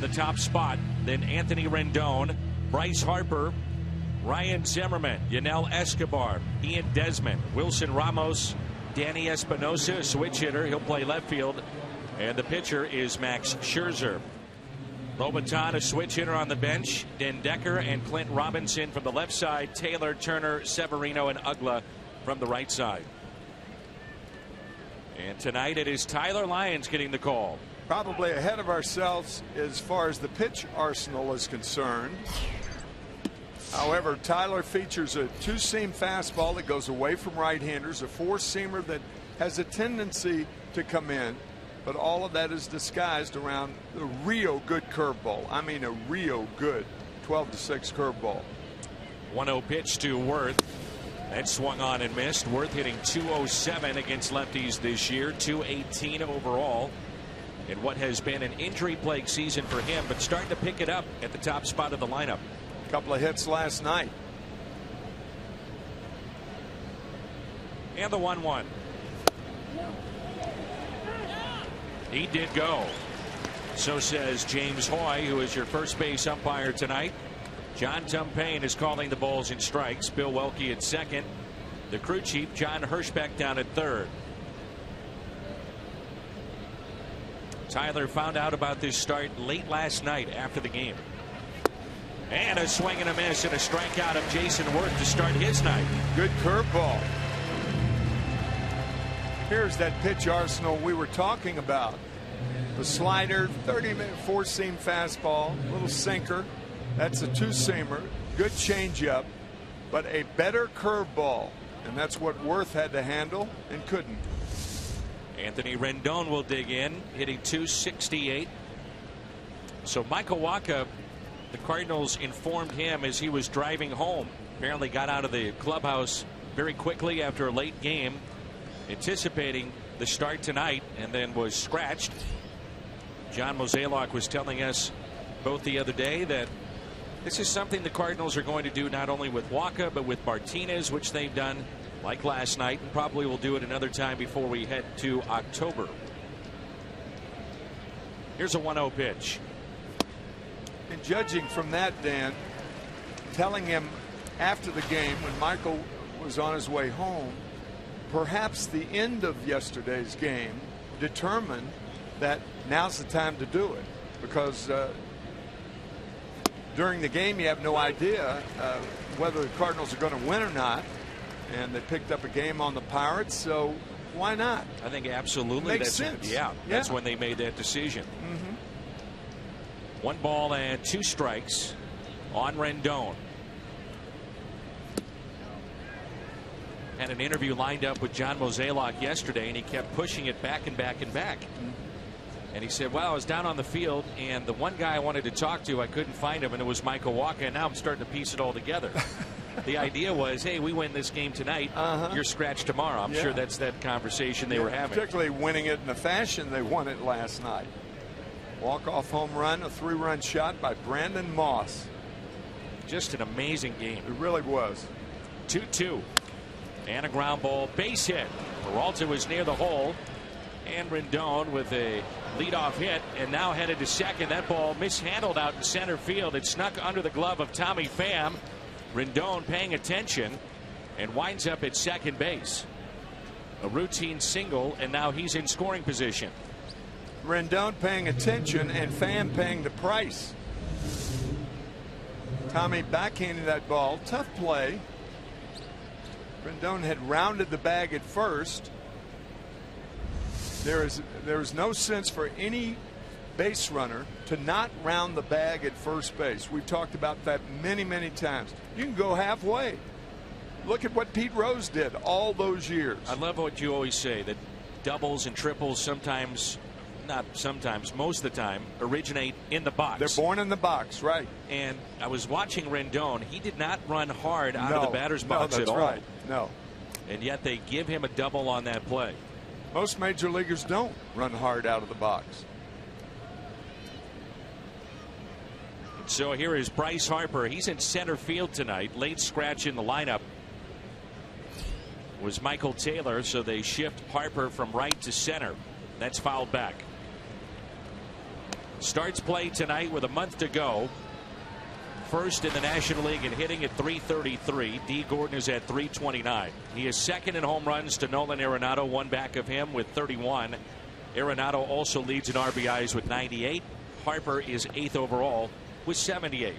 top spot. Then Anthony Rendon, Bryce Harper, Ryan Zimmerman, Yanel Escobar, Ian Desmond, Wilson Ramos, Danny Espinosa, a switch hitter. He'll play left field. And the pitcher is Max Scherzer. Lobaton, a switch hitter on the bench. Den Decker and Clint Robinson from the left side. Taylor, Turner, Severino, and Ugla from the right side. And tonight it is Tyler Lyons getting the call. Probably ahead of ourselves as far as the pitch arsenal is concerned. However, Tyler features a two-seam fastball that goes away from right-handers, a four-seamer that has a tendency to come in, but all of that is disguised around the real good curveball. I mean, a real good 12-6 curveball. 1-0 pitch to Worth. That swung on and missed. Worth hitting .207 against lefties this year, .218 overall in what has been an injury-plagued season for him, but starting to pick it up at the top spot of the lineup. A couple of hits last night. And the 1-1. He did go. So says James Hoy, who is your first base umpire tonight. John Tumpane is calling the balls and strikes. Bill Welke at second. The crew chief, John Hirschbeck, down at third. Tyler found out about this start late last night after the game. And a swing and a miss and a strikeout of Jason Worth to start his night. Good curveball. Here's that pitch arsenal we were talking about. The slider, 30-minute four-seam fastball, little sinker. That's a two-seamer. Good changeup, but a better curveball. And that's what Worth had to handle and couldn't. Anthony Rendon will dig in, hitting .268. So Michael Wacha, the Cardinals informed him as he was driving home. Apparently got out of the clubhouse very quickly after a late game, anticipating the start tonight, and then was scratched. John Mozeliak was telling us both the other day that this is something the Cardinals are going to do not only with Wacha but with Martinez, which they've done like last night, and probably will do it another time before we head to October. Here's a 1-0 pitch. And judging from that, Dan, telling him after the game when Michael was on his way home, perhaps the end of yesterday's game determined that now's the time to do it, because during the game you have no idea whether the Cardinals are going to win or not, and they picked up a game on the Pirates, so why not? I think absolutely makes sense. Yeah, that's when they made that decision. 1 ball and 2 strikes on Rendon. Had an interview lined up with John Mozeliak yesterday, and he kept pushing it back and back and back. And he said, well, I was down on the field, and the one guy I wanted to talk to, I couldn't find him, and it was Michael Wacha, and now I'm starting to piece it all together. The idea was, hey, we win this game tonight, you're scratched tomorrow. I'm sure that's that conversation they were having. Particularly winning it in the fashion they won it last night. Walk-off home run, a 3-run shot by Brandon Moss. Just an amazing game. It really was. 2-2. And a ground ball, base hit. Peralta was near the hole. And Rendon with a leadoff hit, and now headed to second. That ball mishandled out in center field. It snuck under the glove of Tommy Pham. Rendon paying attention and winds up at second base. A routine single, and now he's in scoring position. Rendon paying attention and Pham paying the price. Tommy backhanded that ball. Tough play. Rendon had rounded the bag at first. There is no sense for any base runner to not round the bag at first base. We've talked about that many times. You can go halfway. Look at what Pete Rose did all those years. I love what you always say, that doubles and triples sometimes, not sometimes, most of the time, originate in the box. They're born in the box, right. And I was watching Rendon. He did not run hard out of the batter's box at all. Right. No. And yet they give him a double on that play. Most major leaguers don't run hard out of the box. So here is Bryce Harper. He's in center field tonight. Late scratch in the lineup was Michael Taylor, so they shift Harper from right to center. That's fouled back. Starts play tonight with a month to go. First in the National League in hitting at .333. D. Gordon is at .329. He is second in home runs to Nolan Arenado, one back of him with 31. Arenado also leads in RBIs with 98. Harper is 8th overall with 78.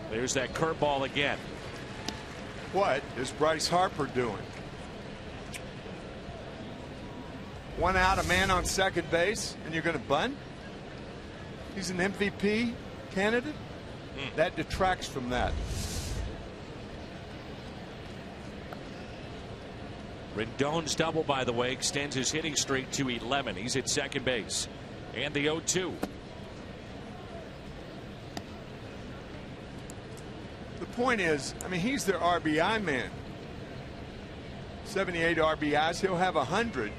There's that curveball again. What is Bryce Harper doing? One out, a man on second base, and you're going to bunt? He's an MVP candidate? That detracts from that. Rendon's double, by the way, extends his hitting streak to 11. He's at second base. And the 0-2. The point is, I mean, he's their RBI man. 78 RBIs. He'll have 100,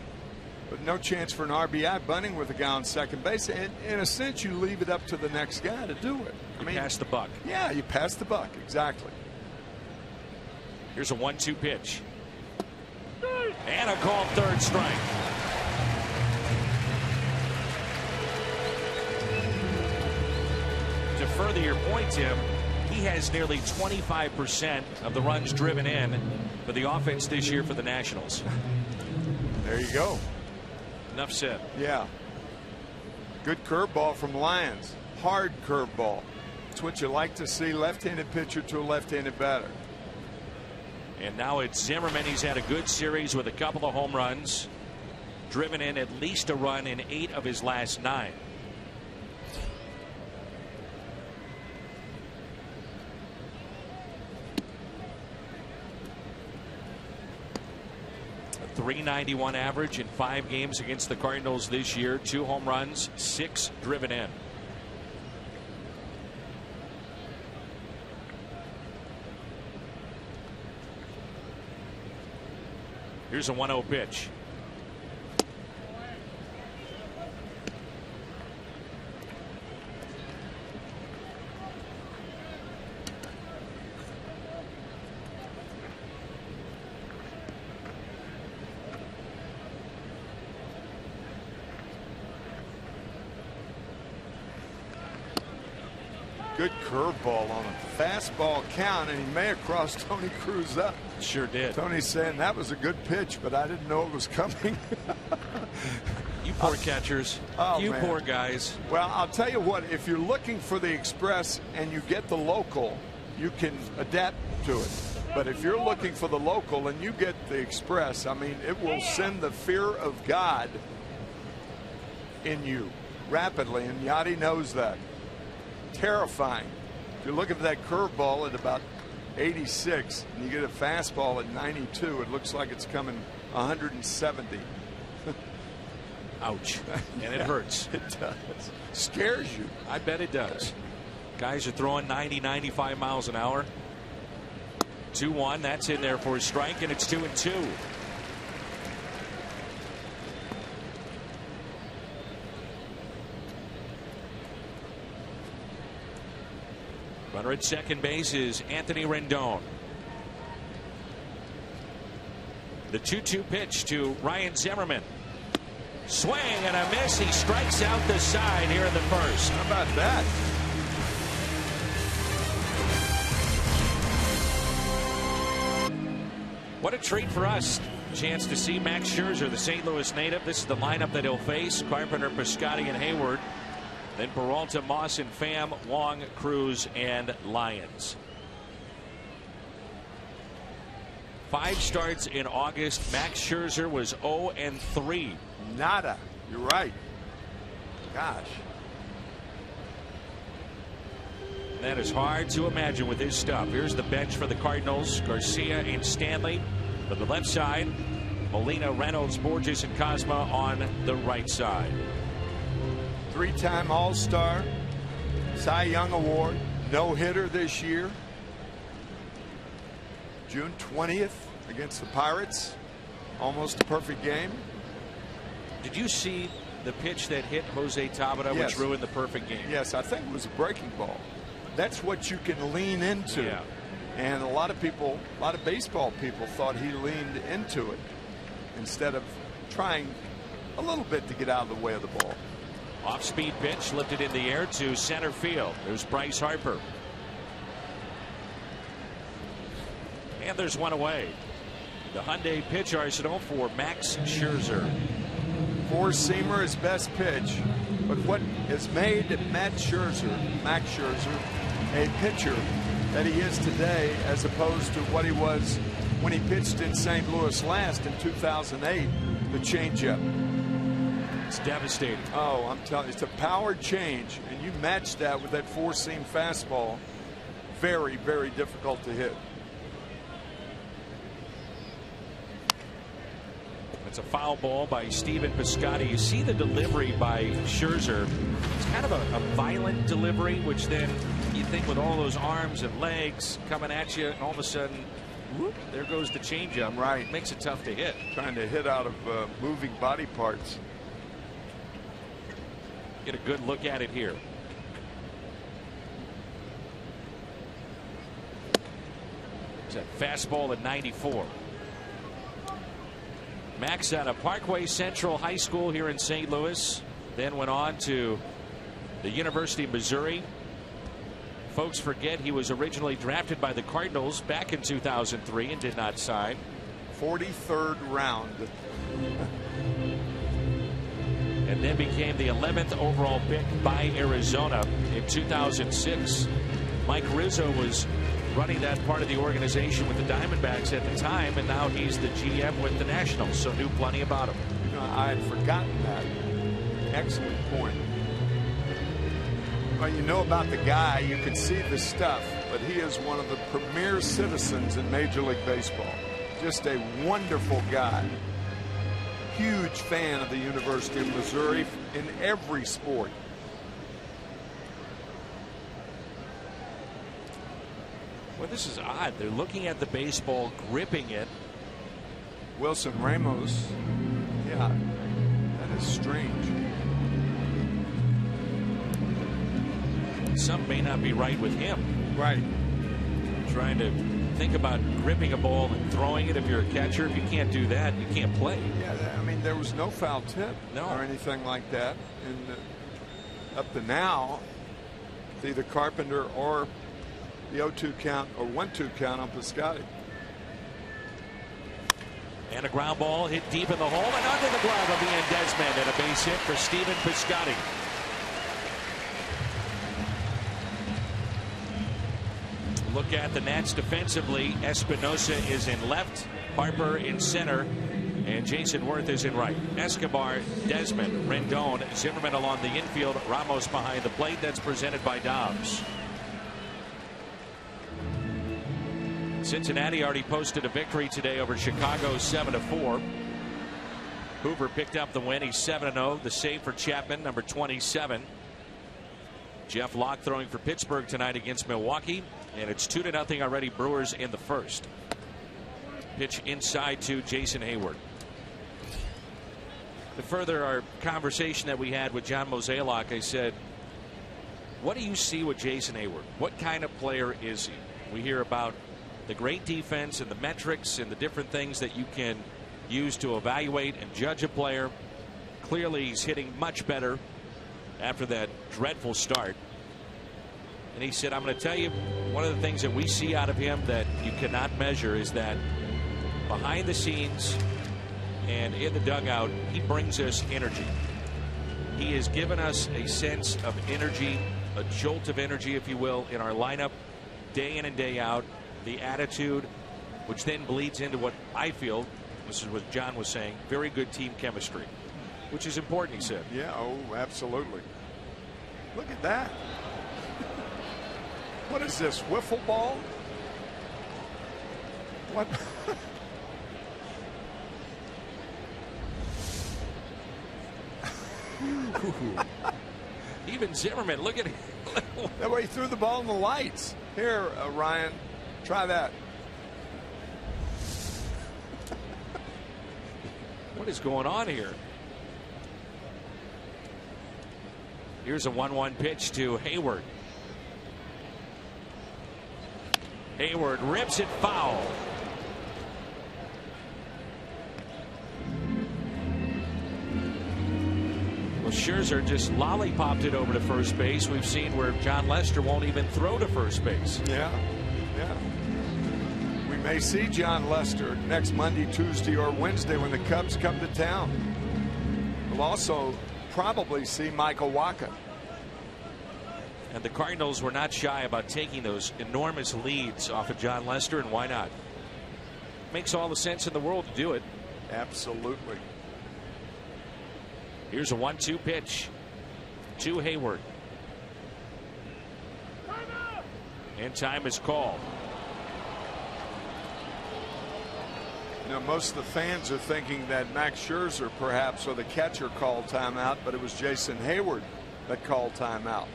but no chance for an RBI bunting with a guy on second base. And in a sense, you leave it up to the next guy to do it. I mean, pass the buck. Yeah, you pass the buck. Exactly. Here's a 1-2 pitch. And a called third strike. To further your point, Tim, he has nearly 25% of the runs driven in for the offense this year for the Nationals. There you go. Enough said. Yeah. Good curveball from Lyons. Hard curveball. It's what you like to see. Left-handed pitcher to a left-handed batter. And now it's Zimmerman. He's had a good series with a couple of home runs. Driven in at least a run in 8 of his last 9. A .391 average in 5 games against the Cardinals this year. 2 home runs, 6 driven in. Here's a 1-0 pitch. Good curveball on a fastball count, and he may have crossed Tony Cruz up. Sure did. Tony's saying that was a good pitch, but I didn't know it was coming. You poor catchers. Oh, you man. poor guys. Well, I'll tell you what, if you're looking for the express and you get the local, you can adapt to it. But if you're looking for the local and you get the express, I mean, it will send the fear of God in you rapidly, and Yachty knows that. Terrifying. If you're looking for that curveball at about 86 and you get a fastball at 92, it looks like it's coming 170. Ouch. And it hurts. It does. Scares you. I bet it does. Guys are throwing 90, 95 miles an hour. 2-1. That's in there for a strike, and it's 2-2. Runner at second base is Anthony Rendon. The 2-2 pitch to Ryan Zimmerman. Swing and a miss. He strikes out the side here in the first. How about that? What a treat for us. Chance to see Max Scherzer, the St. Louis native. This is the lineup that he'll face. Carpenter, Piscotty, and Hayward. Then Peralta, Moss, and Pham, Wong, Cruz, and Lyons. 5 starts in August. Max Scherzer was 0-3. Nada. You're right. Gosh. That is hard to imagine with his stuff. Here's the bench for the Cardinals. Garcia and Stanley to the left side. Molina, Reynolds, Borges, and Cosma on the right side. 3-time All-Star, Cy Young Award, no-hitter this year. June 20th against the Pirates. Almost a perfect game. Did you see the pitch that hit Jose Tabata, Yes. which ruined the perfect game? Yes, I think it was a breaking ball. That's what you can lean into. Yeah. And a lot of people, a lot of baseball people thought he leaned into it. instead of trying a little bit to get out of the way of the ball. Off-speed pitch lifted in the air to center field. There's Bryce Harper. And there's one away. The Hyundai pitch arsenal for Max Scherzer. Four-seamer, his best pitch. But what has made Max Scherzer, a pitcher that he is today, as opposed to what he was when he pitched in St. Louis last in 2008, the changeup. It's devastating. Oh, I'm telling you, it's a power change, and you match that with that four-seam fastball. Very, very difficult to hit. It's a foul ball by Stephen Piscotty. You see the delivery by Scherzer. It's kind of a violent delivery, which then you think with all those arms and legs coming at you, and all of a sudden, whoop, there goes the changeup. Right. Makes it tough to hit. Trying to hit out of moving body parts. Get a good look at it here. It's a fastball at 94. Max out of Parkway Central High School here in St. Louis, then went on to the University of Missouri. Folks forget he was originally drafted by the Cardinals back in 2003 and did not sign. 43rd round. And then became the 11th overall pick by Arizona in 2006. Mike Rizzo was running that part of the organization with the Diamondbacks at the time, and now he's the GM with the Nationals, so knew plenty about him. You know, I had forgotten that. Excellent point. Well, you know about the guy, you can see the stuff, but he is one of the premier citizens in Major League Baseball. Just a wonderful guy. Huge fan of the University of Missouri in every sport. Well, this is odd. They're looking at the baseball, gripping it. Wilson Ramos. Yeah, that is strange. Something may not be right with him. Right. Trying to think about gripping a ball and throwing it if you're a catcher. If you can't do that, you can't play. Yeah, I mean, there was no foul tip or anything like that. And up to now, it's either Carpenter or the 0-2 count or 1-2 count on Piscotty. And a ground ball hit deep in the hole and under the glove of Ian Desmond, and a base hit for Stephen Piscotty. Look at the Nats defensively. Espinosa is in left, Harper in center, and Jason Worth is in right. Escobar, Desmond, Rendon, Zimmerman along the infield, Ramos behind the plate. That's presented by Dobbs. Cincinnati already posted a victory today over Chicago 7-4. Hoover picked up the win. He's 7-0. The save for Chapman, number 27. Jeff Locke throwing for Pittsburgh tonight against Milwaukee, and it's 2-0 already. Brewers in the first. Pitch inside to Jason Hayward. To further our conversation that we had with John Mozeliak, I said, what do you see with Jason Hayward? What kind of player is he? We hear about the great defense and the metrics and the different things that you can use to evaluate and judge a player. Clearly he's hitting much better after that dreadful start. And he said, I'm going to tell you, one of the things that we see out of him that you cannot measure is that behind the scenes and in the dugout, he brings us energy. He has given us a sense of energy, a jolt of energy, if you will, in our lineup day in and day out. The attitude, which then bleeds into what I feel, this is what John was saying, very good team chemistry, which is important, he said. Yeah, oh, absolutely. Look at that. What is this, wiffle ball? What? Even Zimmerman, look at him. That way he threw the ball in the lights. Here, Ryan, try that. What is going on here? Here's a 1-1 pitch to Hayward. Hayward rips it foul. Well, Scherzer just lollipopped it over to first base. We've seen where John Lester won't even throw to first base. Yeah. We may see John Lester next Monday, Tuesday, or Wednesday when the Cubs come to town. We'll also probably see Michael Wacha. And the Cardinals were not shy about taking those enormous leads off of John Lester, and why not? Makes all the sense in the world to do it. Absolutely. Here's a 1-2 pitch to Hayward. And time is called. You know, most of the fans are thinking that Max Scherzer perhaps or the catcher called timeout, but it was Jason Hayward that called timeout.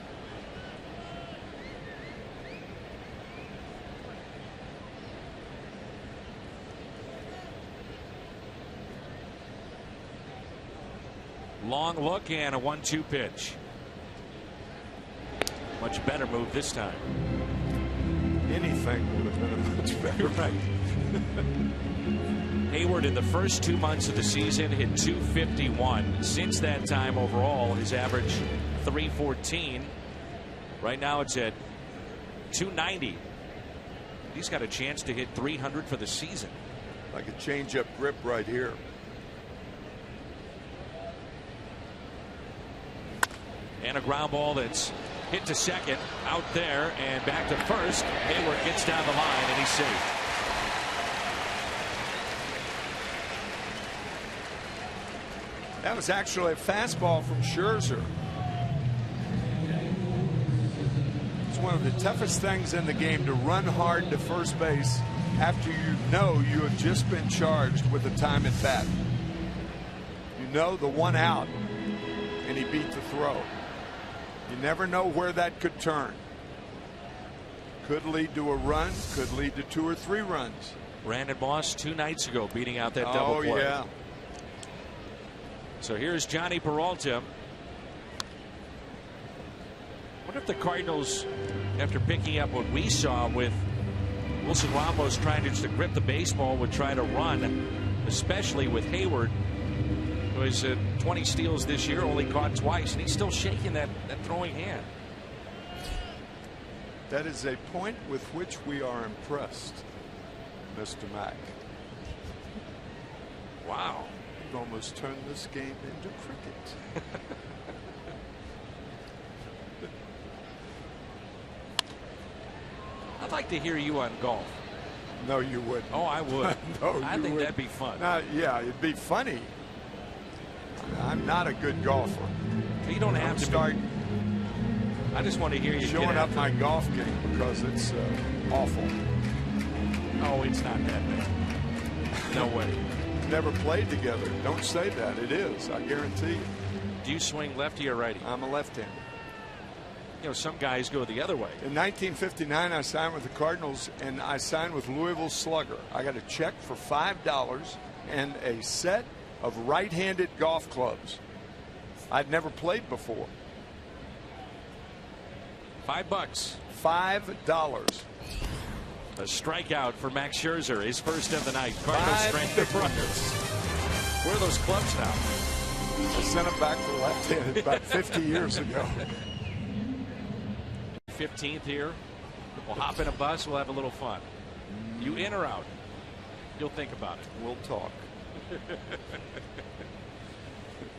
Long look and a 1-2 pitch. Much better move this time. Anything would have been a much better. Right. Hayward in the first 2 months of the season hit .251. Since that time overall his average .314. Right now it's at .290. He's got a chance to hit .300 for the season. Like a changeup grip right here. And a ground ball that's hit to second, out there and back to first. Hayward gets down the line and he's safe. That was actually a fastball from Scherzer. It's one of the toughest things in the game to run hard to first base after you know you have just been charged with a time at bat. You know the one out and he beat the throw. You never know where that could turn. Could lead to a run, could lead to 2 or 3 runs. Brandon Moss 2 nights ago beating out that double play. Oh yeah. So here's Johnny Peralta. What if the Cardinals, after picking up what we saw with Wilson Ramos trying to just grip the baseball, would try to run, especially with Hayward, who has 20 steals this year, only caught twice, and he's still shaking that throwing hand. That is a point with which we are impressed, Mr. Mack. Wow. You've almost turned this game into cricket. I'd like to hear you on golf. No, you wouldn't. Oh, I would. No, I think that'd be fun. Yeah, it'd be funny. I'm not a good golfer. You don't have to start. I just want to hear you showing up my golf game because it's awful. Oh, it's not that bad. No way. Never played together. Don't say that. It is. I guarantee you. Do you swing lefty or righty? I'm a left-hander. You know, some guys go the other way. In 1959, I signed with the Cardinals, and I signed with Louisville Slugger. I got a check for $5 and a set of right-handed golf clubs. I'd never played before. $5. $5. A strikeout for Max Scherzer, his first of the night. Cardinals strength the brothers. Where are those clubs now? I sent them back for left-handed about 50 years ago. 15th here. We'll hop in a bus. We'll have a little fun. You in or out? You'll think about it. We'll talk. I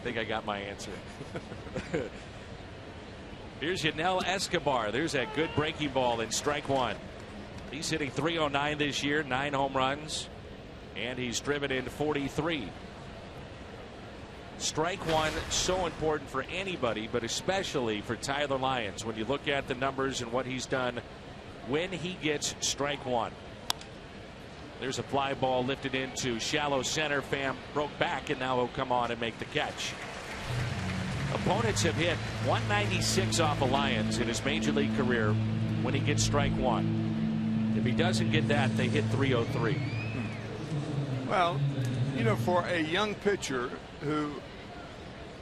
think I got my answer. Here's Yanel Escobar. There's that good breaking ball in strike one. He's hitting .309 this year, 9 home runs, and he's driven in 43. Strike one, so important for anybody, but especially for Tyler Lyons when you look at the numbers and what he's done when he gets strike one. There's a fly ball lifted into shallow center. Pham broke back, and now he'll come on and make the catch. Opponents have hit 196 off of Lyons in his major league career when he gets strike one. If he doesn't get that, they hit 303. Well, you know, for a young pitcher who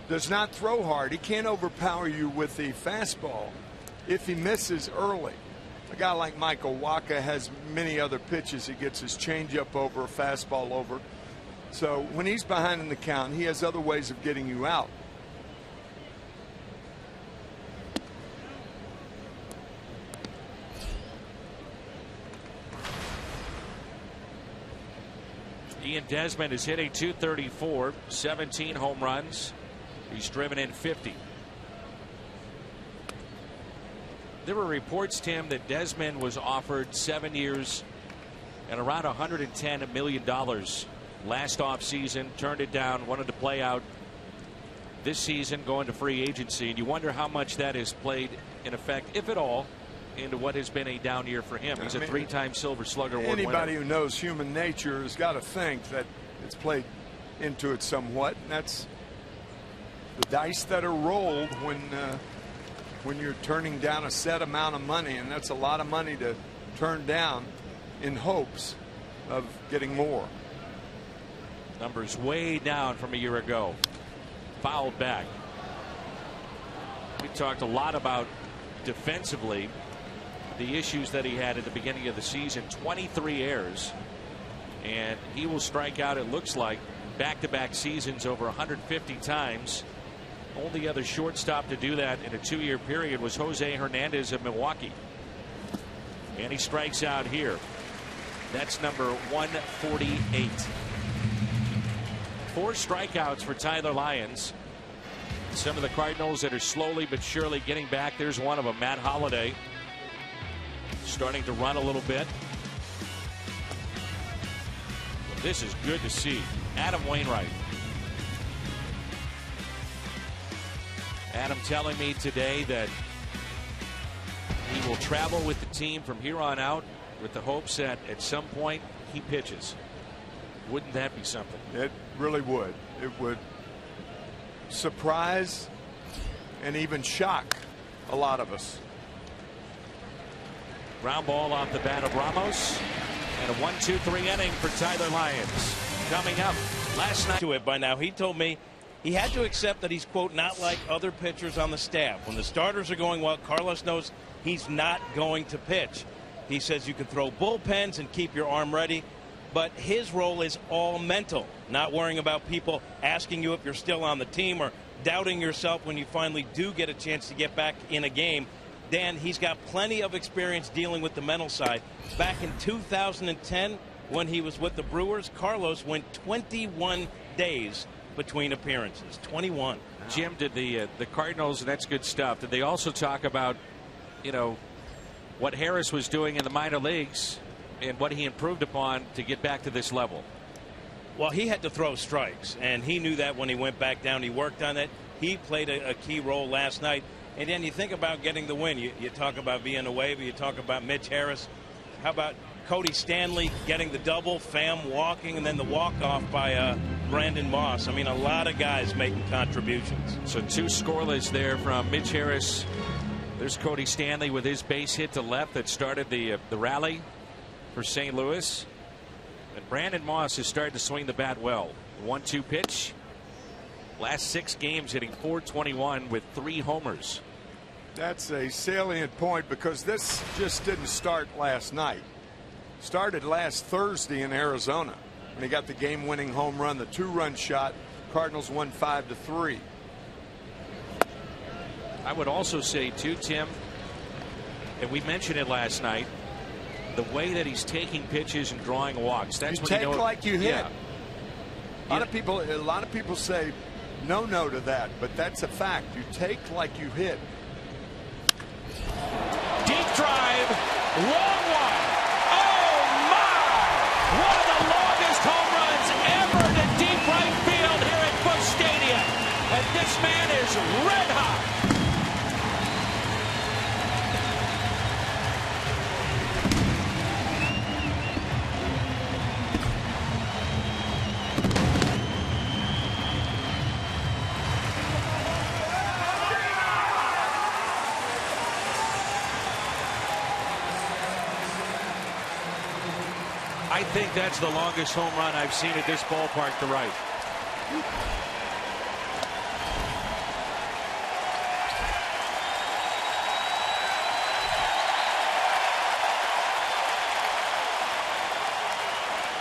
does not throw hard, he can't overpower you with the fastball if he misses early. A guy like Michael Wacha has many other pitches. He gets his changeup over, a fastball over. So when he's behind in the count, he has other ways of getting you out. Ian Desmond is hitting .234, 17 home runs. He's driven in 50. There were reports, Tim, that Desmond was offered 7 years and around $110 million last offseason. Turned it down, wanted to play out this season, going to free agency. And you wonder how much that has played in effect, if at all, into what has been a down year for him. He's a three-time Silver Slugger Award winner. Anybody who knows human nature has got to think that it's played into it somewhat. And that's the dice that are rolled when you're turning down a set amount of money, and that's a lot of money to turn down in hopes of getting more. Numbers way down from a year ago. Fouled back. We talked a lot about defensively the issues that he had at the beginning of the season. 23 errors, and he will strike out, it looks like, back-to-back seasons over 150 times. Only other shortstop to do that in a 2-year period was Jose Hernandez of Milwaukee. And he strikes out here. That's number 148. 4 strikeouts for Tyler Lyons. Some of the Cardinals that are slowly but surely getting back. There's one of them, Matt Holliday, starting to run a little bit. This is good to see. Adam Wainwright. Adam telling me today that he will travel with the team from here on out with the hopes that at some point he pitches. Wouldn't that be something? It really would. It would surprise and even shock a lot of us. Ground ball off the bat of Ramos, and a 1-2-3 inning for Tyler Lyons. Coming up last night to it by now. He told me he had to accept that he's, quote, not like other pitchers on the staff. When the starters are going well, Carlos knows he's not going to pitch. He says you can throw bullpens and keep your arm ready, but his role is all mental, not worrying about people asking you if you're still on the team or doubting yourself when you finally do get a chance to get back in a game. Dan, he's got plenty of experience dealing with the mental side. Back in 2010, when he was with the Brewers, Carlos went 21 days between appearances. 21. Jim, did the Cardinals, and that's good stuff, did they also talk about, you know, what Harris was doing in the minor leagues and what he improved upon to get back to this level? Well, he had to throw strikes, and he knew that when he went back down. He worked on it. He played a key role last night. And then you think about getting the win. You talk about Villanueva, you talk about Mitch Harris. How about Cody Stanley getting the double, Pham walking, and then the walk-off by Brandon Moss. I mean, a lot of guys making contributions. So 2 scoreless there from Mitch Harris. There's Cody Stanley with his base hit to left that started the rally for St. Louis. And Brandon Moss has started to swing the bat well. 1-2 pitch. Last 6 games hitting .421 with 3 homers. That's a salient point because this just didn't start last night. Started last Thursday in Arizona when he got the game-winning home run, the 2-run shot. Cardinals won 5-3. I would also say too, Tim, and we mentioned it last night, the way that he's taking pitches and drawing walks. That's you when take you know, like you hit. Yeah. A lot of people say no to that, but that's a fact. You take like you hit. Deep drive, long one. Oh my! One of the longest home runs ever to deep right field here at Busch Stadium, and this man is red hot. I think that's the longest home run I've seen at this ballpark to right.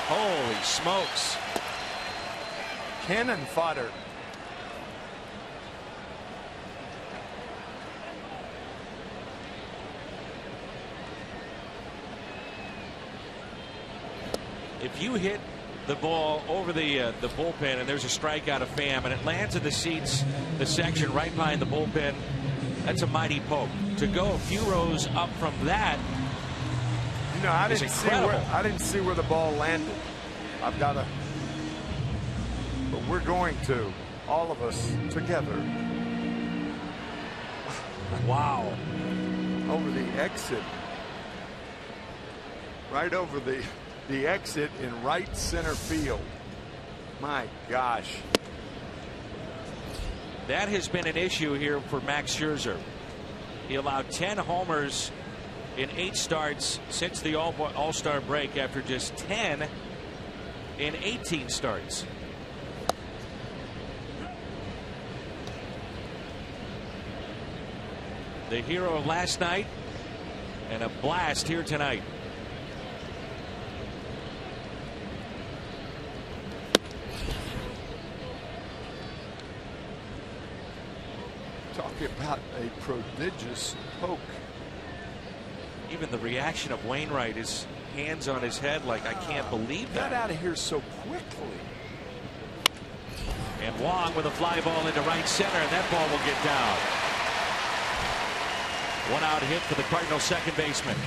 Holy smokes. Cannon fodder. If you hit the ball over the bullpen, and there's a strikeout of Pham, and it lands in the seats, the section right behind the bullpen. That's a mighty poke. To go a few rows up from that, you know, I didn't see where the ball landed. I've got to, but we're going to, all of us together. Wow. Over the exit. Right over the exit in right center field. My gosh. That has been an issue here for Max Scherzer. He allowed 10 homers in 8 starts since the All-Star break after just 10 in 18 starts. The hero of last night and a blast here tonight. Talking about a prodigious poke. Even the reaction of Wainwright, his hands on his head like, I can't believe that. Got out of here so quickly. And Wong with a fly ball into right center, and that ball will get down. One out hit for the Cardinals second baseman.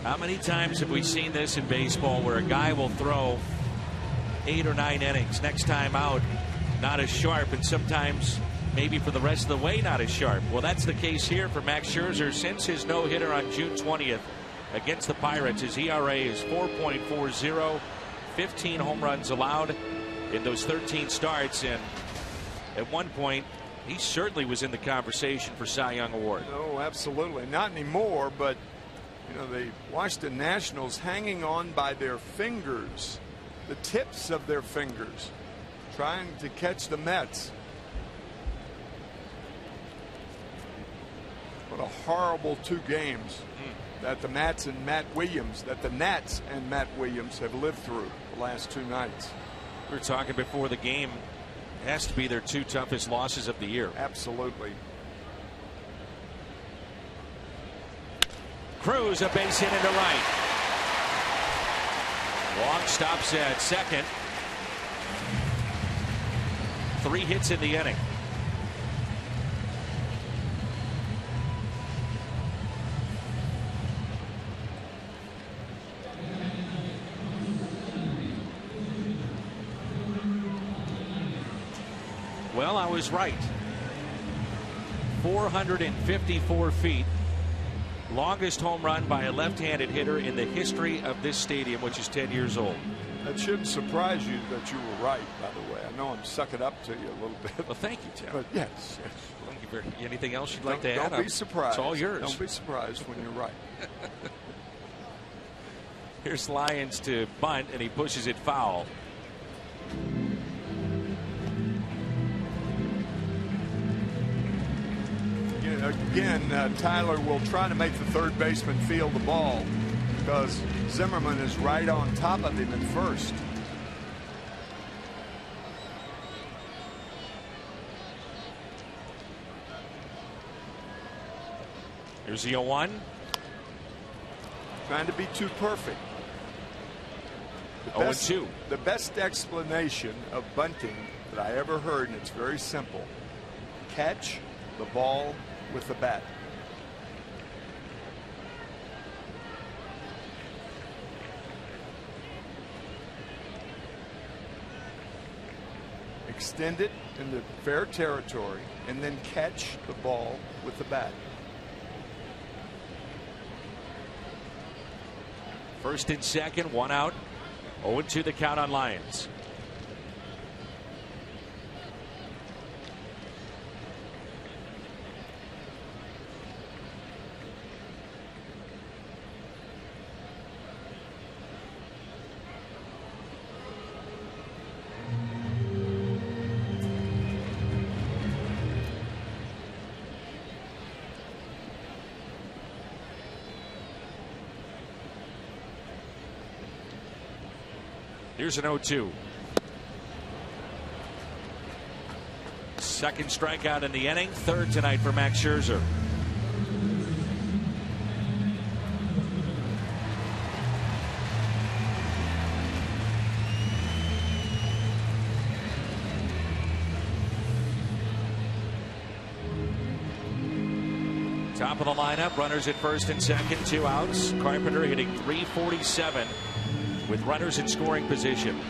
How many times have we seen this in baseball where a guy will throw 8 or 9 innings, next time out not as sharp, and sometimes maybe for the rest of the way not as sharp? Well, that's the case here for Max Scherzer. Since his no-hitter on June 20th against the Pirates, his ERA is 4.40, 15 home runs allowed in those 13 starts, and at one point he certainly was in the conversation for Cy Young Award. No, absolutely not anymore, but you know, the Washington Nationals hanging on by their fingers, the tips of their fingers, trying to catch the Mets. What a horrible 2 games that the Nats and Matt Williams have lived through the last 2 nights. We were talking before the game, it has to be their 2 toughest losses of the year. Absolutely. Cruz, a base hit into right. Wong stops at second. 3 hits in the inning. Well, I was right. 454 feet. Longest home run by a left-handed hitter in the history of this stadium, which is 10 years old. That shouldn't surprise you that you were right, by the way. I know I'm sucking up to you a little bit. Well, thank you, Tim. But yes. Thank you very much. Anything else you'd like to add? Don't be surprised. It's all yours. Don't be surprised when you're right. Here's Lyons to bunt, and he pushes it foul. Again, Tyler will try to make the third baseman feel the ball because Zimmerman is right on top of him at first. Here's the 0-1. Trying to be too perfect. 0-2. The best explanation of bunting that I ever heard, and it's very simple: catch the ball with the bat. Extend it into fair territory and then catch the ball with the bat. First and second, 1 out. 0-2 the count on Lyons. Here's an 0-2. Second strikeout in the inning, third tonight for Max Scherzer. Top of the lineup, runners at first and second, 2 outs. Carpenter hitting .347 with runners in scoring position.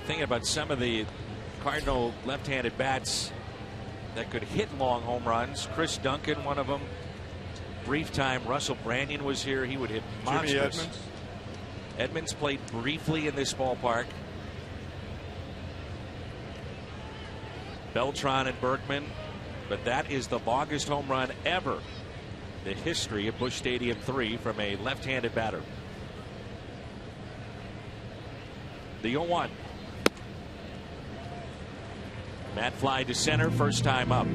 Thinking about some of the Cardinal left-handed bats that could hit long home runs. Chris Duncan, one of them. Brief time, Russell Branyan was here. He would hit monstrous. Jimmy Edmonds. Edmonds played briefly in this ballpark. Beltran and Bergman, but that is the longest home run ever in the history of Busch Stadium 3 from a left-handed batter. The 0-1. Matt fly to center, first time up.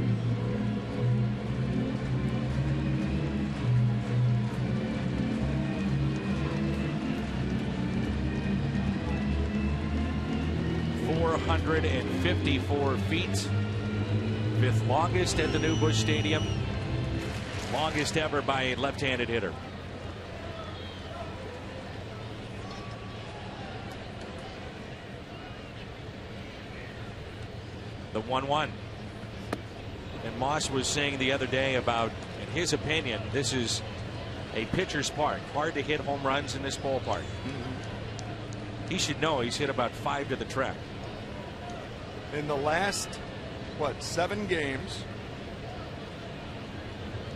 .454 feet. Fifth longest at the new Busch Stadium. Longest ever by a left-handed hitter. The 1-1. And Moss was saying the other day about, in his opinion, this is a pitcher's park. Hard to hit home runs in this ballpark. He should know he's hit about 5 to the track. In the last, 7 games,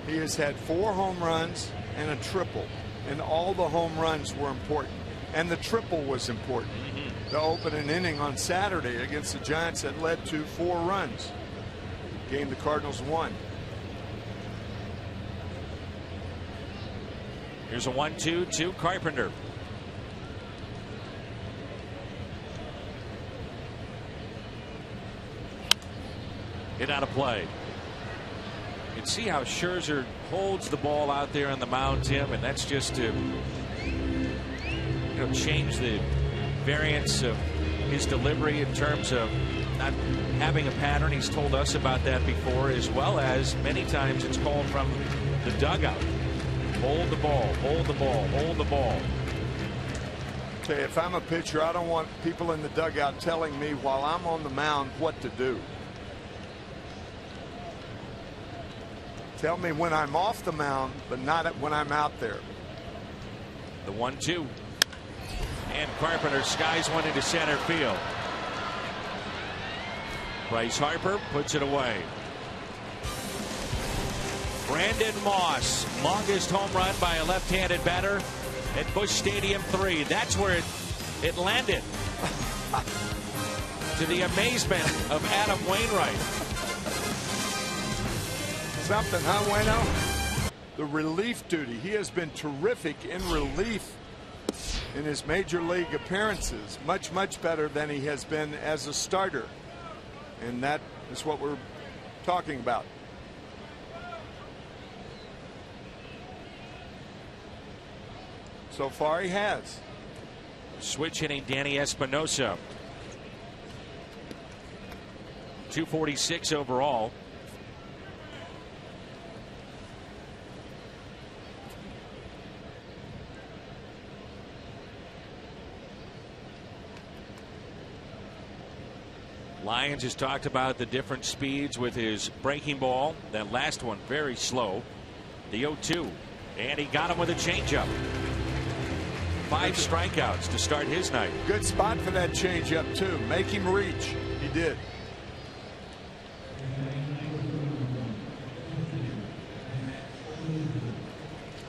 he has had 4 home runs and a triple. And all the home runs were important. And the triple was important. To open an inning on Saturday against the Giants that led to 4 runs. Game the Cardinals won. Here's a 1-2 to Carpenter. Hit out of play. You can see how Scherzer holds the ball out there on the mound, Tim, and that's just to change the variance of his delivery in terms of not having a pattern. He's told us about that before, as well as many times it's called from the dugout. Hold the ball, hold the ball, hold the ball. Okay, if I'm a pitcher, I don't want people in the dugout telling me while I'm on the mound what to do. Tell me when I'm off the mound, but not when I'm out there. The 1-2. And Carpenter skies one into center field. Bryce Harper puts it away. Brandon Moss, longest home run by a left-handed batter at Busch Stadium 3. That's where it landed. To the amazement of Adam Wainwright. Something, huh, Wayno? The relief duty. He has been terrific in relief in his major league appearances. Much, much better than he has been as a starter. And that is what we're talking about. So far he has. Switch hitting Danny Espinosa. 246 overall. Lyons has talked about the different speeds with his breaking ball. That last one very slow. The 0-2. And he got him with a changeup. 5 strikeouts to start his night. Good spot for that changeup too. Make him reach. He did.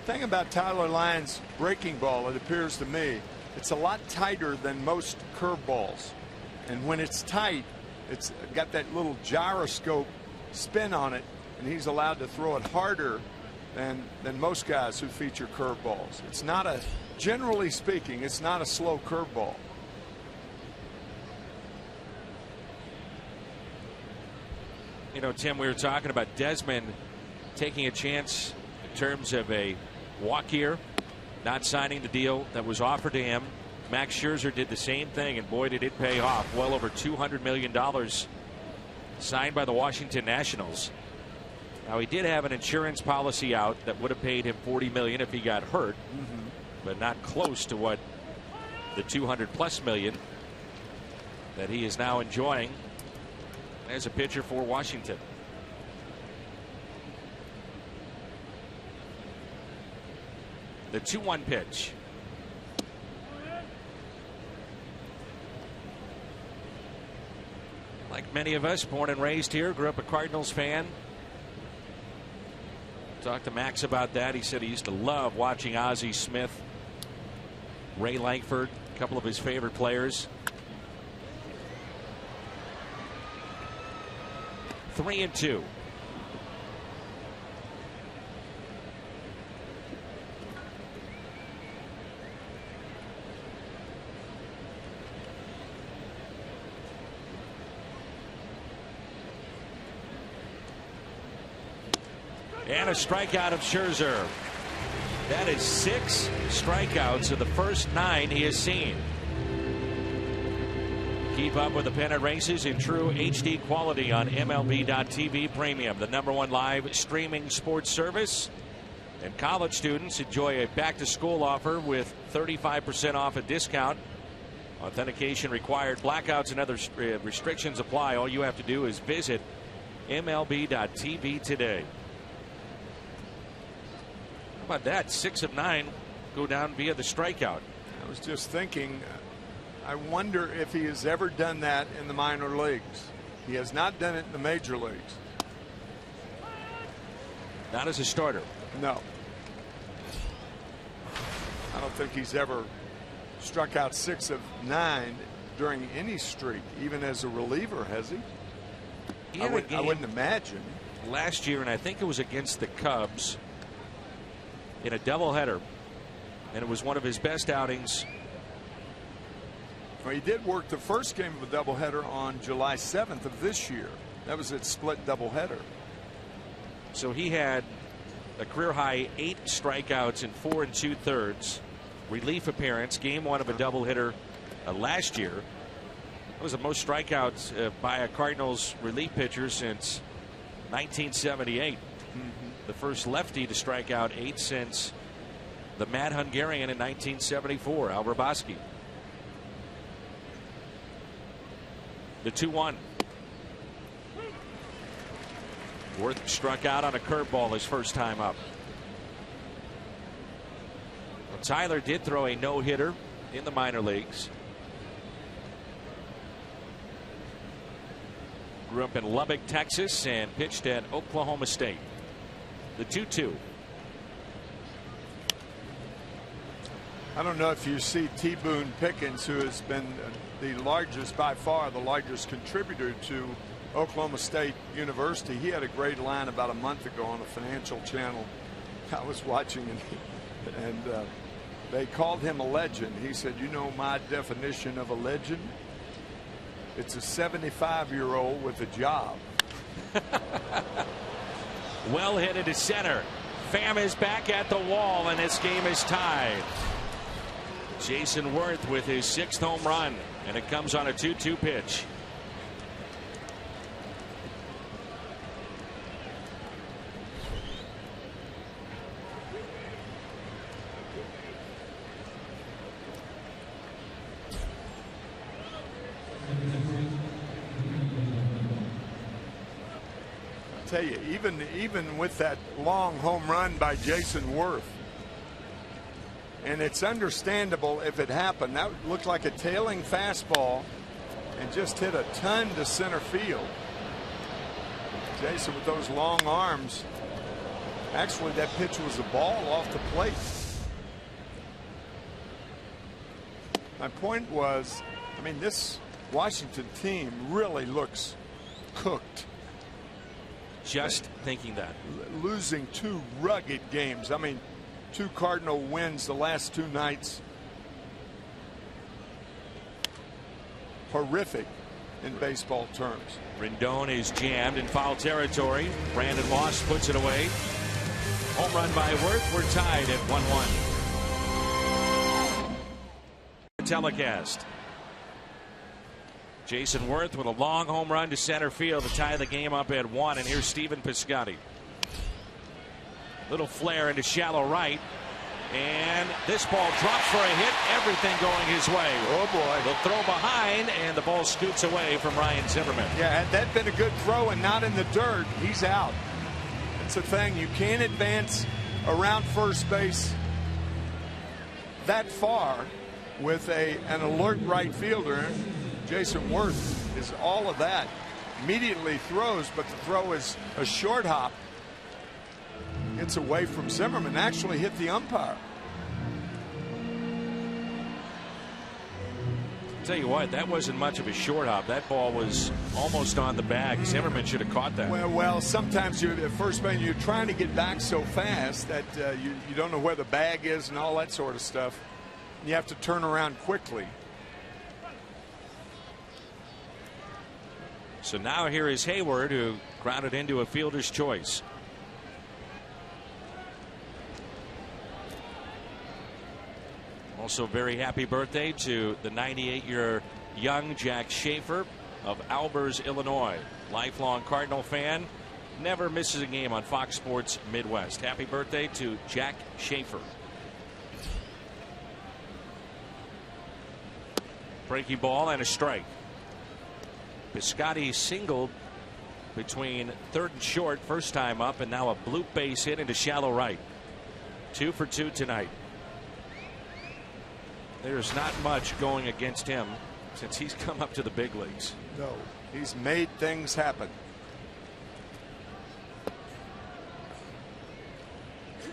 Thing about Tyler Lyons' breaking ball, it appears to me, it's a lot tighter than most curveballs. And when it's tight, it's got that little gyroscope spin on it, and he's allowed to throw it harder than most guys who feature curveballs. It's not a, generally speaking, it's not a slow curveball. You know, Tim, we were talking about Desmond taking a chance in terms of a walk year, not signing the deal that was offered to him. Max Scherzer did the same thing, and boy, did it pay off. Well over $200 million signed by the Washington Nationals. Now, he did have an insurance policy out that would have paid him $40 million if he got hurt, but not close to what the $200+ million that he is now enjoying as a pitcher for Washington. The 2-1 pitch. Like many of us, born and raised here, grew up a Cardinals fan. Talked to Max about that. He said he used to love watching Ozzie Smith, Ray Lankford, a couple of his favorite players. 3-2. And a strikeout of Scherzer. That is 6 strikeouts of the first 9 he has seen. Keep up with the pennant races in true HD quality on MLB.TV Premium, the #1 live streaming sports service. And college students enjoy a back-to-school offer with 35% off a discount. Authentication required. Blackouts and other restrictions apply. All you have to do is visit MLB.TV today. How about that? 6 of 9 go down via the strikeout. I was just thinking, I wonder if he has ever done that in the minor leagues. He has not done it in the major leagues. Not as a starter. No. I don't think he's ever struck out 6 of 9 during any streak, even as a reliever, has he? I wouldn't imagine. Last year, and I think it was against the Cubs in a doubleheader, and it was one of his best outings. Well, he did work the first game of a doubleheader on July 7th of this year. That was its split doubleheader. So he had a career high 8 strikeouts in 4 2/3 relief appearance, game 1 of a doubleheader last year. That was the most strikeouts by a Cardinals relief pitcher since 1978. The first lefty to strike out 8 since the Mad Hungarian in 1974, Al Raboski. The 2-1. Worth struck out on a curveball his first time up. Well, Tyler did throw a no-hitter in the minor leagues. Grew up in Lubbock, Texas, and pitched at Oklahoma State. The 2-2. I don't know if you see T. Boone Pickens, who has been the largest, by far the largest contributor to Oklahoma State University. He had a great line about a month ago on a financial channel I was watching, and they called him a legend. He said, you know my definition of a legend? It's a 75-year-old with a job. Well hit into center. Pham is back at the wall, and this game is tied. Jason Worth with his 6th home run, and it comes on a 2-2 pitch. Tell you, even with that long home run by Jason Worth, and it's understandable if it happened. That looked like a tailing fastball and just hit a ton to center field. Jason with those long arms. Actually, that pitch was a ball off the plate. My point was, I mean, this Washington team really looks cooked. Just thinking that. Losing 2 rugged games. I mean, 2 Cardinal wins the last 2 nights. Horrific. in baseball terms. Rendon is jammed in foul territory. Brandon Moss puts it away. Home run by Worth. We're tied at 1-1. Telecast. Jason Worth with a long home run to center field to tie the game up at 1. And here's Stephen Piscotty. Little flare into shallow right. And this ball drops for a hit. Everything going his way. Oh, boy. The throw behind, and the ball scoots away from Ryan Zimmerman. Yeah, had that been a good throw and not in the dirt, he's out. That's the thing. You can't advance around first base that far with an alert right fielder. Jason Worth is all of that. Immediately throws, but the throw is a short hop. Gets away from Zimmerman, actually hit the umpire. Tell you what, that wasn't much of a short hop. That ball was almost on the bag. Zimmerman should have caught that. Well, sometimes you're at first base, you're trying to get back so fast that you don't know where the bag is and all that sort of stuff. You have to turn around quickly. So now here is Hayward, who grounded into a fielder's choice. Also, very happy birthday to the 98-year young Jack Schaefer of Albers, Illinois. Lifelong Cardinal fan. Never misses a game on Fox Sports Midwest. Happy birthday to Jack Schaefer. Breaking ball and a strike. Piscotty singled between third and short first time up, and now a bloop base hit into shallow right. 2 for 2 tonight. There's not much going against him since he's come up to the big leagues. No, he's made things happen.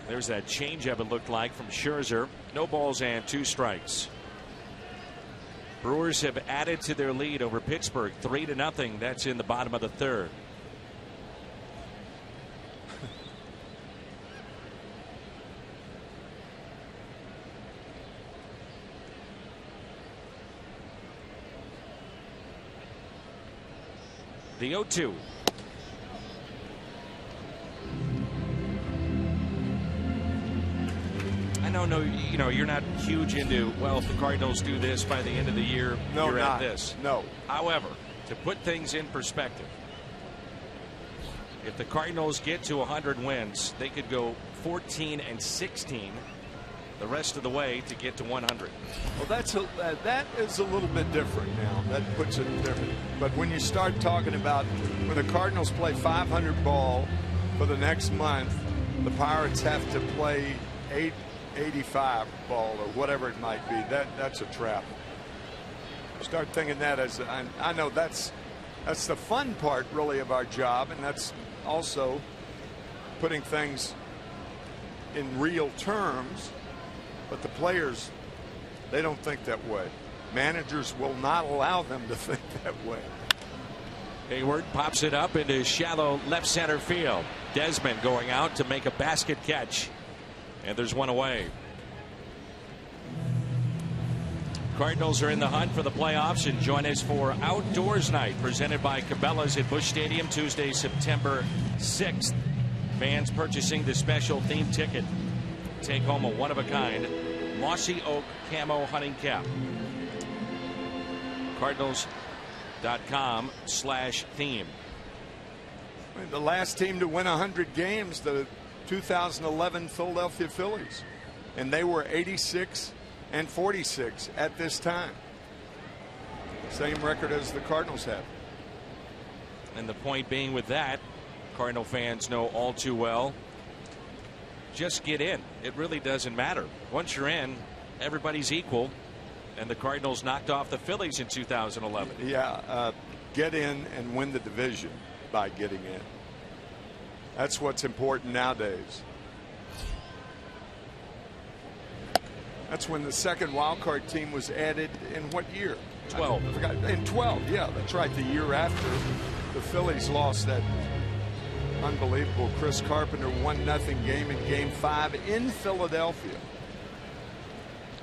There's that changeup it looked like from Scherzer. No balls and 2 strikes. Brewers have added to their lead over Pittsburgh 3-0. That's in the bottom of the third. The 0-2. I don't know, you're not huge into, well, if the Cardinals do this by the end of the year, you're at this. No. However, to put things in perspective, if the Cardinals get to 100 wins, they could go 14-16 the rest of the way to get to 100. Well, that is a little bit different now. That puts it different. But when you start talking about when the Cardinals play 500 ball for the next month, the Pirates have to play 885 ball or whatever it might be. That's a trap. Start thinking that as I know that's the fun part really of our job, and that's also putting things in real terms. But the players, they don't think that way. Managers will not allow them to think that way. Hayward pops it up into shallow left center field. Desmond going out to make a basket catch. And there's one away. Cardinals are in the hunt for the playoffs, and join us for Outdoors Night presented by Cabela's at Busch Stadium Tuesday, September 6th. Fans purchasing the special theme ticket take home a one-of-a-kind mossy oak camo hunting cap. Cardinals.com/theme. The last team to win 100 games, the 2011 Philadelphia Phillies, and they were 86-46 at this time. Same record as the Cardinals have. And the point being with that, Cardinal fans know all too well, just get in. It really doesn't matter. Once you're in, everybody's equal, and the Cardinals knocked off the Phillies in 2011. Yeah, get in and win the division by getting in. That's what's important nowadays. That's when the second wild card team was added in what year? 12. I forgot. In 12, yeah, that's right. The year after the Phillies lost that unbelievable Chris Carpenter 1-0 game in Game 5 in Philadelphia.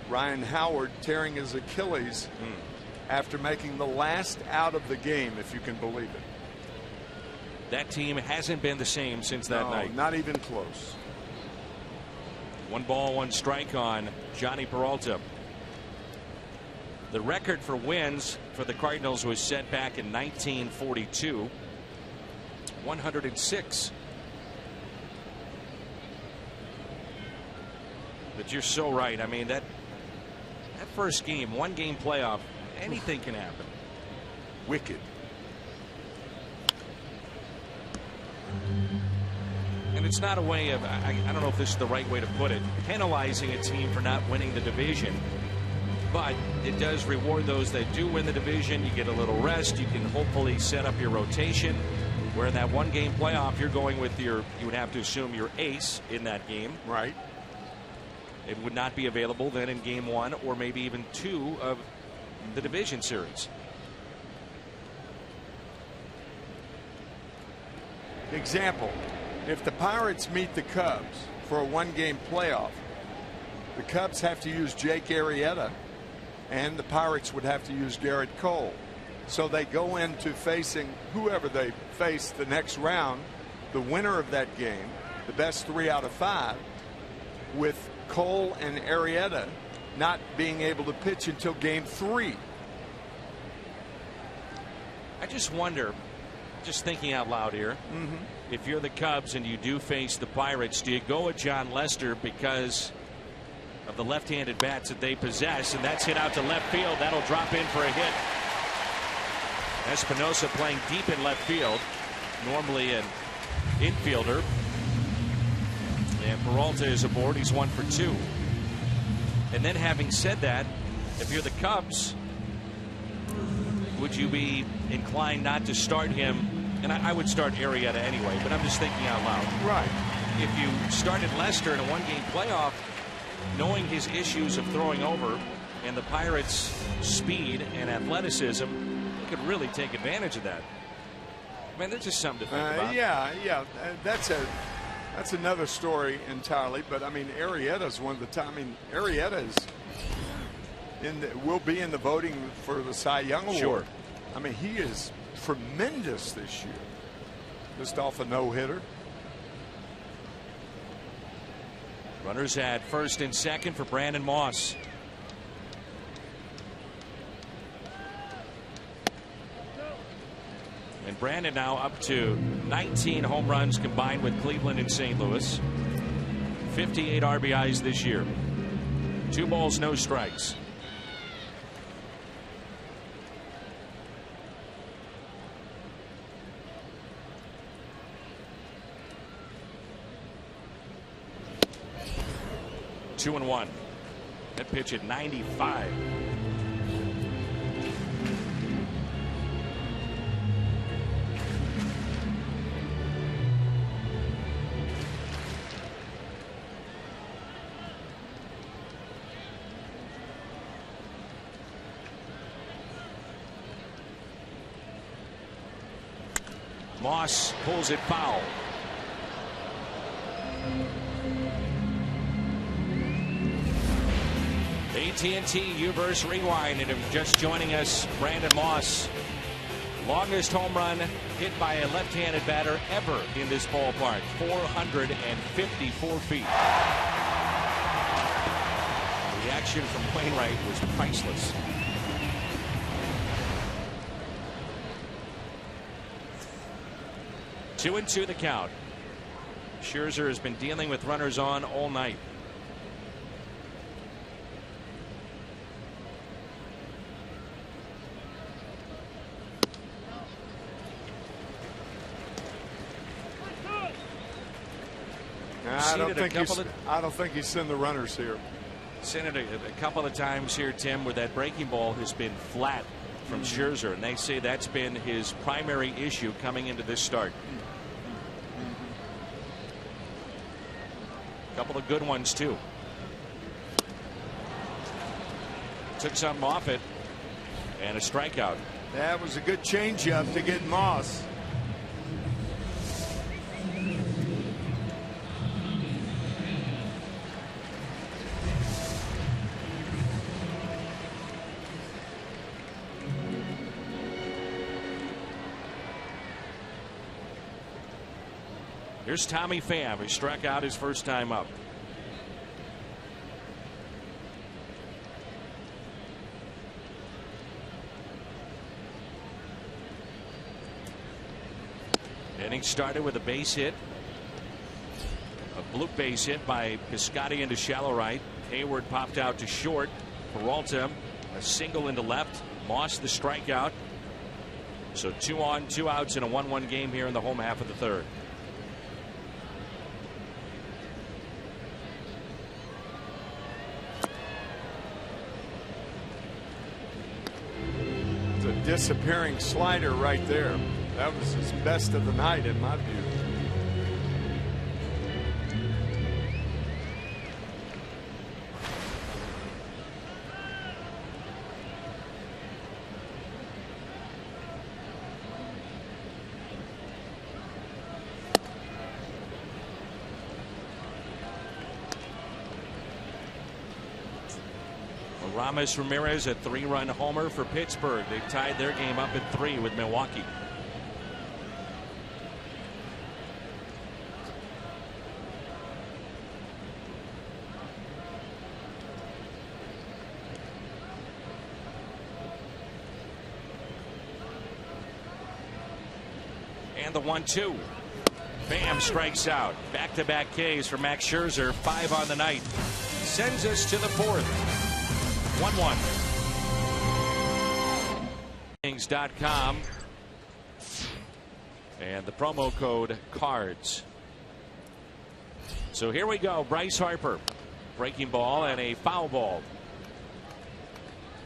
Ryan Howard tearing his Achilles after making the last out of the game, if you can believe it. That team hasn't been the same since that night. Not even close. 1 ball, 1 strike on Johnny Peralta. The record for wins for the Cardinals was set back in 1942. 106. But you're so right. I mean, that first game, 1-game playoff, anything can happen. Wicked. And it's not a way of, I don't know if this is the right way to put it, penalizing a team for not winning the division. But it does reward those that do win the division. You get a little rest. You can hopefully set up your rotation. Where in that 1-game playoff, you're going with you would have to assume your ace in that game. Right. It would not be available then in game 1 or maybe even 2 of the division series. Example, if the Pirates meet the Cubs for a 1-game playoff, the Cubs have to use Jake Arrieta and the Pirates would have to use Garrett Cole. So they go into facing whoever they face the next round, the winner of that game, the best 3 out of 5, with Cole and Arrieta not being able to pitch until game 3. I just wonder, just thinking out loud here, if you're the Cubs and you do face the Pirates, do you go with John Lester because of the left-handed bats that they possess, and that's hit out to left field? That'll drop in for a hit. Espinosa playing deep in left field, normally an infielder. And Peralta is aboard. He's 1 for 2. And then, having said that, if you're the Cubs, would you be inclined not to start him? And I would start Arrieta anyway, but I'm just thinking out loud. Right. If you started Lester in a 1-game playoff, knowing his issues of throwing over and the Pirates' speed and athleticism, they could really take advantage of that. I mean, that's just something to think about. Yeah. That's another story entirely. But I mean, Arrieta's one of the time. I mean, Arrieta is will be in the voting for the Cy Young Award. Sure. I mean, he is tremendous this year. Just off a no-hitter. Runners at first and second for Brandon Moss. And Brandon now up to 19 home runs combined with Cleveland and St. Louis. 58 RBIs this year. 2 balls, no strikes. Two and 1. That pitch at 95. Moss pulls it foul. AT&T Uverse Rewind, and if just joining us, Brandon Moss, longest home run hit by a left-handed batter ever in this ballpark, 454 feet. The reaction from Wainwright was priceless. Two and 2 the count. Scherzer has been dealing with runners on all night. I don't think he's sent the runners here. Seen it a couple of times here, Tim, where that breaking ball has been flat from Scherzer, and they say that's been his primary issue coming into this start. A couple of good ones too. Took something off it, and a strikeout. That was a good changeup to get Moss. Here's Tommy Pham, who struck out his first time up. Inning started with a base hit. A bloop base hit by Piscotty into shallow right. Hayward popped out to short. Peralta a single into left. Moss the strikeout. So 2 on, 2 outs in a 1-1 game here in the home half of the third. It's a disappearing slider right there. That was his best of the night in my view. Ramos Ramirez, a 3-run homer for Pittsburgh. They've tied their game up at 3 with Milwaukee. And the 1-2. Pham strikes out. Back-to-back Ks for Max Scherzer. 5 on the night. Sends us to the 4th. 1-1. Innings.com. And the promo code CARDS. So here we go. Bryce Harper. Breaking ball and a foul ball.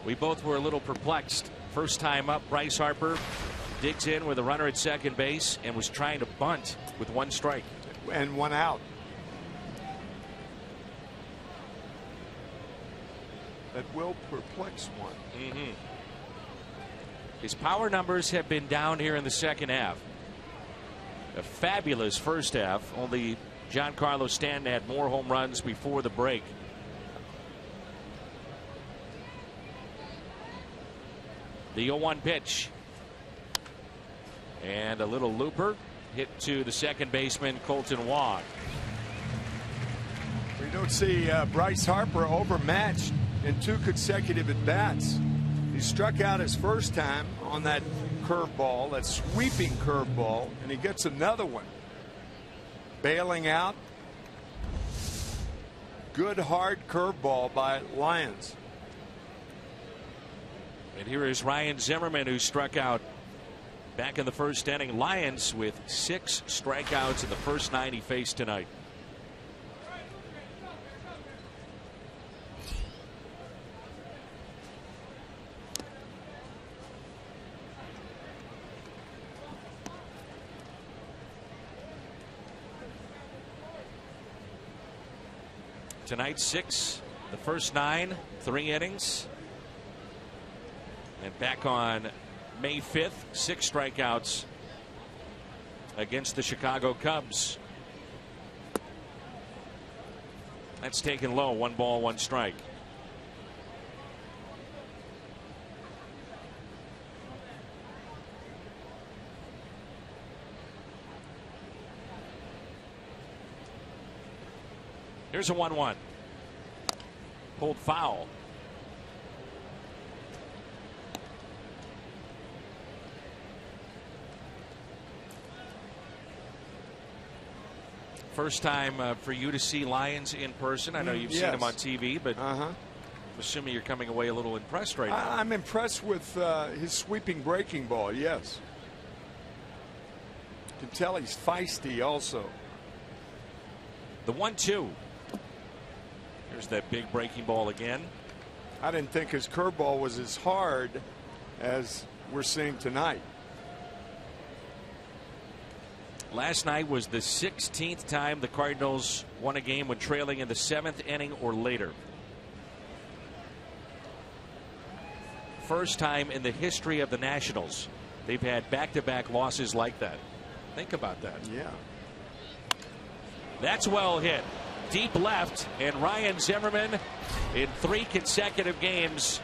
We both were a little perplexed. First time up, Bryce Harper digs in with a runner at second base and was trying to bunt with 1 strike. And 1 out. That will perplex one. His power numbers have been down here in the second half. A fabulous first half. Only Giancarlo Stanton had more home runs before the break. The 0-1 pitch. And a little looper hit to the second baseman, Colton Wong. We don't see Bryce Harper overmatched in 2 consecutive at bats. He struck out his first time on that curveball, that sweeping curveball, and he gets another one. Bailing out. Good hard curveball by Lyons. And here is Ryan Zimmerman, who struck out back in the first inning. Lyons with 6 strikeouts in the first 9 he faced tonight. Tonight 6, the first 9, 3 innings. And back on May 5th, 6 strikeouts against the Chicago Cubs. That's taken low. 1 ball, 1 strike. Here's a 1-1. Pulled foul. First time for you to see Lyons in person. I know you've seen him on TV, but I'm assuming you're coming away a little impressed right now. I'm impressed with his sweeping breaking ball, yes. You can tell he's feisty also. The 1-2. Here's that big breaking ball again. I didn't think his curveball was as hard as we're seeing tonight. Last night was the 16th time the Cardinals won a game when trailing in the 7th inning or later. First time in the history of the Nationals they've had back-to-back losses like that. Think about that. Yeah. That's well hit. Deep left, and Ryan Zimmerman in 3 consecutive games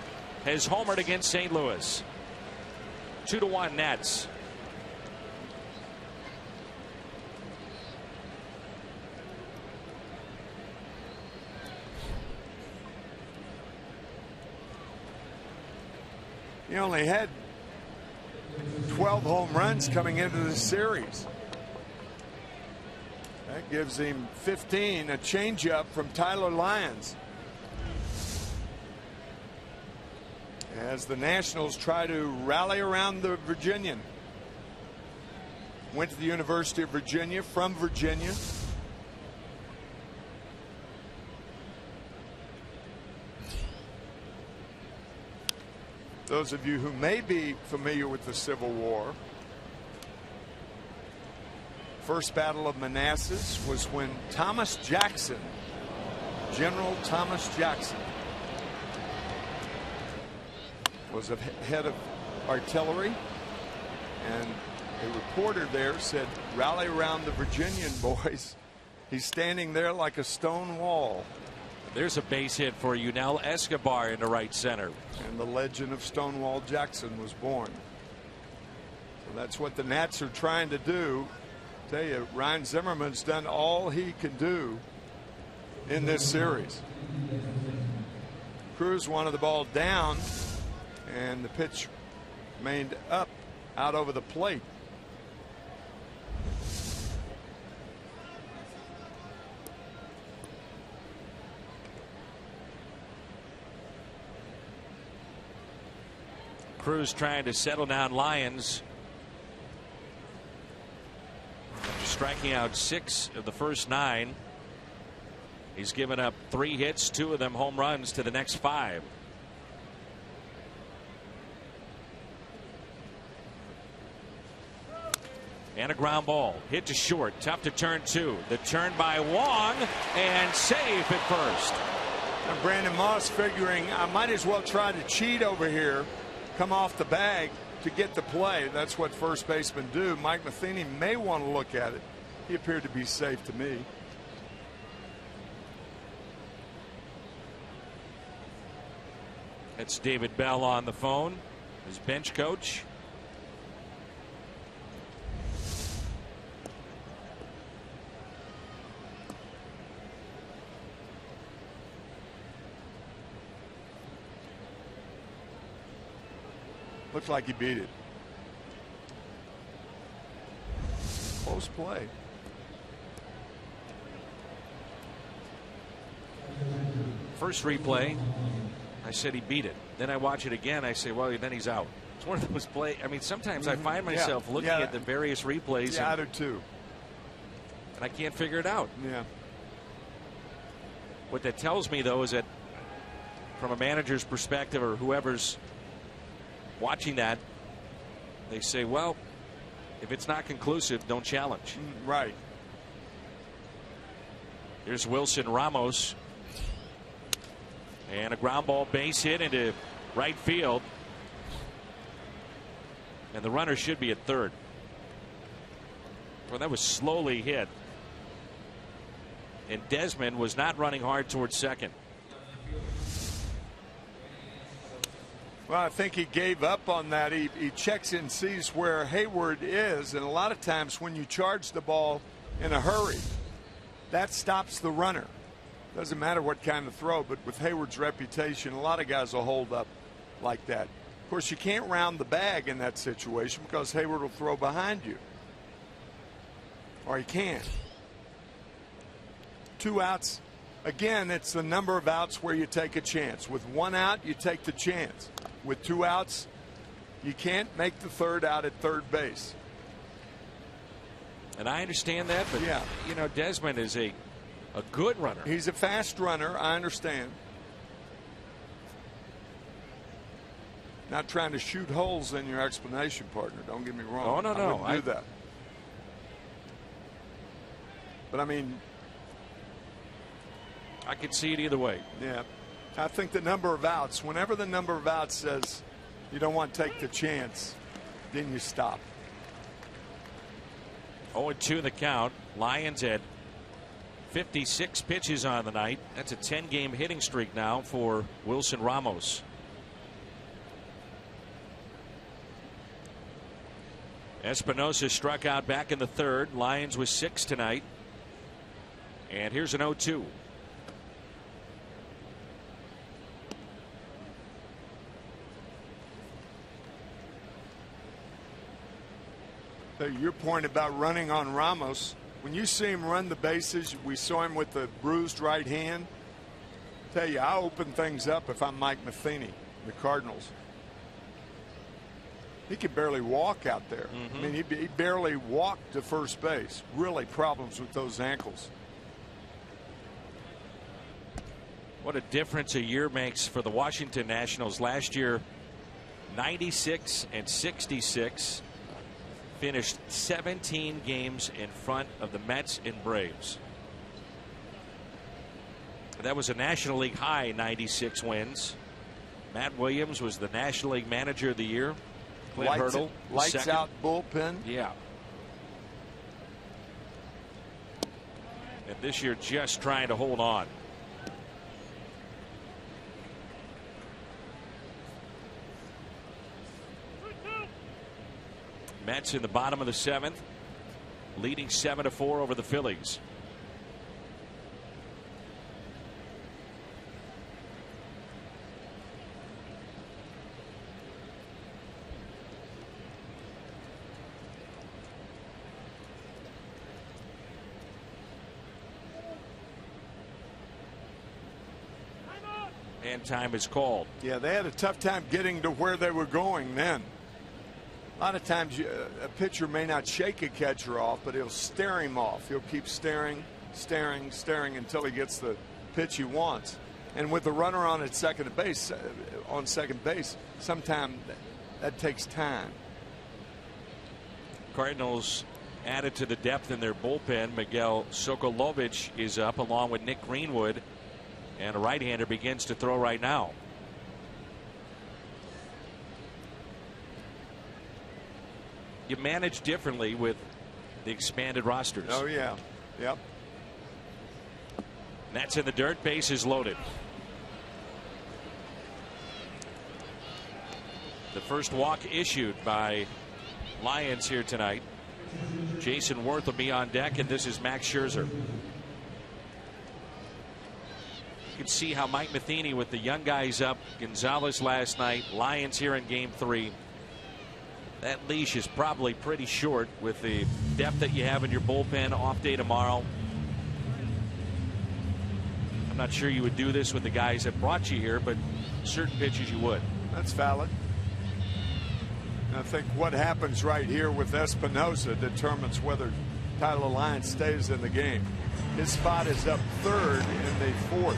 has homered against St. Louis. 2-1 Nats. He only had 12 home runs coming into the series. That gives him 15, a changeup from Tyler Lyons. As the Nationals try to rally around the Virginian. Went to the University of Virginia, from Virginia. Those of you who may be familiar with the Civil War, First Battle of Manassas was when Thomas Jackson, General Thomas Jackson, was a head of artillery, and a reporter there said, "Rally around the Virginian, boys. He's standing there like a stone wall." There's a base hit for Yunel Escobar into right center. And the legend of Stonewall Jackson was born. So that's what the Nats are trying to do. Tell you, Ryan Zimmerman's done all he can do in this series. Cruz wanted the ball down, and the pitch remained up out over the plate. Cruz trying to settle down Lyons. After striking out 6 of the first 9. He's given up 3 hits, 2 of them home runs to the next 5. And a ground ball hit to short. Tough to turn to. The turn by Wong, and safe at first. And Brandon Moss figuring, I might as well try to cheat over here, come off the bag to get the play. That's what first basemen do. Mike Matheny may want to look at it. He appeared to be safe to me. That's David Bell on the phone, his bench coach. Looks like he beat it. Close play. First replay, I said he beat it. Then I watch it again. I say, well, then he's out. It's one of those plays. I mean, sometimes I find myself looking at the various replays. Yeah, I do too. And I can't figure it out. Yeah. What that tells me, though, is that from a manager's perspective or whoever's watching that, they say, well, if it's not conclusive, don't challenge. Right. Here's Wilson Ramos. And a ground ball base hit into right field. And the runner should be at third. Well, that was slowly hit. And Desmond was not running hard towards second. Well, I think he gave up on that. He checks and sees where Hayward is, and a lot of times when you charge the ball in a hurry, that stops the runner. Doesn't matter what kind of throw, but with Hayward's reputation, a lot of guys will hold up like that. Of course, you can't round the bag in that situation because Hayward will throw behind you. Or he can't. 2 outs. Again, it's the number of outs where you take a chance. With 1 out, you take the chance. With 2 outs, you can't make the third out at third base. And I understand that, but yeah, you know, Desmond is a good runner. He's a fast runner. I understand. Not trying to shoot holes in your explanation, partner. Don't get me wrong. Oh, no. I wouldn't do that. But I mean, I could see it either way. Yeah. I think the number of outs, whenever the number of outs says you don't want to take the chance, then you stop. 0-2 the count. Lions at 56 pitches on the night. That's a 10-game hitting streak now for Wilson Ramos. Espinosa struck out back in the third. Lions with 6 tonight. And here's an 0-2. To your point about running on Ramos, when you see him run the bases, we saw him with the bruised right hand. Tell you, I open things up if I'm Mike Matheny, the Cardinals. He could barely walk out there. I mean, he barely walked to first base. Really problems with those ankles. What a difference a year makes for the Washington Nationals. Last year, 96 and 66. Finished 17 games in front of the Mets and Braves. That was a National League high 96 wins. Matt Williams was the National League Manager of the Year. Clint Hurdle, lights out bullpen. Yeah. And this year just trying to hold on. Mets in the bottom of the 7th, leading 7-4 over the Phillies. And time is called. Yeah, they had a tough time getting to where they were going then. A lot of times a pitcher may not shake a catcher off, but he'll stare him off. He'll keep staring until he gets the pitch he wants. And with the runner on second base, sometimes that takes time. Cardinals added to the depth in their bullpen. Miguel Sokolovich is up along with Nick Greenwood, and a right-hander begins to throw right now. You manage differently with the expanded rosters. Oh, yeah. Yep. That's in the dirt. Base is loaded. The first walk issued by Lions here tonight. Jason Worth will be on deck, and this is Max Scherzer. You can see how Mike Matheny with the young guys up, Gonzalez last night, Lions here in game 3. That leash is probably pretty short with the depth that you have in your bullpen. Off day tomorrow. I'm not sure you would do this with the guys that brought you here, but certain pitches you would. That's valid. And I think what happens right here with Espinosa determines whether Tyler Lyons stays in the game. His spot is up 3rd in the 4th.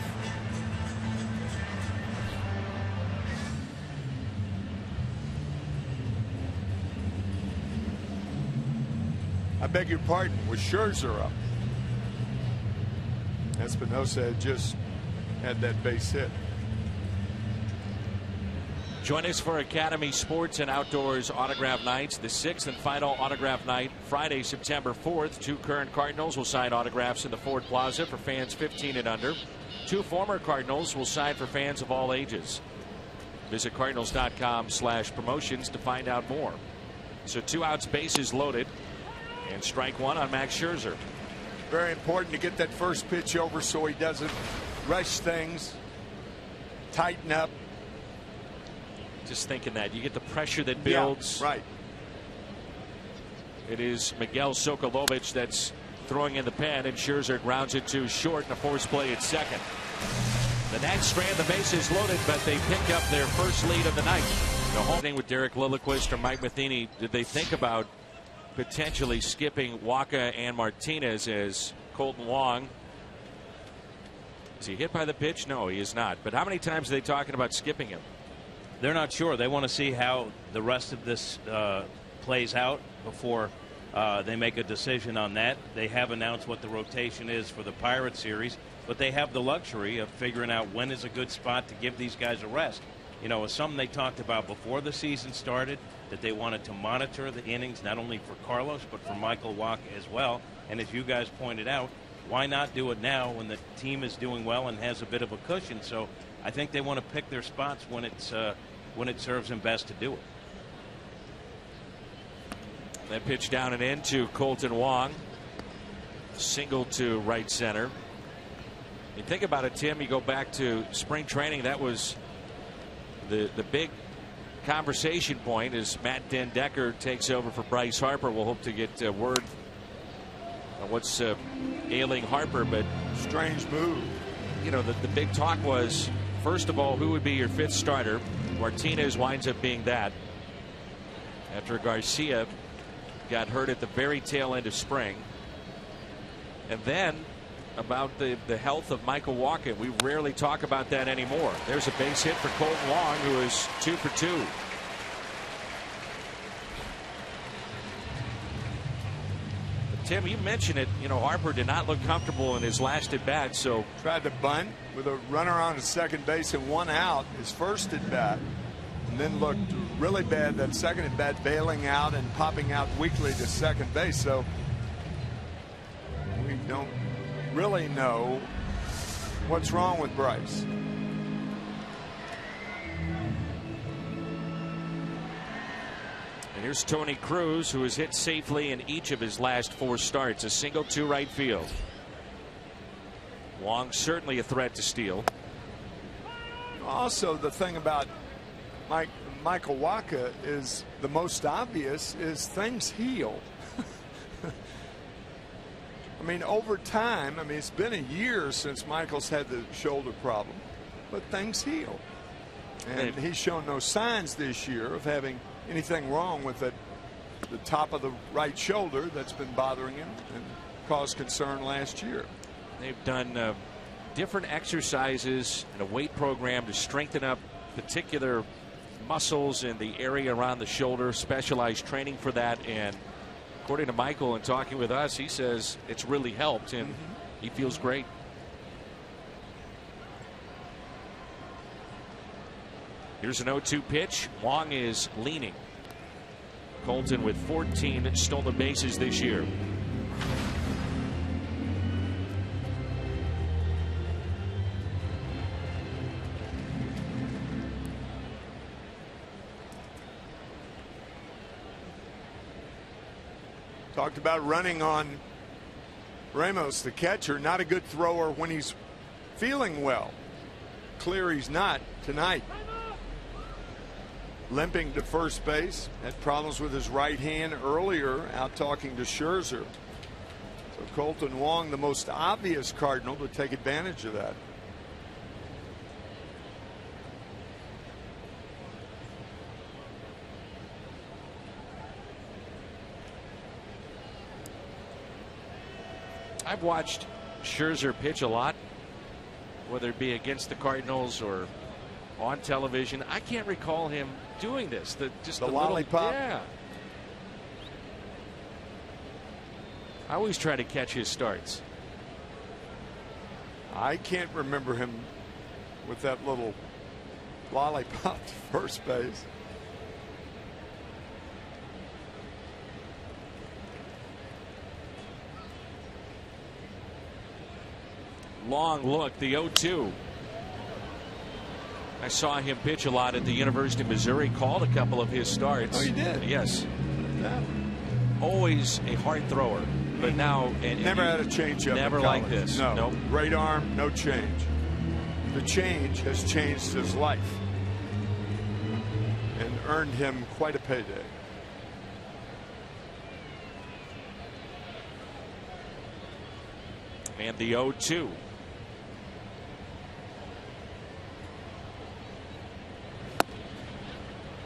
I beg your pardon, was Scherzer up. Espinosa had just had that base hit. Join us for Academy Sports and Outdoors Autograph Nights, the 6th and final autograph night, Friday, September 4th. 2 current Cardinals will sign autographs in the Ford Plaza for fans 15 and under. 2 former Cardinals will sign for fans of all ages. Visit Cardinals.com/promotions to find out more. So 2 outs, bases loaded. And strike 1 on Max Scherzer. Very important to get that first pitch over so he doesn't rush things, tighten up. Just thinking that you get the pressure that builds. Yeah, right. It is Miguel Sokolovich that's throwing in the pen, and Scherzer grounds it to short in a forced play at second. The Nats strand the bases loaded, but they pick up their first lead of the night. The home thing with Derek Lilliquist or Mike Matheny, did they think about potentially skipping Waka and Martinez as Colton Wong? Is he hit by the pitch? No, he is not. But how many times are they talking about skipping him? They're not sure. They want to see how the rest of this plays out before they make a decision on that. They have announced what the rotation is for the Pirates series, but they have the luxury of figuring out when is a good spot to give these guys a rest. You know, it's something they talked about before the season started, that they wanted to monitor the innings not only for Carlos but for Michael Wacha as well. And as you guys pointed out, why not do it now when the team is doing well and has a bit of a cushion? So I think they want to pick their spots when it serves them best to do it. That pitch down and in to Colton Wong. Single to right center. You think about it, Tim, you go back to spring training, that was the big conversation point as Matt Den Decker takes over for Bryce Harper. We'll hope to get word on what's ailing Harper, but strange move. You know, the big talk was, first of all, who would be your fifth starter? Martinez winds up being that after Garcia got hurt at the very tail end of spring. And then about the health of Michael Wacha. We rarely talk about that anymore. There's a base hit for Colton Wong, who is 2 for 2. But Tim, you mentioned it. You know, Harper did not look comfortable in his last at bat. So tried to bunt with a runner on his second base and 1 out his first at bat, and then looked really bad that second at bat, bailing out and popping out weakly to second base. So we don't really know what's wrong with Bryce. And here's Tony Cruz, who has hit safely in each of his last 4 starts. A single to right field. Wong certainly a threat to steal. Also, the thing about Michael Wacha is the most obvious is things heal. I mean, over time, I mean, it's been a year since Michael's had the shoulder problem, but things heal. And he's shown no signs this year of having anything wrong with the top of the right shoulder that's been bothering him and caused concern last year. They've done different exercises and a weight program to strengthen up particular muscles in the area around the shoulder, specialized training for that. And according to Michael and talking with us, he says it's really helped and he feels great. Here's an 0-2 pitch. Wong is leaning. Colton with 14 stolen bases this year. Talked about running on Ramos, the catcher. Not a good thrower when he's feeling well. Clear he's not tonight. Limping to first base. Had problems with his right hand earlier, out talking to Scherzer. So Colton Wong, the most obvious Cardinal to take advantage of that. I've watched Scherzer pitch a lot, whether it be against the Cardinals or on television. I can't recall him doing this. The lollipop. Yeah. I always try to catch his starts. I can't remember him with that little lollipop to first base. Long look, the 0-2. I saw him pitch a lot at the University of Missouri, called a couple of his starts. Oh, you did? Yes. Yeah. Always a hard thrower, but now never had a changeup. Never like this. No. Nope. Great arm, no change. The change has changed his life and earned him quite a payday. And the 0-2.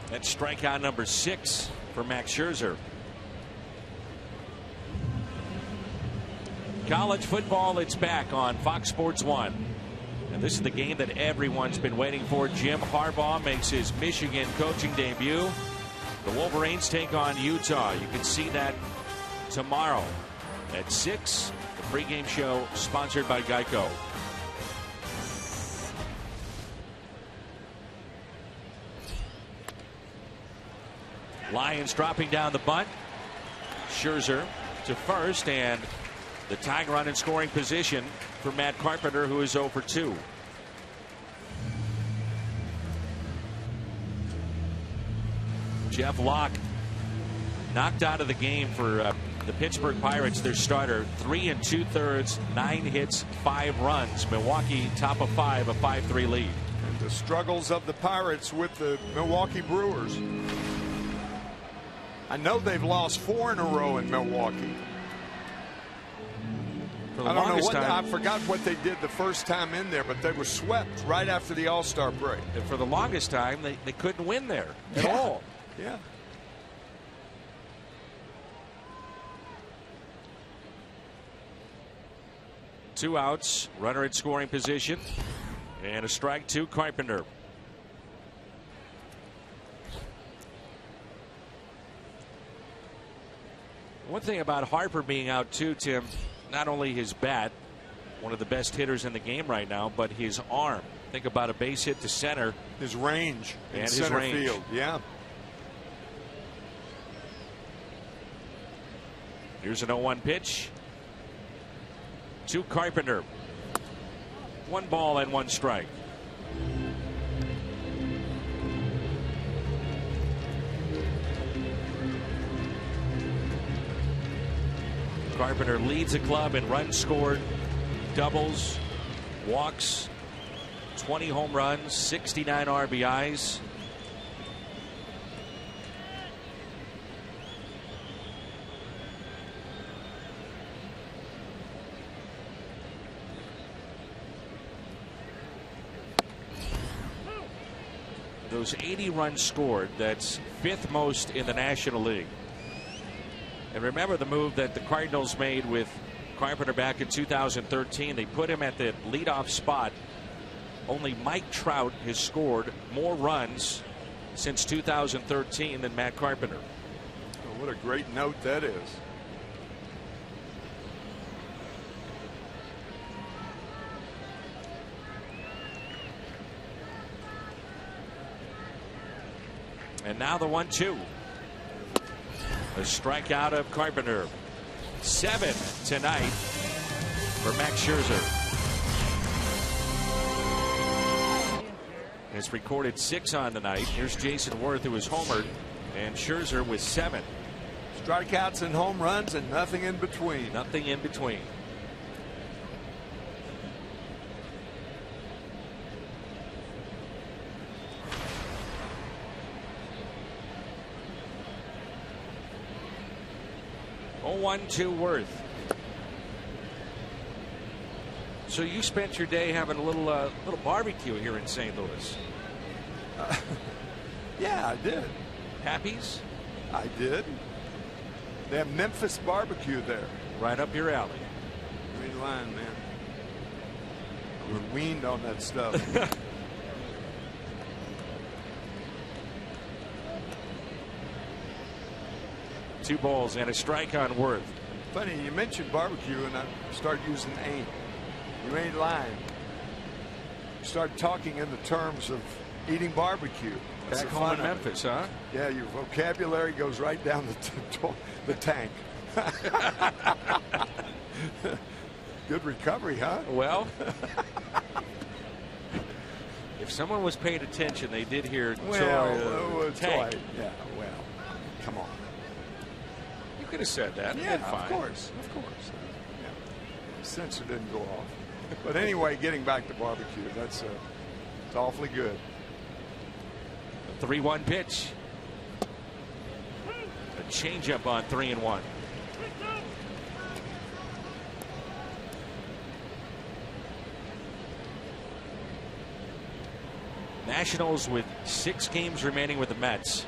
That's strikeout number 6 for Max Scherzer. College football, it's back on Fox Sports 1. And this is the game that everyone's been waiting for. Jim Harbaugh makes his Michigan coaching debut. The Wolverines take on Utah. You can see that tomorrow at 6. The pregame show sponsored by Geico. Lions dropping down the bunt. Scherzer to first, and the tying run in scoring position for Matt Carpenter, who is 0 for 2. Jeff Locke knocked out of the game for the Pittsburgh Pirates, their starter. 3 2/3, 9 hits, 5 runs. Milwaukee top of 5, a 5-3 lead. And The struggles of the Pirates with the Milwaukee Brewers. I know they've lost 4 in a row in Milwaukee. I don't know what I forgot what they did the first time in there, but they were swept right after the All-Star break. And for the longest time, they couldn't win there at all. Yeah. Two outs, runner in scoring position, and a strike to Carpenter. One thing about Harper being out too, Tim, not only his bat, one of the best hitters in the game right now, but his arm. Think about a base hit to center. His range in and center his range. field. Yeah. Here's an 0-1 pitch to Carpenter. 1 ball and 1 strike. Carpenter leads the club in runs scored, doubles, walks, 20 home runs, 69 RBIs. Those 80 runs scored, that's 5th most in the National League. And remember the move that the Cardinals made with Carpenter back in 2013. They put him at the leadoff spot. Only Mike Trout has scored more runs since 2013 than Matt Carpenter. Oh, what a great note that is. And now the 1-2. A strikeout of Carpenter. 7 tonight for Max Scherzer. Has recorded 6 on the night. Here's Jason Worth, who was homered, and Scherzer with 7. Strikeouts and home runs and nothing in between. Nothing in between. Oh, 1-2 Worth. So you spent your day having a little barbecue here in St. Louis. Yeah, I did. Happy's? I did. They have Memphis barbecue there. Right up your alley. Green line, man. I was weaned on that stuff. 2 balls and a strike on Worth. Funny, you mentioned barbecue, and I started using ain't. You ain't lying. You start talking in the terms of eating barbecue. That's Back home in Memphis, huh? Yeah, your vocabulary goes right down the tank. Good recovery, huh? Well, if someone was paying attention, they did hear tank. Yeah, well, come on. You could have said that. Yeah, fine. of course. Yeah. The sensor didn't go off. But anyway, getting back to barbecue, it's awfully good. A 3-1 pitch. A changeup on 3-1. Nationals with 6 games remaining with the Mets.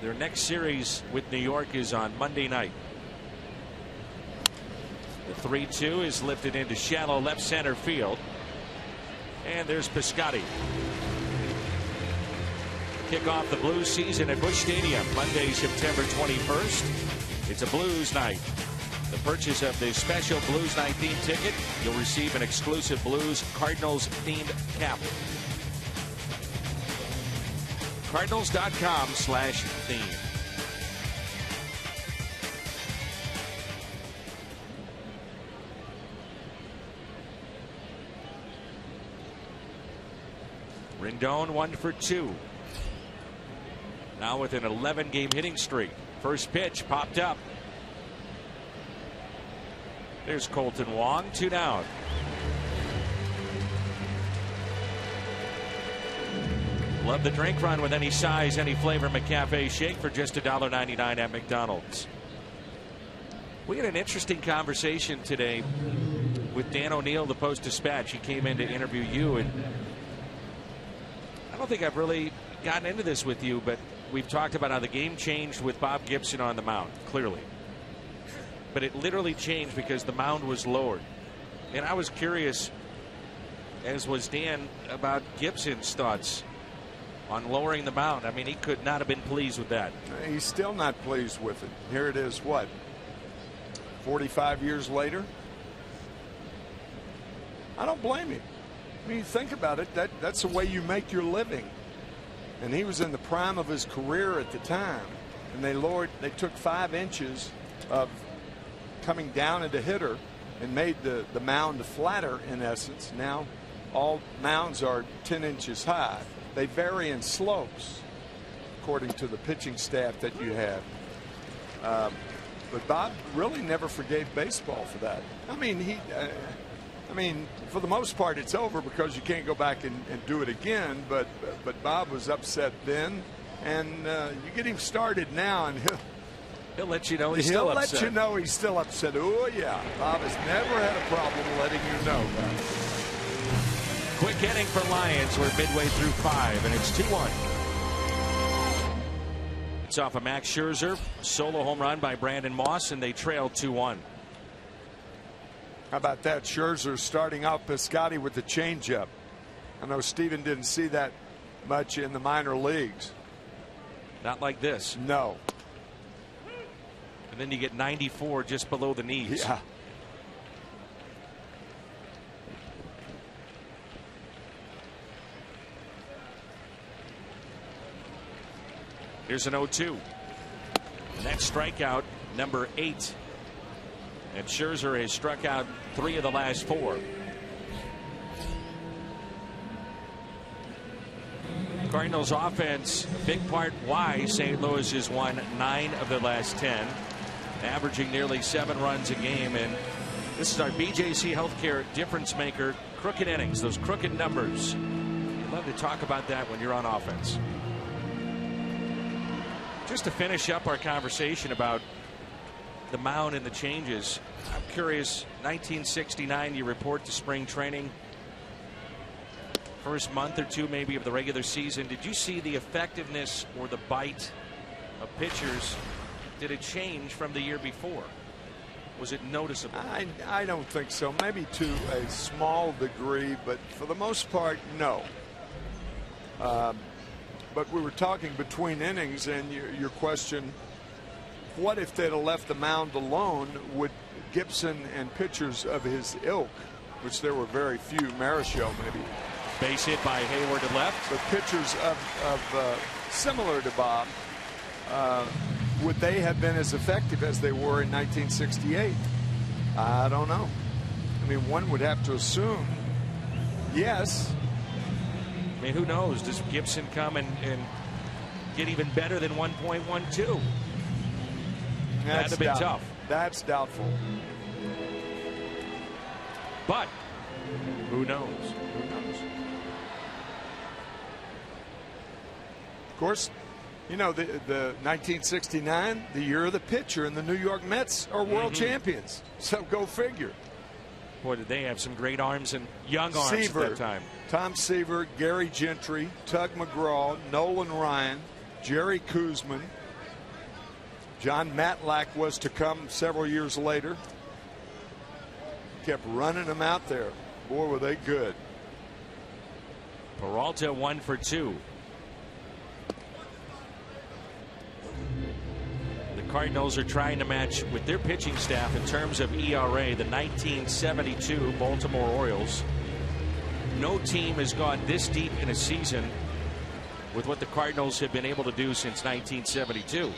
Their next series with New York is on Monday night. The 3-2 is lifted into shallow left center field. And there's Piscotty. Kick off the Blues season at Busch Stadium Monday, September 21st. It's a Blues night. The purchase of the special Blues Night themed ticket, you'll receive an exclusive Blues Cardinals themed cap. Cardinals.com/theme. Rendon 1 for 2. Now with an 11-game hitting streak. First pitch popped up. There's Colton Wong, 2 down. Love the drink run with any size, any flavor McCafe shake for just $1.99 at McDonald's. We had an interesting conversation today with Dan O'Neill, the Post-Dispatch. He came in to interview you, and I don't think I've really gotten into this with you, but we've talked about how the game changed with Bob Gibson on the mound, clearly. But it literally changed because the mound was lowered. And I was curious, as was Dan, about Gibson's thoughts on lowering the mound. I mean, he could not have been pleased with that. He's still not pleased with it. Here it is, what, 45 years later? I don't blame him. I mean, think about it. That's the way you make your living. And he was in the prime of his career at the time. And they took 5 inches of coming down into hitter and made the mound flatter, in essence. Now all mounds are 10 inches high. They vary in slopes according to the pitching staff that you have. But Bob really never forgave baseball for that. I mean, for the most part, it's over because you can't go back and do it again. But Bob was upset then, and you get him started now, and he'll let you know he's still upset. He'll let you know he's still upset. Oh yeah, Bob has never had a problem letting you know that. Quick inning for Lions. We're midway through 5, and it's 2-1. It's off of Max Scherzer, solo home run by Brandon Moss, and they trail 2-1. How about that? Scherzer starting out Piscotty with the changeup. I know Steven didn't see that much in the minor leagues. Not like this. No. And then you get 94 just below the knees. Yeah. Here's an 0-2. And that's strikeout number 8. And Scherzer has struck out 3 of the last 4. Cardinals offense, big part why St. Louis has won 9 of their last 10, averaging nearly 7 runs a game. And this is our BJC Healthcare difference maker. Crooked innings, those crooked numbers. You'd love to talk about that when you're on offense. Just to finish up our conversation about the mound and the changes, I'm curious, 1969 you report to spring training, first month or 2 maybe of the regular season. Did you see the effectiveness or the bite of pitchers? Did it change from the year before? Was it noticeable? I don't think so. Maybe to a small degree, but for the most part, no. But we were talking between innings, and your question, what if they'd have left the mound alone? Would Gibson and pitchers of his ilk, which there were very few, Marichal maybe. Base hit by Hayward to left. But pitchers of similar to Bob, would they have been as effective as they were in 1968? I don't know. I mean, one would have to assume yes. I mean, who knows? Does Gibson come and get even better than 1.12? That'd have been tough. That's doubtful. But who knows? Who knows? Of course, you know, the 1969, the year of the pitcher, and the New York Mets are world champions. So go figure. Boy, did they have some great arms and young arms Seaver, at that time. Tom Seaver, Gary Gentry, Tug McGraw, Nolan Ryan, Jerry Koosman. John Matlack was to come several years later. Kept running them out there. Boy, were they good. Peralta 1 for 2. The Cardinals are trying to match with their pitching staff in terms of ERA the 1972 Baltimore Orioles. No team has gone this deep in a season with what the Cardinals have been able to do since 1972.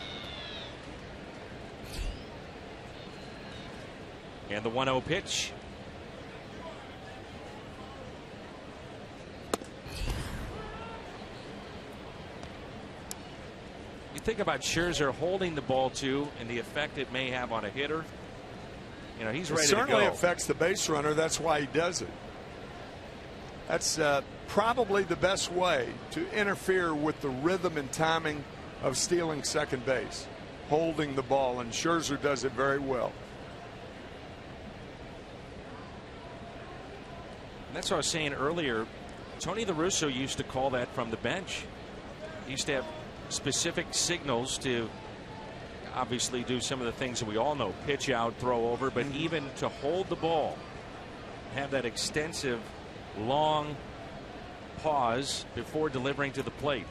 And the 1-0 pitch. You think about Scherzer holding the ball too, and the effect it may have on a hitter. You know, he's ready to go. It certainly affects the base runner. That's why he does it. That's probably the best way to interfere with the rhythm and timing of stealing second base, holding the ball, and Scherzer does it very well. And that's what I was saying earlier. Tony La Russa used to call that from the bench. He used to have specific signals to obviously do some of the things that we all know, pitch out, throw over, but even to hold the ball, have that extensive long pause before delivering to the plate.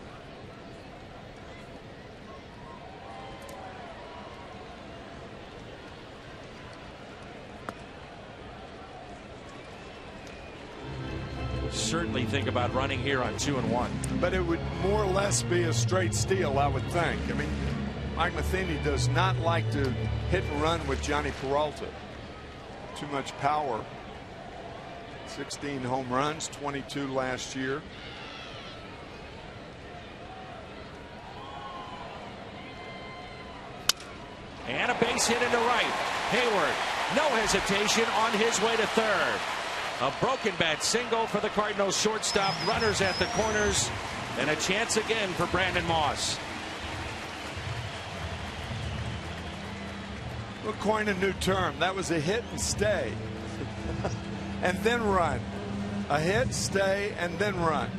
Certainly think about running here on 2-1. But it would more or less be a straight steal, I would think. I mean, Mike Matheny does not like to hit and run with Johnny Peralta. Too much power. 16 home runs, 22 last year. And a base hit into right. Hayward, no hesitation, on his way to third. A broken bat single for the Cardinals shortstop. Runners at the corners, and a chance again for Brandon Moss. We'll coin a new term. That was a hit and stay. And then run. A hit, stay, and then run.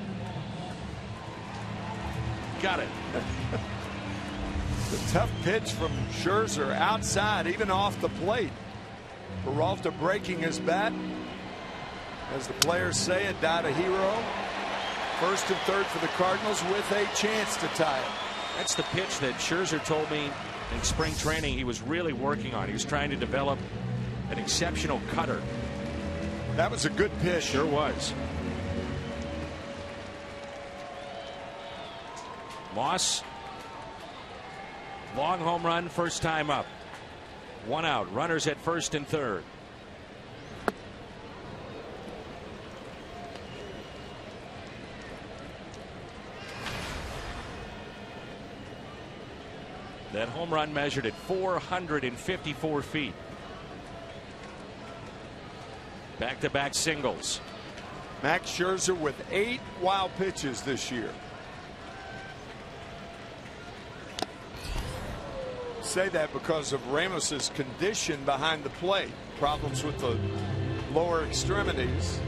Got it. The tough pitch from Scherzer outside, even off the plate. Peralta breaking his bat. As the players say, it died a hero. First and third for the Cardinals with a chance to tie it. That's the pitch that Scherzer told me in spring training he was really working on. He was trying to develop an exceptional cutter. That was a good pitch. Sure was. Moss, long home run, first time up. One out. Runners at first and third. That home run measured at 454 feet. Back-to-back singles. Max Scherzer with 8 wild pitches this year. Say that because of Ramos's condition behind the plate. Problems with the lower extremities.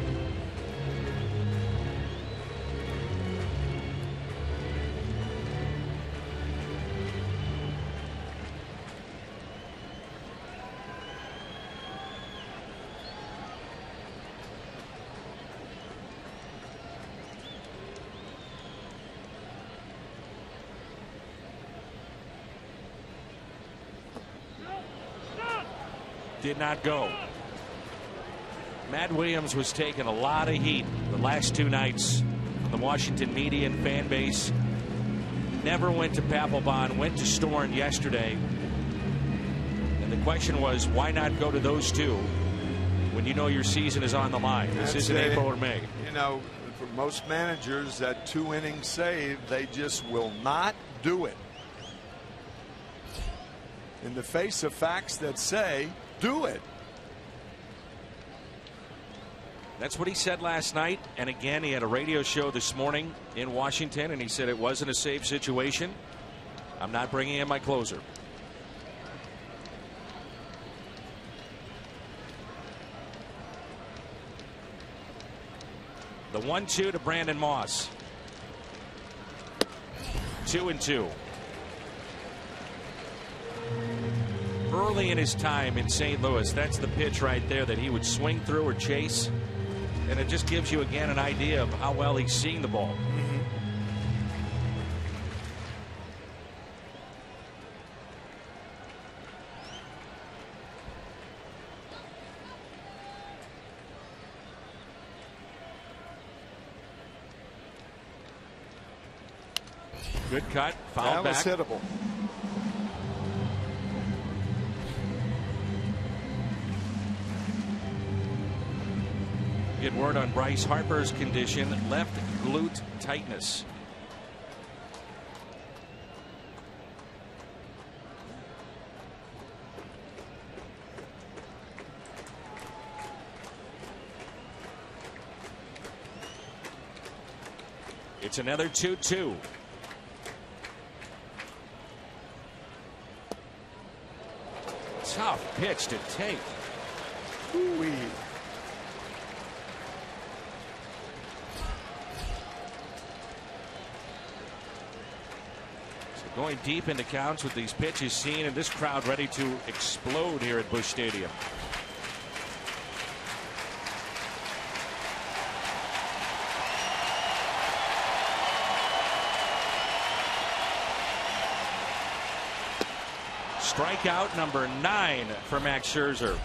Did not go. Matt Williams was taking a lot of heat the last 2 nights from the Washington media and fan base. Never went to Papelbon, went to Storm yesterday. And the question was, why not go to those two when you know your season is on the line? This isn't April or May. You know, for most managers, that 2-inning save, they just will not do it. In the face of facts that say, do it. That's what he said last night. And again, he had a radio show this morning in Washington, and he said it wasn't a safe situation. I'm not bringing in my closer. The 1-2 to Brandon Moss. 2-2. Early in his time in St. Louis, that's the pitch right there that he would swing through or chase. And it just gives you again an idea of how well he's seeing the ball. Good cut. Foul back. That was hittable. Get word on Bryce Harper's condition, left glute tightness. It's another 2-2. Tough pitch to take. Ooh-wee. So going deep into counts with these pitches seen, and this crowd ready to explode here at Busch Stadium. Strikeout number 9 for Max Scherzer.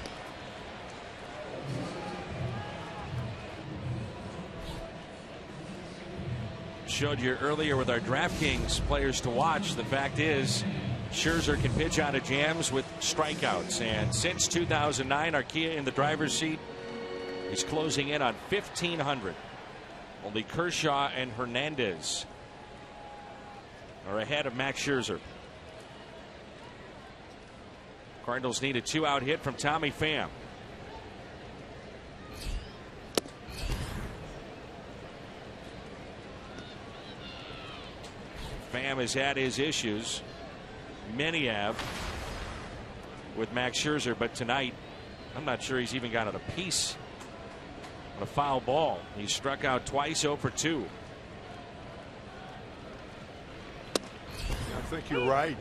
Showed you earlier with our DraftKings players to watch. The fact is, Scherzer can pitch out of jams with strikeouts. And since 2009, Arcia in the driver's seat is closing in on 1,500. Only Kershaw and Hernandez are ahead of Max Scherzer. Cardinals need a 2-out hit from Tommy Pham. Pham has had his issues. Many have with Max Scherzer, but tonight I'm not sure he's even got a piece on a foul ball. He struck out twice, 0 for 2. I think you're right.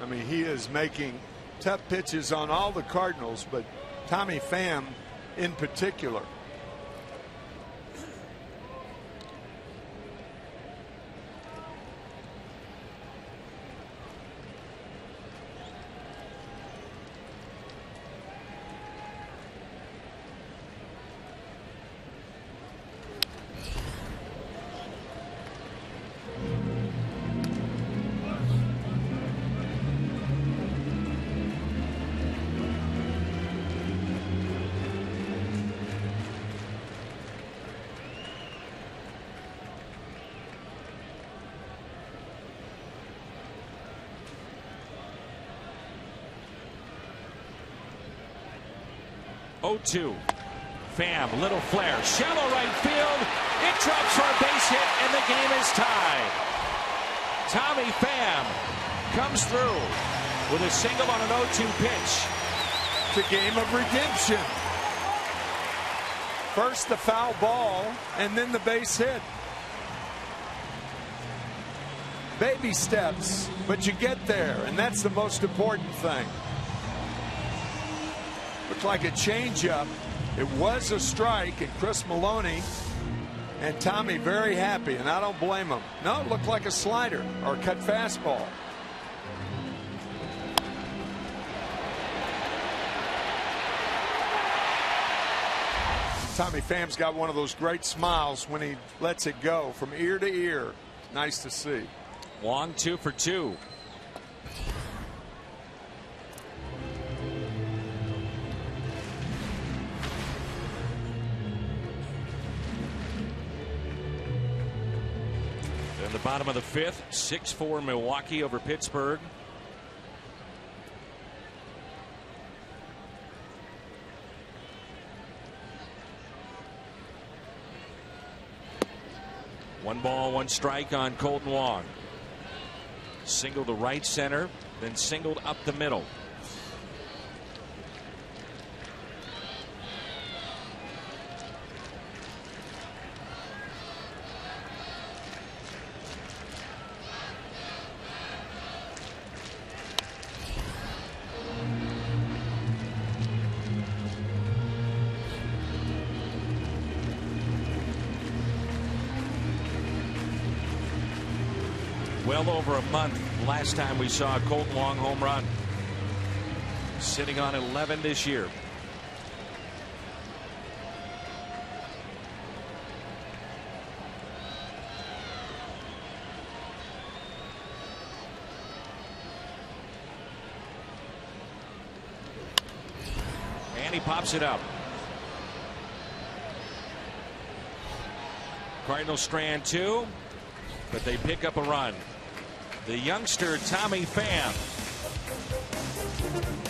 I mean, he is making tough pitches on all the Cardinals, but Tommy Pham in particular. Oh-2. Pham, little flare, shallow right field. It drops for a base hit, and the game is tied. Tommy Pham comes through with a single on an 0-2 pitch. It's a game of redemption. First the foul ball, and then the base hit. Baby steps, but you get there, and that's the most important thing. Looked like a changeup. It was a strike, and Chris Maloney and Tommy very happy, and I don't blame them. No, it looked like a slider or a cut fastball. Tommy Pham's got one of those great smiles when he lets it go from ear to ear. Nice to see. Wong 2 for 2. In the bottom of the 5th, 6-4 Milwaukee over Pittsburgh. One ball, one strike on Colton Wong. Single to right center, then singled up the middle. Well over a month last time we saw a Colton Wong home run. Sitting on 11 this year. And he pops it up. Cardinals strand 2, but they pick up a run. The youngster Tommy Pham,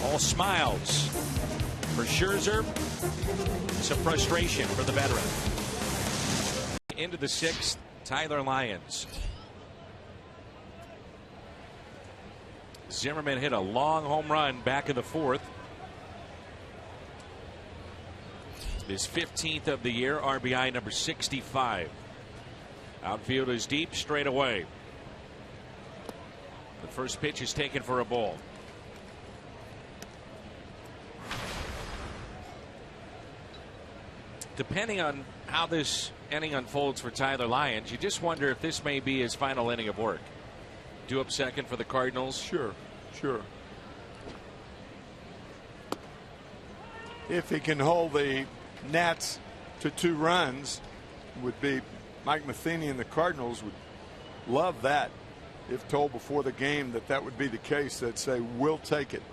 all smiles. For Scherzer, some frustration for the veteran. Into the 6th, Tyler Lyons. Zimmerman hit a long home run back in the fourth. His 15th of the year, RBI number 65. Outfield is deep, straight away. The first pitch is taken for a ball. Depending on how this inning unfolds for Tyler Lyons, you just wonder if this may be his final inning of work. Due up second for the Cardinals. Sure. If he can hold the Nats to 2 runs, would be Mike Matheny and the Cardinals would love that. If told before the game that would be the case, they'd say, we'll take it.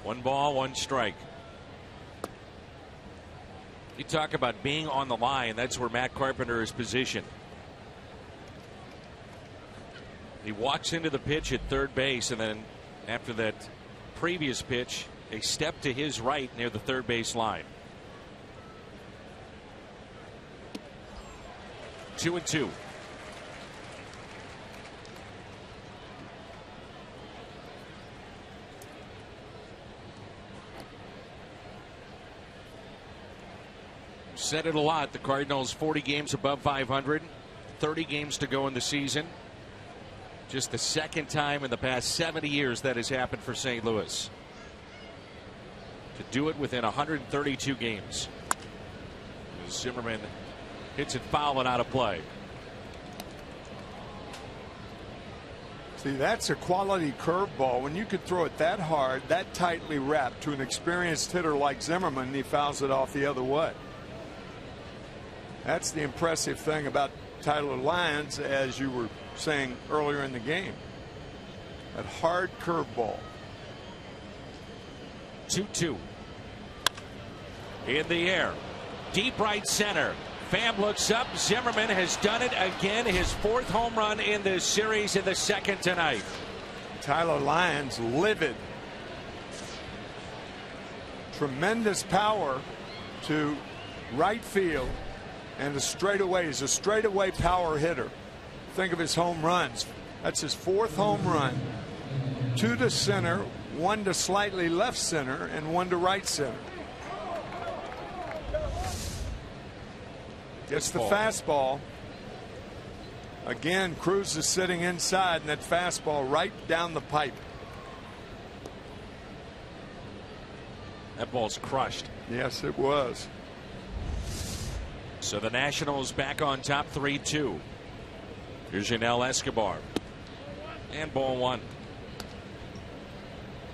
1 ball, 1 strike. You talk about being on the line. That's where Matt Carpenter is positioned. He walks into the pitch at third base, and then after that previous pitch, a step to his right near the third base line. 2-2. Said it a lot. The Cardinals 40 games above 500, 30 games to go in the season. Just the second time in the past 70 years that has happened for St. Louis. To do it within 132 games. Zimmerman hits it foul and out of play. See, that's a quality curveball. When you could throw it that hard, that tightly wrapped to an experienced hitter like Zimmerman, he fouls it off the other way. That's the impressive thing about Tyler Lyons, as you were saying earlier in the game. That hard curveball. 2-2. In the air. Deep right center. Pham looks up. Zimmerman has done it again. His 4th home run in this series, in the 2nd tonight. Tyler Lyons livid. Tremendous power to right field and the straightaway. He's a straightaway power hitter. Think of his home runs. That's his 4th home run. 2 to center, 1 to slightly left center, and 1 to right center. Gets the fastball. Again, Cruz is sitting inside, and that fastball right down the pipe. That ball's crushed. Yes, it was. So the Nationals back on top 3-2. Here's Janel Escobar. And ball 1.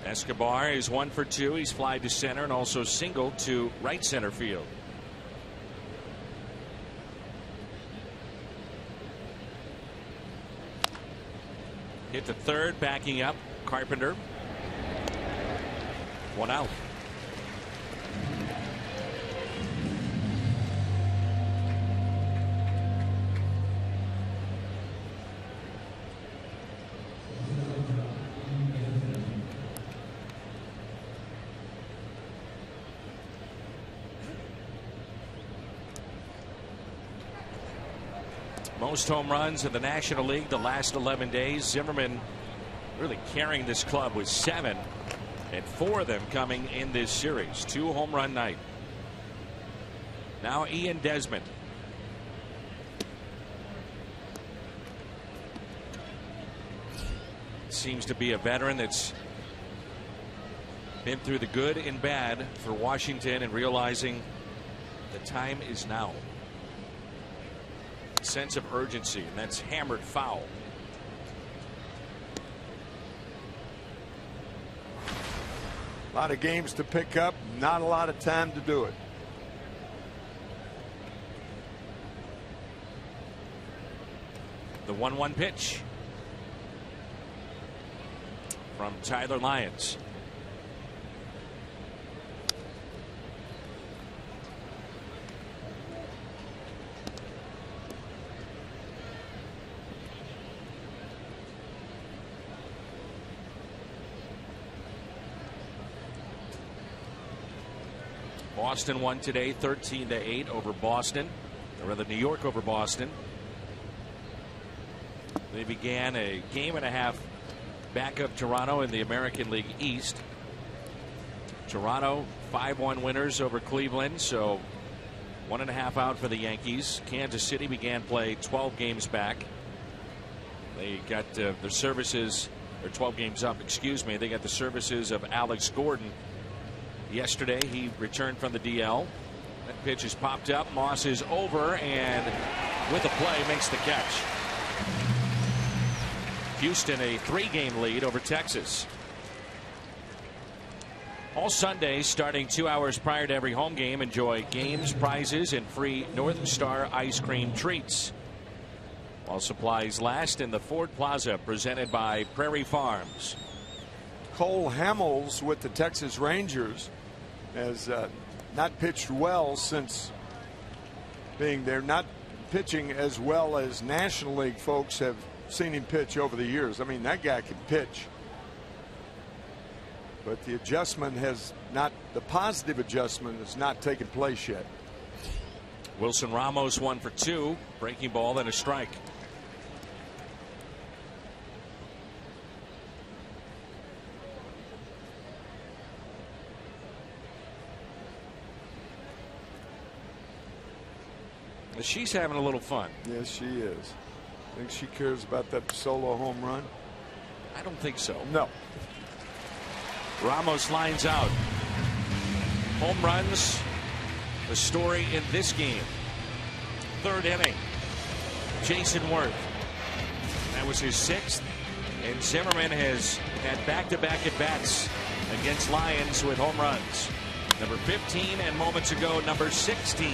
Escobar is 1 for 2. He's fly to center and also singled to right center field. Hit the third, backing up. Carpenter. 1 out. Most home runs in the National League the last 11 days. Zimmerman really carrying this club with 7, and 4 of them coming in this series. 2 home run night. Now Ian Desmond. Seems to be a veteran that's been through the good and bad for Washington, and realizing the time is now. Sense of urgency, and that's hammered foul. A lot of games to pick up, not a lot of time to do it. The 1-1 pitch from Tyler Lyons. Boston won today 13-8 over Boston, or rather New York over Boston. They began a game and a half back of Toronto in the American League East. Toronto 5-1 winners over Cleveland, so 1.5 out for the Yankees. Kansas City began play 12 games back. They got their services, or 12 games up, excuse me. They got the services of Alex Gordon. Yesterday he returned from the DL. That pitch is popped up. Moss is over, and with a play makes the catch. Houston a 3-game lead over Texas. All Sunday, starting 2 hours prior to every home game, enjoy games, prizes, and free North Star ice cream treats while supplies last in the Ford Plaza, presented by Prairie Farms. Cole Hamels with the Texas Rangers has not pitched well since being there, not pitching as well as National League folks have seen him pitch over the years. I mean, that guy can pitch, but the adjustment has not, the positive adjustment has not taken place yet. Wilson Ramos 1 for 2, breaking ball and a strike. She's having a little fun. Yes, she is. Think she cares about that solo home run? I don't think so. No. Ramos lines out. Home runs, the story in this game. 3rd inning. Jason Worth. That was his 6th. And Zimmerman has had back-to-back at-bats against Lions with home runs. Number 15 and moments ago, number 16.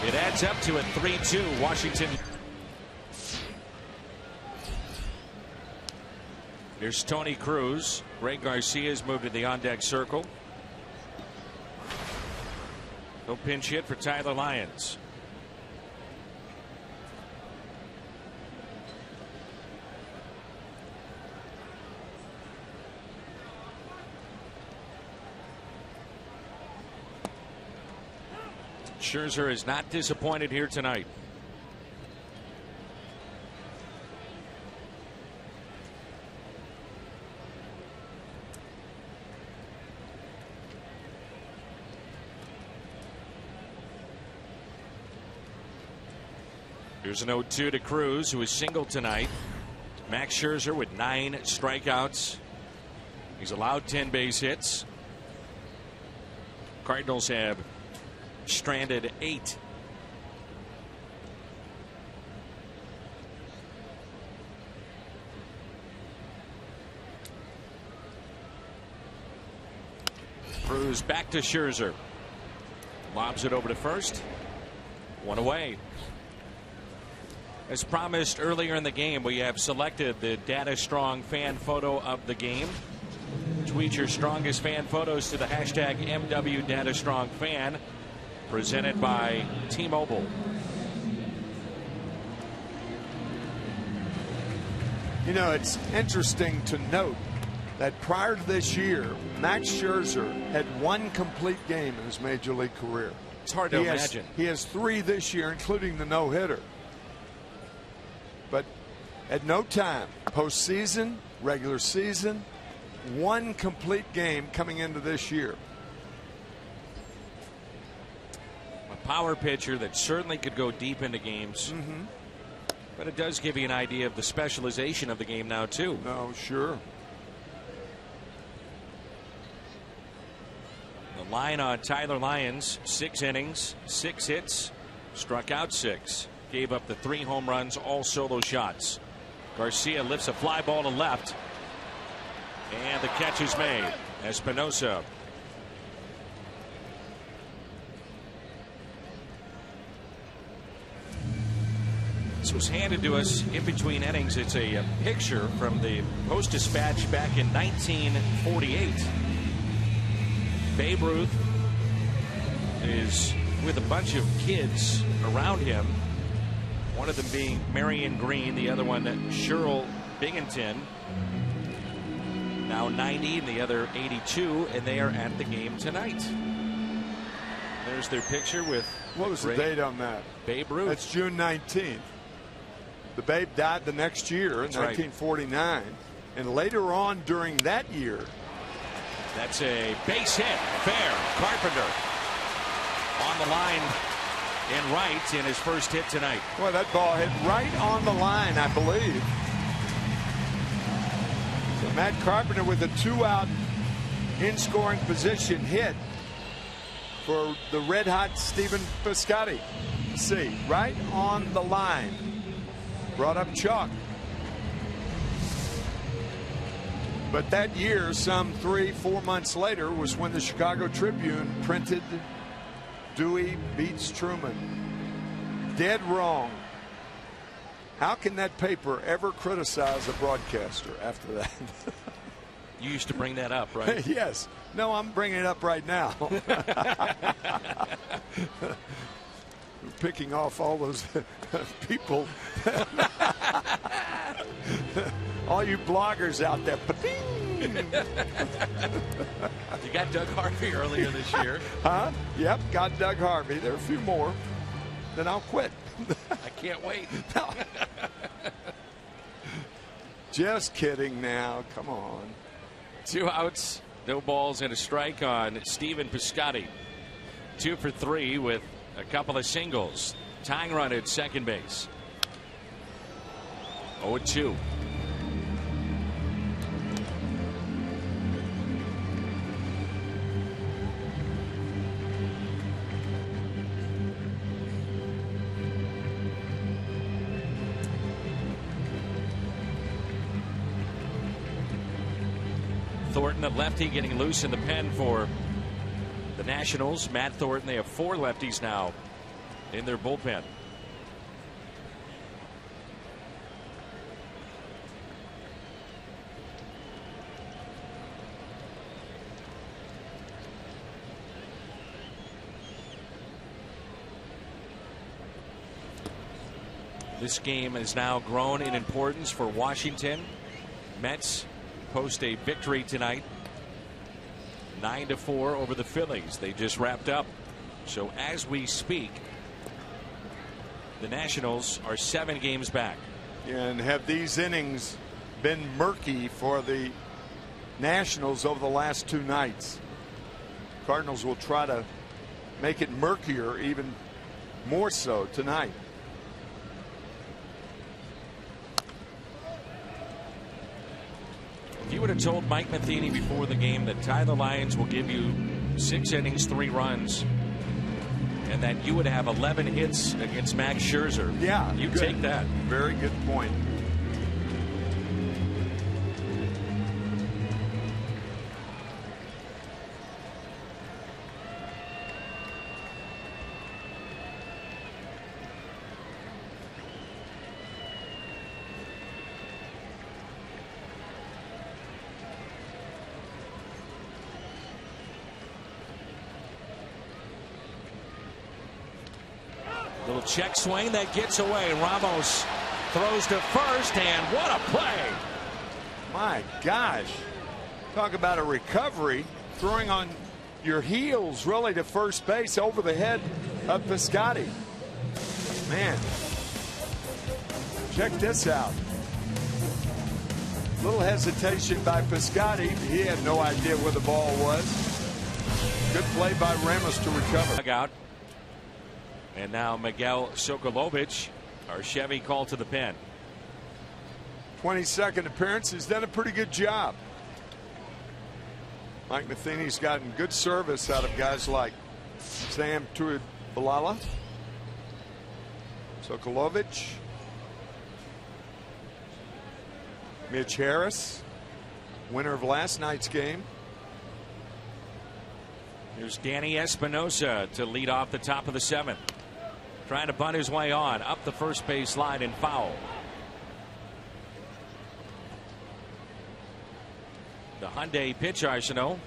It adds up to a 3-2 Washington. Here's Tony Cruz. Ray Garcia's moved to the on-deck circle. No pinch hit for Tyler Lyons. Scherzer is not disappointed here tonight. Here's an 0-2 to Cruz, who is singled tonight. Max Scherzer with 9 strikeouts. He's allowed 10 base hits. Cardinals have stranded 8. Cruz back to Scherzer. Lobs it over to first. 1 away. As promised earlier in the game, we have selected the Data Strong fan photo of the game. Tweet your strongest fan photos to the hashtag MWDataStrongFan, presented by T-Mobile. You know, it's interesting to note that prior to this year, Max Scherzer had 1 complete game in his major league career. It's hard to imagine. He has 3 this year, including the no-hitter. But at no time, postseason, regular season, 1 complete game coming into this year. A power pitcher that certainly could go deep into games. But it does give you an idea of the specialization of the game now, too. No, sure. The line on Tyler Lyons: 6 innings, 6 hits, struck out 6. Gave up the 3 home runs, all solo shots. Garcia lifts a fly ball to left. And the catch is made. Espinosa. This was handed to us in between innings. It's a picture from the Post-Dispatch back in 1948. Babe Ruth is with a bunch of kids around him. One of them being Marion Green, the other one Cheryl Binghamton. Now now 90 and the other 82, and they are at the game tonight. There's their picture with what was the date on that? Babe Ruth. That's June 19th. The Babe died the next year in 1949, and later on during that year. That's a base hit, fair. Carpenter on the line in right in his first hit tonight. Well, that ball hit right on the line, I believe. So Matt Carpenter with a 2-out in scoring position hit for the red hot Stephen Piscotty. See, right on the line. Brought up chalk. But that year, some 3-4 months later, was when the Chicago Tribune printed Dewey beats Truman. Dead wrong. How can that paper ever criticize a broadcaster after that? You used to bring that up, right? Yes. No, I'm bringing it up right now. We're picking off all those people. All you bloggers out there. You got Doug Harvey earlier this year. Huh? Yep, got Doug Harvey. There are a few more. Then I'll quit. I can't wait. No. Just kidding now. Come on. 2 outs, no balls, and a strike on Stephen Piscotty. 2 for 3 with a couple of singles. Tying run at second base. 0-2. Thornton at lefty getting loose in the pen for the Nationals. Matt Thornton, they have 4 lefties now in their bullpen. This game has now grown in importance for Washington. Mets post a victory tonight, 9-4 over the Phillies. They just wrapped up. So as we speak, the Nationals are 7 games back. And have these innings been murky for the Nationals over the last 2 nights? Cardinals will try to make it murkier even more so tonight. If you would have told Mike Matheny before the game that Tyler Lyons will give you 6 innings, 3 runs, and that you would have 11 hits against Max Scherzer, yeah, you good. take that. Very good point. Little check swing that gets away. Ramos throws to first, and what a play. My gosh. Talk about a recovery. Throwing on your heels really to first base over the head of Piscotty. Man. Check this out. Little hesitation by Piscotty. He had no idea where the ball was. Good play by Ramos to recover. Out. And now Miguel Sokolovich, our Chevy called to the pen. 22nd appearance. He's done a pretty good job. Mike Matheny's gotten good service out of guys like Sam Tuibalala, Sokolovich, Mitch Harris, winner of last night's game. Here's Danny Espinosa to lead off the top of the 7th. Trying to bunt his way on up the first base line and foul. The Hyundai pitch arsenal.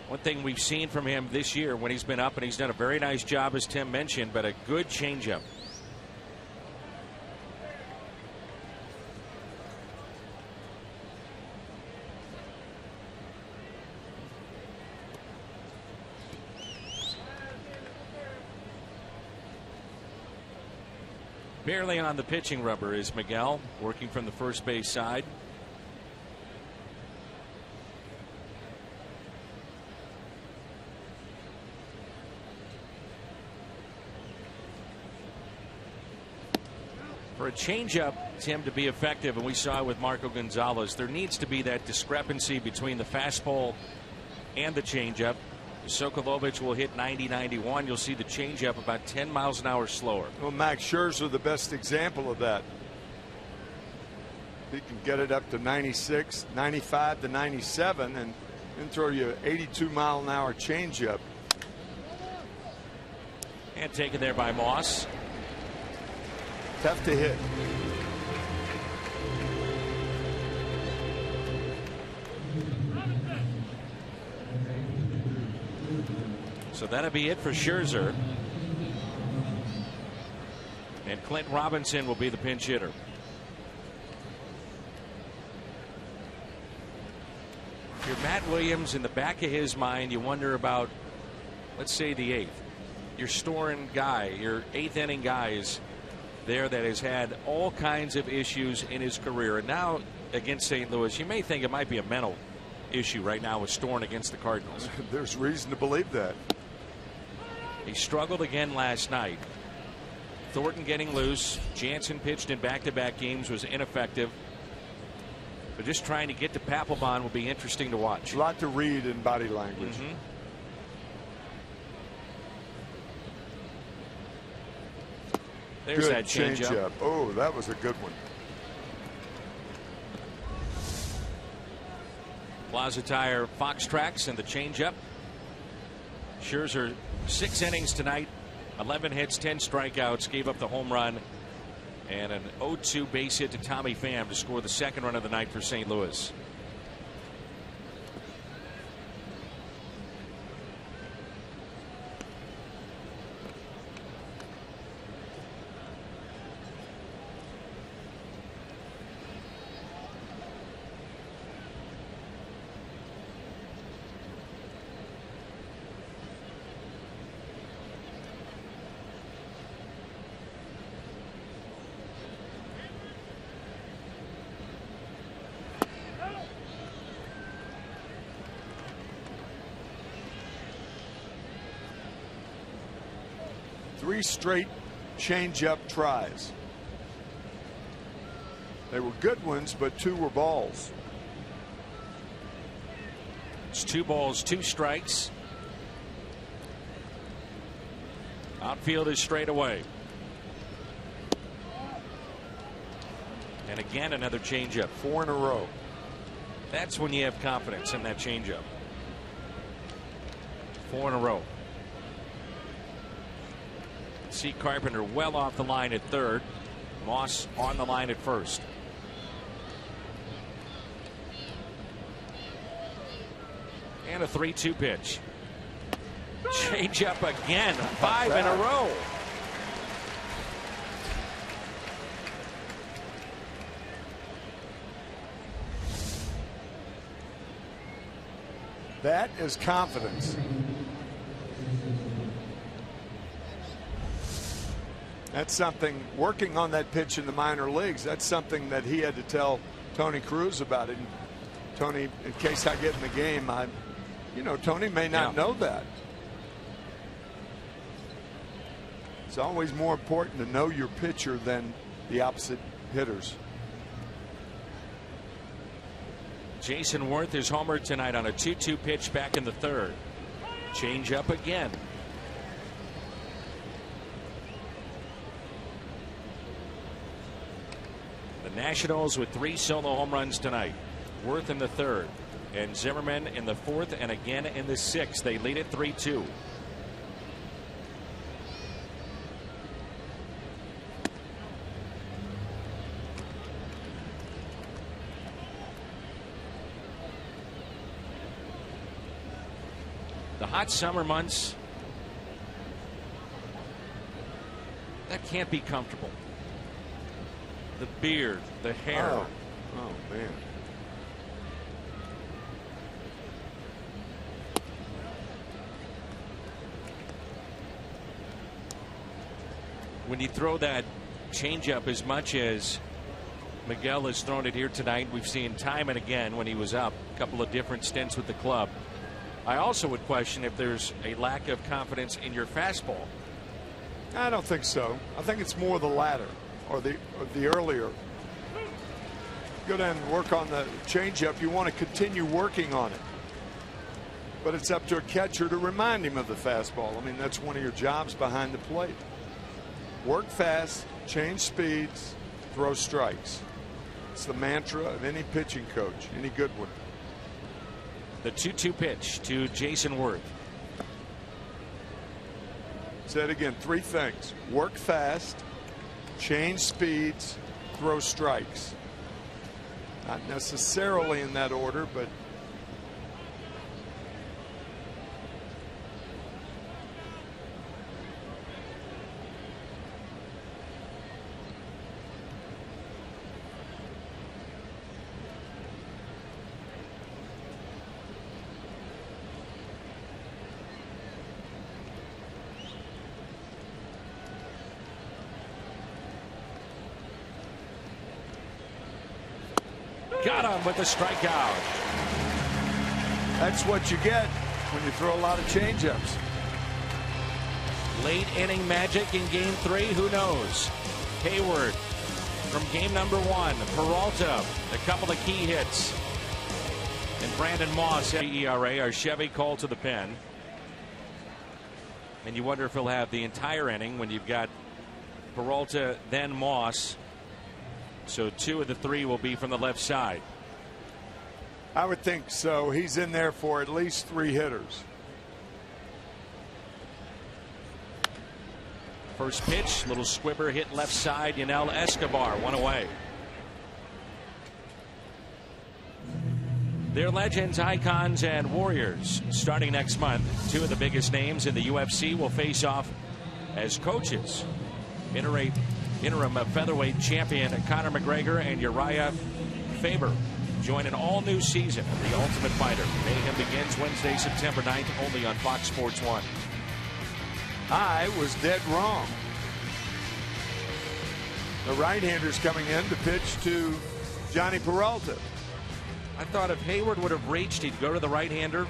One thing we've seen from him this year when he's been up, and he's done a very nice job, as Tim mentioned, but a good changeup. Barely on the pitching rubber is Miguel, working from the first base side. For a changeup, Tim, to be effective, and we saw it with Marco Gonzalez, there needs to be that discrepancy between the fastball and the changeup. Sokolovich will hit 90-91. You'll see the changeup about 10 miles an hour slower. Well, Max Scherzer, the best example of that. He can get it up to 96, 95 to 97, and then throw you an 82-mile-an-hour changeup. And taken there by Moss. Tough to hit. So that'll be it for Scherzer. And Clint Robinson will be the pinch hitter. If you're Matt Williams, in the back of his mind, you wonder about, let's say, the eighth. Your storing guy, your eighth inning guy is there that has had all kinds of issues in his career. And now against St. Louis, you may think it might be a mental issue right now with Storen against the Cardinals. There's reason to believe that. He struggled again last night. Thornton getting loose. Jansen pitched in back-to-back games, was ineffective. But just trying to get to Papelbon will be interesting to watch. A lot to read in body language. There's good that changeup. Oh, that was a good one. Plaza Tire Fox Tracks and the changeup. Scherzer 6 innings tonight, 11 hits, 10 strikeouts, gave up the home run and an 0-2 base hit to Tommy Pham to score the second run of the night for St. Louis. Three straight changeup tries. They were good ones, but 2 were balls. It's 2 balls, 2 strikes. Outfield is straight away. And again, another changeup. 4 in a row. That's when you have confidence in that changeup. 4 in a row. See Carpenter well off the line at third. Moss on the line at first. And a 3-2 pitch. Change up again. 5 in a row. That is confidence. That's something, working on that pitch in the minor leagues, that's something that he had to tell Tony Cruz about it. And Tony, in case I get in the game, Tony may not know that. It's always more important to know your pitcher than the opposite hitters. Jason Worth is homered tonight on a 2-2 pitch back in the third. Change up again. The Nationals with 3 solo home runs tonight. Worth in the third and Zimmerman in the fourth and again in the sixth. They lead it 3-2. The hot summer months, that can't be comfortable. The beard, the hair. Oh man. When you throw that changeup as much as Miguel has thrown it here tonight. We've seen time and again when he was up, a couple of different stints with the club. I also would question if there's a lack of confidence in your fastball. I don't think so. I think it's more the latter, or the earlier. Go down and work on the changeup. You want to continue working on it, but it's up to a catcher to remind him of the fastball. I mean, that's one of your jobs behind the plate. Work fast, change speeds, throw strikes. It's the mantra of any pitching coach, any good one. The 2-2 pitch to Jason Worth. Said again, three things: work fast, change speeds, throw strikes. Not necessarily in that order, but got him with the strikeout. that's what you get when you throw a lot of changeups. Late inning magic in game 3. Who knows? Hayward from game number 1. Peralta, a couple of key hits. And Brandon Moss, ERA, our Chevy called to the pen. And you wonder if he'll have the entire inning when you've got Peralta, then Moss. So 2 of the 3 will be from the left side. I would think so. He's in there for at least 3 hitters. First pitch, little squibber hit left side. Yunel Escobar, 1 away. They're legends, icons, and warriors. Starting next month, 2 of the biggest names in the UFC will face off as coaches. Interim featherweight champion Conor McGregor and Uriah Faber join an all-new season of The Ultimate Fighter. Mayhem begins Wednesday, September 9th, only on Fox Sports 1. I was dead wrong. The right-hander's coming in to pitch to Johnny Peralta. I thought if Hayward would have reached, he'd go to the right-hander,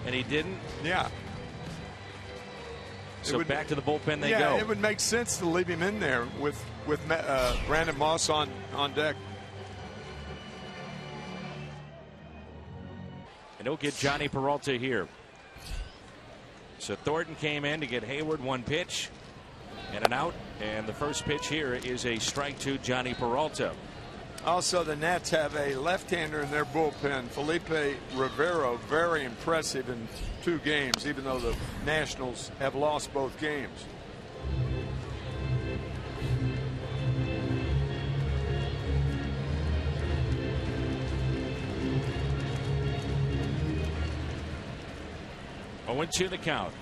and he didn't. Yeah. So back to the bullpen they go. Yeah, it would make sense to leave him in there with Brandon Moss on deck. And he'll get Johnny Peralta here. So Thornton came in to get Hayward 1 pitch and an out. And the first pitch here is a strike to Johnny Peralta. Also, the Nats have a left-hander in their bullpen, Felipe Rivero, very impressive in 2 games, even though the Nationals have lost both games. Oh, 1-2 the count.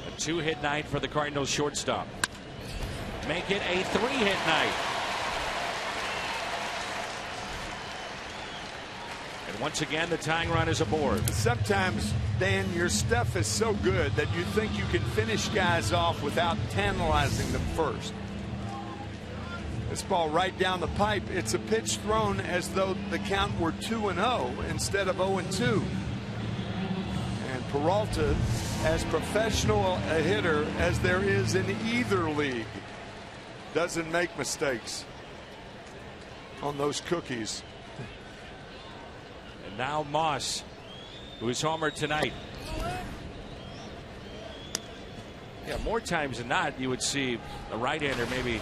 A 2-hit night for the Cardinals shortstop. Make it a 3-hit night. And once again, the tying run is aboard. Sometimes, Dan, your stuff is so good that you think you can finish guys off without tantalizing them first. This ball right down the pipe. It's a pitch thrown as though the count were 2-0 instead of 0-2. And Peralta, as professional a hitter as there is in either league, doesn't make mistakes on those cookies. And now Moss, who's homered tonight. Yeah, more times than not, you would see a right-hander maybe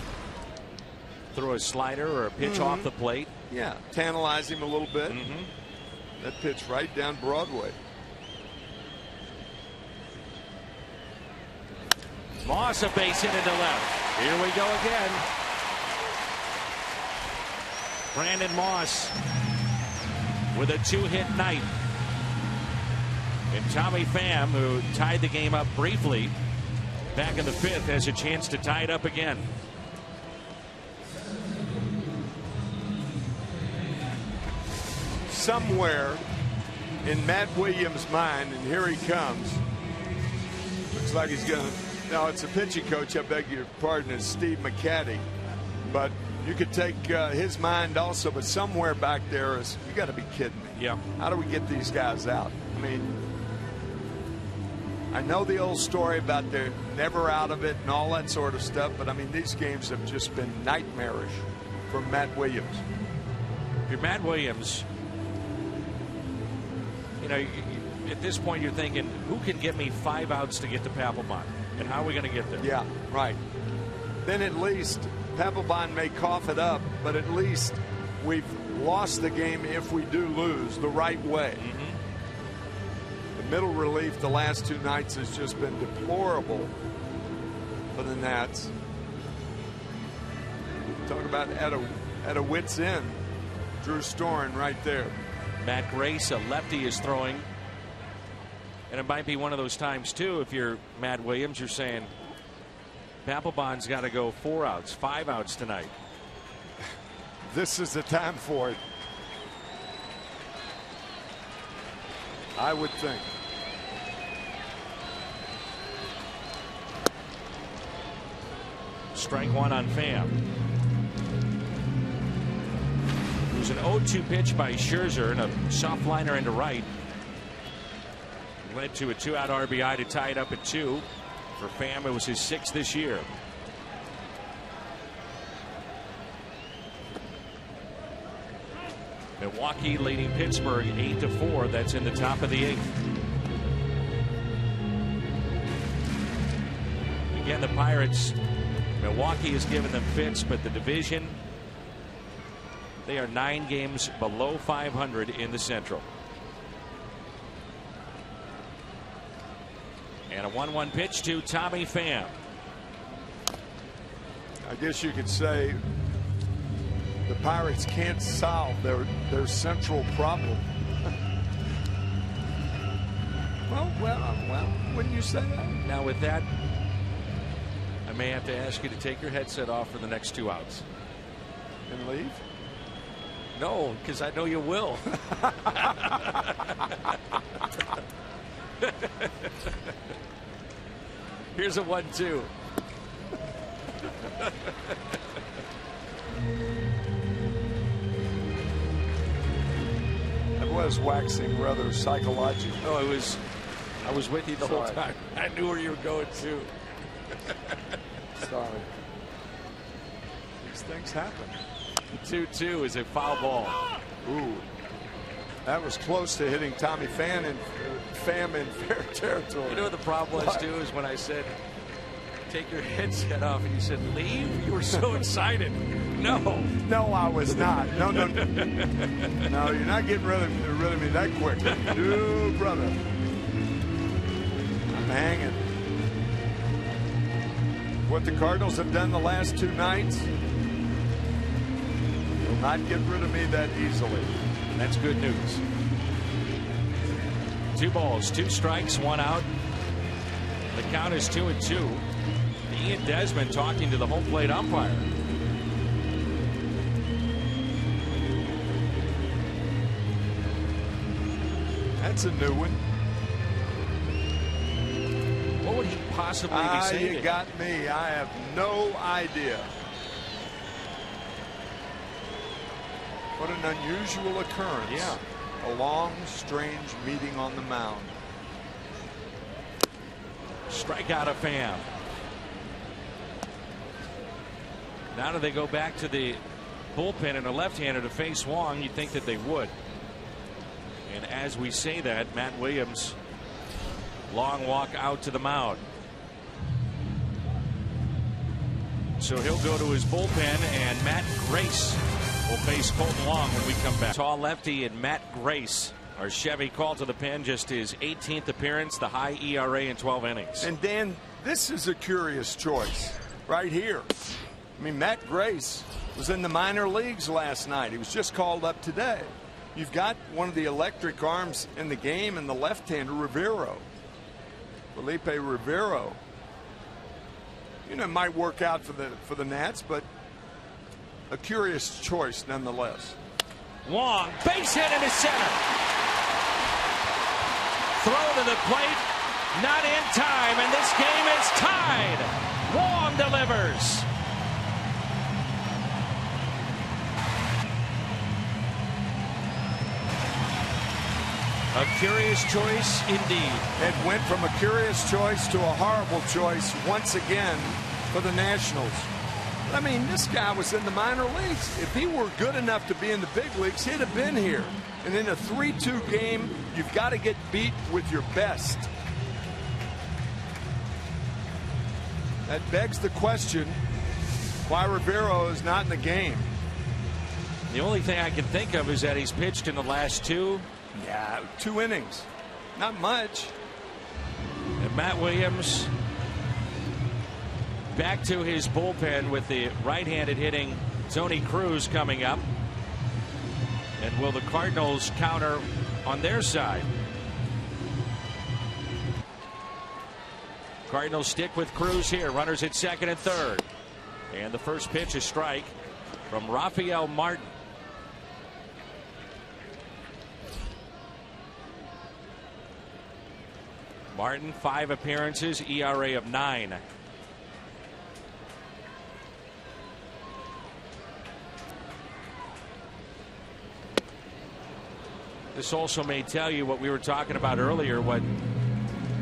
throw a slider or a pitch off the plate. Yeah, tantalize him a little bit. That pitch right down Broadway. Moss a base hit into left. Here we go again. Brandon Moss with a 2-hit night. And Tommy Pham, who tied the game up briefly back in the 5th, has a chance to tie it up again. Somewhere in Matt Williams' mind, and here he comes. Looks like he's going to. Now, it's a pitching coach, I beg your pardon, it's Steve McCaddy. But you could take his mind also, but somewhere back there is, you got to be kidding me. Yeah. How do we get these guys out? I mean, I know the old story about they're never out of it and all that sort of stuff, but I mean, these games have just been nightmarish for Matt Williams. If you're Matt Williams, you know, at this point you're thinking, who can get me 5 outs to get to Papelbon? And how are we going to get there? Yeah, right. Then at least Papelbon may cough it up, but at least we've lost the game if we do lose the right way. The middle relief the last 2 nights has just been deplorable for the Nats. Talk about at a wit's end. Drew Storen right there. Matt Grace, a lefty, is throwing. And it might be one of those times, too, if you're Matt Williams, you're saying, Papelbon's got to go 4 outs, 5 outs tonight. This is the time for it. I would think. Strike 1 on Pham. It was an 0-2 pitch by Scherzer and a soft liner into right. Led to a 2-out RBI to tie it up at 2. For Pham, it was his 6th this year. Milwaukee leading Pittsburgh 8-4. That's in the top of the 8th. Again, the Pirates, Milwaukee has given them fits, but the division, they are 9 games below 500 in the Central. And a 1-1 pitch to Tommy Pham. I guess you could say the Pirates can't solve their central problem. well, wouldn't you say that? Now with that, I may have to ask you to take your headset off for the next 2 outs. And leave? No, because I know you will. Here's a 1-2. That was waxing rather psychological. Oh, I was with you the whole time. I knew where you were going to. Sorry. These things happen. 2-2 is a foul ball. Ooh. That was close to hitting Tommy Pham in fair territory. You know what the problem was, too, is when I said, take your headset off, and you said, leave? You were so excited. No. No, I was not. No. No, you're not getting rid of me that quick. No, brother. I'm hanging. What the Cardinals have done the last 2 nights will not get rid of me that easily. That's good news. 2 balls, 2 strikes, 1 out. The count is 2-2. Ian Desmond talking to the home plate umpire. That's a new one. What would he possibly be saying? You got me. I have no idea. What an unusual occurrence. Yeah. A long, strange meeting on the mound. Strikeout of Pham. Now do they go back to the bullpen and a left-hander to face Wong? You'd think that they would. And as we say that, Matt Williams, long walk out to the mound. So he'll go to his bullpen, and Matt Grace will face Colton Long when we come back. Tall lefty and Matt Grace. Our Chevy call to the pen, just his 18th appearance, the high ERA in 12 innings. And Dan, this is a curious choice right here. I mean, Matt Grace was in the minor leagues last night. He was just called up today. You've got one of the electric arms in the game in the left-hander, Rivero. Felipe Rivero. You know, it might work out for the Nats, but a curious choice nonetheless. Wong, base hit into center. Throw to the plate, not in time, and this game is tied. Wong delivers. A curious choice indeed. It went from a curious choice to a horrible choice once again for the Nationals. I mean, this guy was in the minor leagues. If he were good enough to be in the big leagues, he'd have been here. And in a 3-2 game, you've got to get beat with your best. That begs the question why Rivero is not in the game. The only thing I can think of is that he's pitched in the last two. Yeah, 2 innings. Not much. And Matt Williams back to his bullpen with the right-handed hitting Tony Cruz coming up. And will the Cardinals counter on their side? Cardinals stick with Cruz here. Runners at second and third. And the first pitch, a strike from Rafael Martin. Martin, 5 appearances, ERA of 9. This also may tell you what we were talking about earlier, what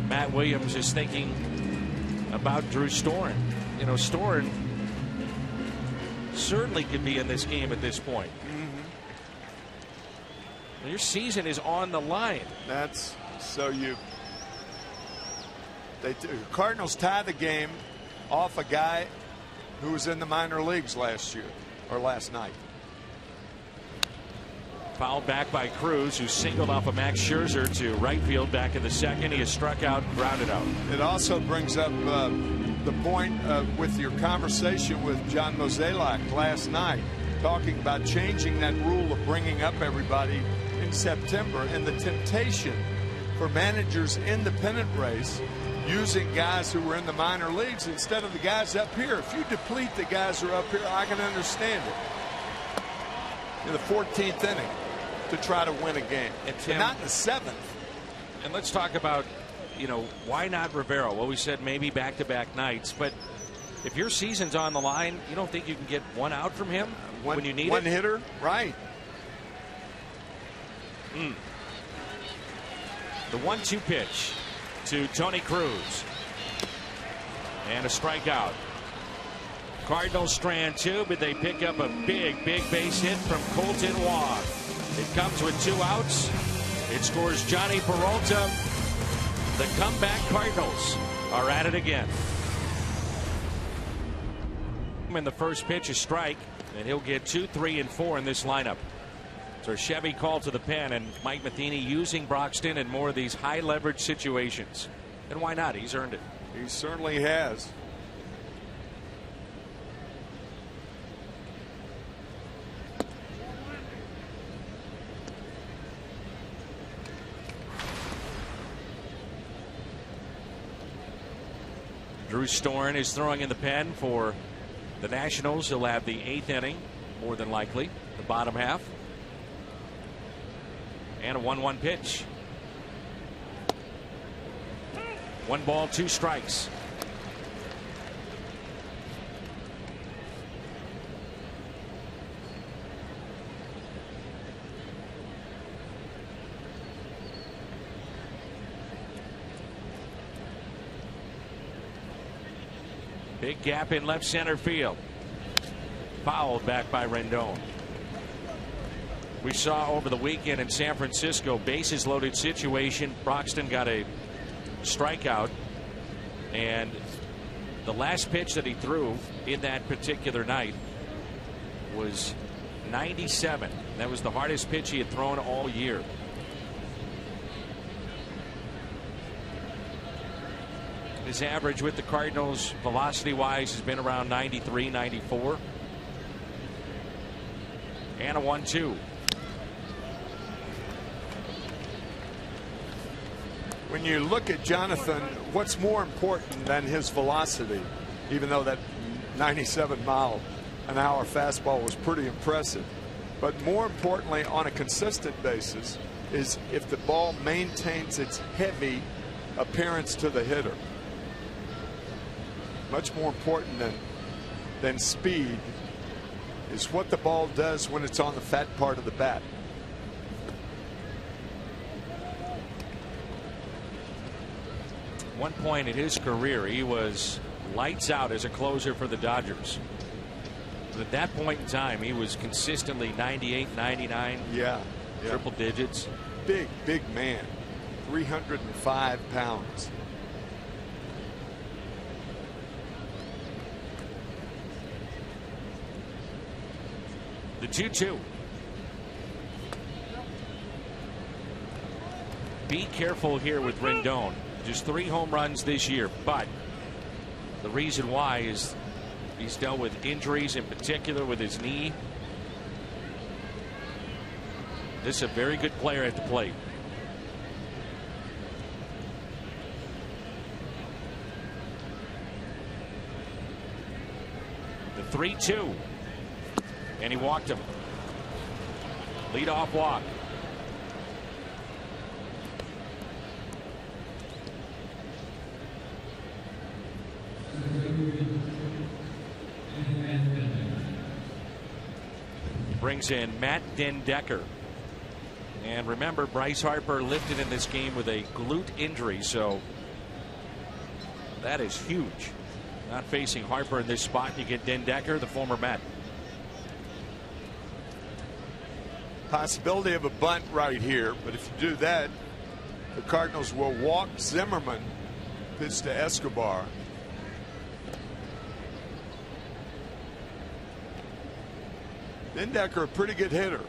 Matt Williams is thinking about Drew Storen. You know, Storen certainly could be in this game at this point. Your season is on the line. That's so Cardinals tie the game off a guy who was in the minor leagues last year or last night. Fouled back by Cruz, who singled off of Max Scherzer to right field back in the second. He is struck out, grounded out. It also brings up the point with your conversation with John Mozeliak last night, talking about changing that rule of bringing up everybody in September, and the temptation for managers in the pennant race using guys who were in the minor leagues instead of the guys up here. If you deplete the guys who are up here, I can understand it. In the 14th inning to try to win a game, and Tim, not in the 7th. And let's talk about, you know, why not Rivero? Well, we said maybe back-to-back nights, but if your season's on the line, you don't think you can get one out from him when you need one it? hitter, right? The 1-2 pitch to Tony Cruz, and a strikeout. Cardinals strand 2, but they pick up a big base hit from Colton Wong. It comes with 2 outs. It scores Johnny Peralta. The comeback Cardinals are at it again. And the first pitch is strike, and he'll get 2, 3, and 4 in this lineup. So Chevy called to the pen, and Mike Matheny using Broxton in more of these high leverage situations. And why not? He's earned it. He certainly has. Drew Storen is throwing in the pen for the Nationals. He'll have the 8th inning, more than likely, the bottom half. And a 1-1 pitch. 1 ball, 2 strikes. Big gap in left center field. Fouled back by Rendon. We saw over the weekend in San Francisco, bases loaded situation. Broxton got a strikeout, and the last pitch that he threw in that particular night was 97. That was the hardest pitch he had thrown all year. His average with the Cardinals, velocity wise, has been around 93, 94. And a 1-2. when you look at Jonathan, what's more important than his velocity, even though that 97-mile-an-hour fastball was pretty impressive, but more importantly on a consistent basis is if the ball maintains its heavy appearance to the hitter. Much more important than speed is what the ball does when it's on the fat part of the bat. One point in his career, he was lights out as a closer for the Dodgers. But at that point in time, he was consistently 98, 99. Yeah. Triple digits. Big man. 305 pounds. The 2-2. Be careful here with Rendon. Just 3 home runs this year, but the reason why is he's dealt with injuries, in particular with his knee. This is a very good player at the plate. The 3-2. And he walked him. Leadoff walk. Brings in Matt Dendecker. And remember, Bryce Harper lifted in this game with a glute injury, so that is huge. Not facing Harper in this spot. You get Dendecker, the former Met. Possibility of a bunt right here, but if you do that, the Cardinals will walk Zimmerman, pitch to Escobar. Dendecker, a pretty good hitter.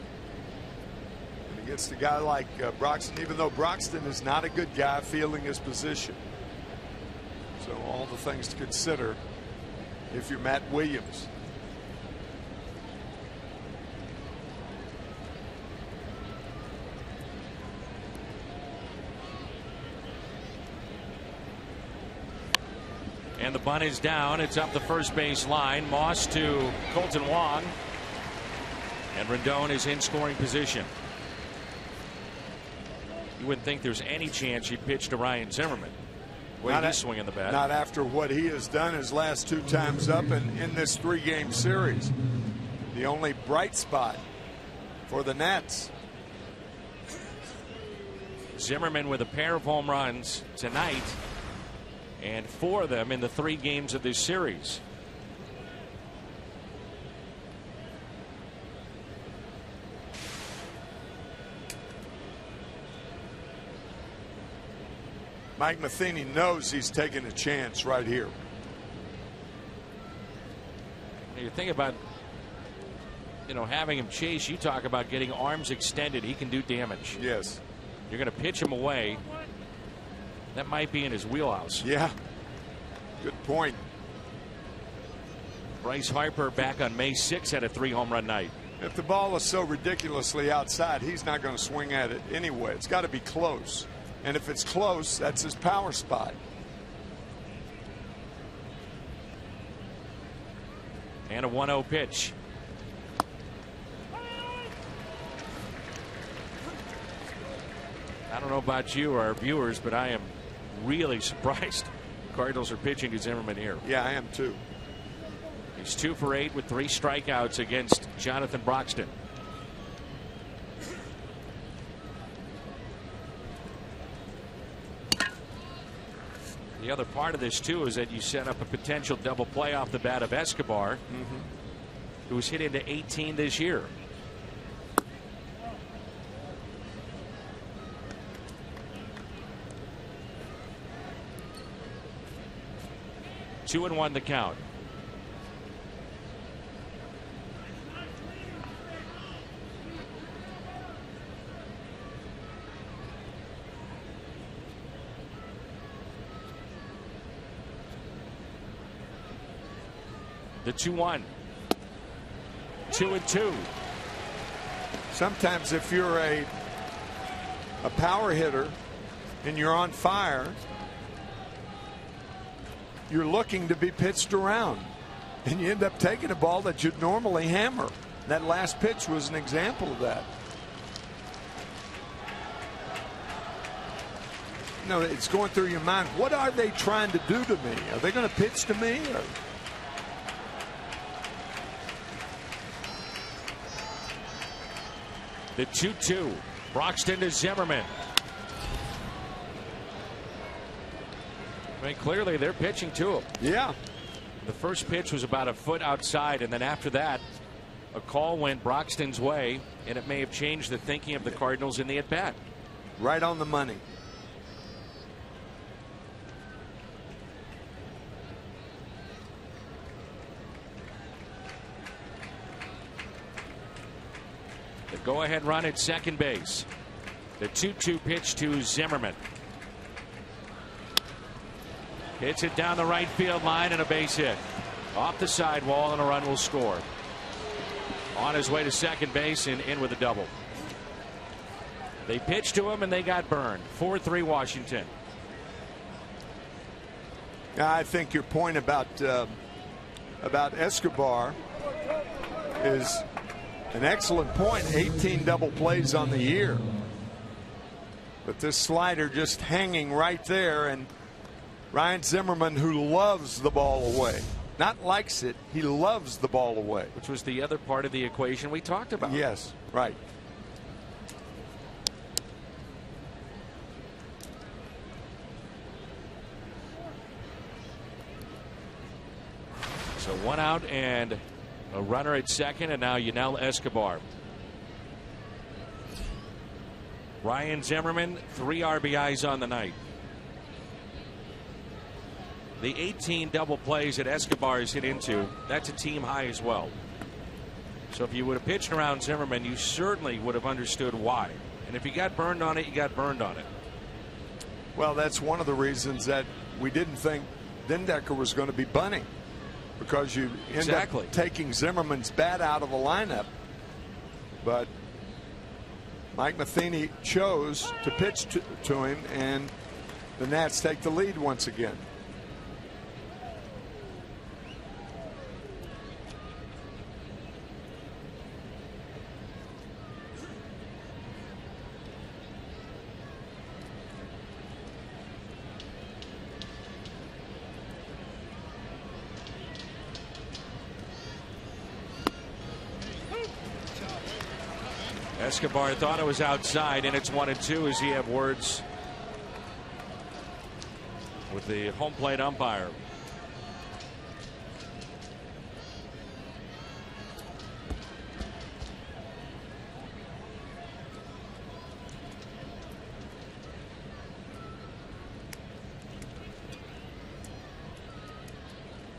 And against a guy like Broxton, even though Broxton is not a good guy fielding his position. So all the things to consider if you're Matt Williams. And the bunt is down. It's up the first base line. Moss to Colton Wong. And Rendon is in scoring position. You wouldn't think there's any chance you'd pitch to Ryan Zimmerman. Way he's swinging the bat. Not after what he has done his last 2 times up in this 3-game series. The only bright spot for the Nats. Zimmerman with a pair of home runs tonight, and 4 of them in the 3 games of this series. Mike Matheny knows he's taking a chance right here. You think about, having him chase. You talk about getting arms extended. He can do damage. Yes. You're going to pitch him away. That might be in his wheelhouse. Yeah. Good point. Bryce Harper back on May 6th had a 3 home run night. If the ball is so ridiculously outside, he's not going to swing at it anyway. It's got to be close. And if it's close, that's his power spot. And a 1-0 pitch. I don't know about you or our viewers, but I am really surprised Cardinals are pitching to Zimmerman here. Yeah, I am too. He's 2 for 8 with 3 strikeouts against Jonathan Broxton. The other part of this too is that you set up a potential double play off the bat of Escobar, who's hit into 18 this year. Two and 1 the count. The 2-1. 2-2. Sometimes if you're a power hitter and you're on fire, you're looking to be pitched around, and you end up taking a ball that you'd normally hammer. That last pitch was an example of that. No, it's going through your mind. What are they trying to do to me? Are they going to pitch to me? Or? The 2-2. Broxton to Zimmerman. I mean, clearly they're pitching to him. Yeah. The first pitch was about a foot outside, and then after that, a call went Broxton's way, and it may have changed the thinking of the Cardinals in the at-bat. Right on the money. The go-ahead run at second base. The 2-2 pitch to Zimmerman. Hits it down the right field line and a base hit. Off the sidewall, and a run will score. On his way to second base and in with a double. They pitched to him and they got burned. 4-3 Washington. I think your point about Escobar is an excellent point. 18 double plays on the year. But this slider just hanging right there, and Ryan Zimmerman, who loves the ball away. Not likes it, he loves the ball away. Which was the other part of the equation we talked about. Yes, right. So one out and a runner at second, and now Yunel Escobar. Ryan Zimmerman, 3 RBIs on the night. The 18 double plays that Escobar has hit into, that's a team high as well. So if you would have pitched around Zimmerman, you certainly would have understood why. And if you got burned on it, you got burned on it. Well, that's one of the reasons that we didn't think Dendecker was going to be bunting, because you end up taking Zimmerman's bat out of the lineup. But Mike Matheny chose to pitch to him, and the Nats take the lead once again. Escobar thought it was outside, and it's 1-2 as he have words with the home plate umpire.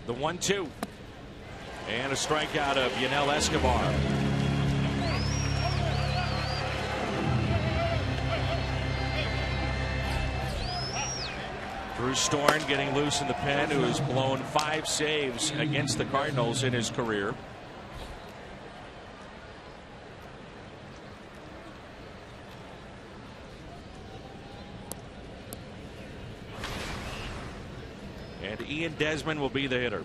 The 1-2 and a strikeout of Yunel Escobar. Bruce Storn getting loose in the pen, who has blown 5 saves against the Cardinals in his career. And Ian Desmond will be the hitter.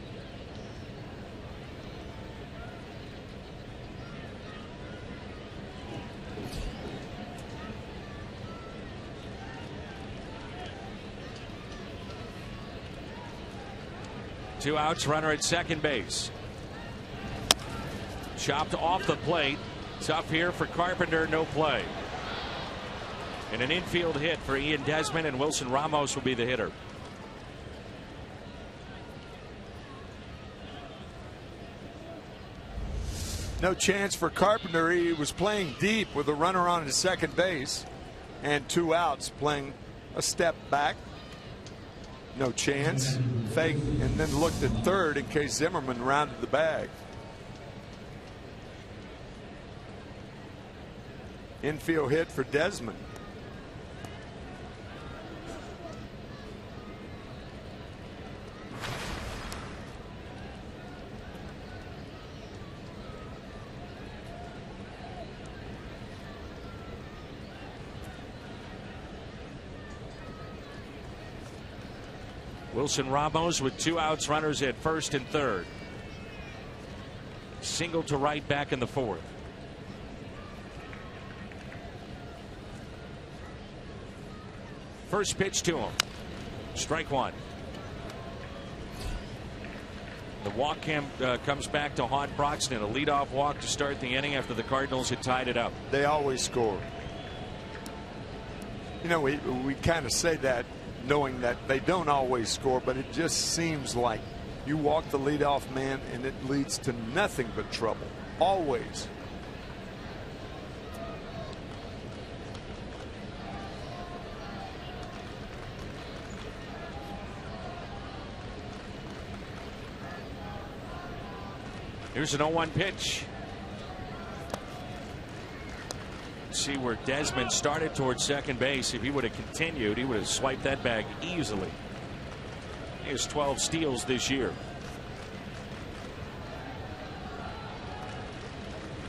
Two outs, runner at second base. Chopped off the plate. Tough here for Carpenter, no play. And an infield hit for Ian Desmond, and Wilson Ramos will be the hitter. No chance for Carpenter. He was playing deep with a runner on his second base and 2 outs, playing a step back. No chance. Fake, and then looked at third in case Zimmerman rounded the bag. Infield hit for Desmond. Wilson Ramos with 2 outs, runners at first and third. Single to right back in the 4th. First pitch to him. Strike 1. The walk comes back to haunt Broxton. A leadoff walk to start the inning after the Cardinals had tied it up. They always score. You know, we kind of say that knowing that they don't always score, but it just seems like you walk the leadoff man and it leads to nothing but trouble. Always. Here's an 0-1 pitch. See where Desmond started towards second base. If he would have continued, he would have swiped that bag easily. He has 12 steals this year.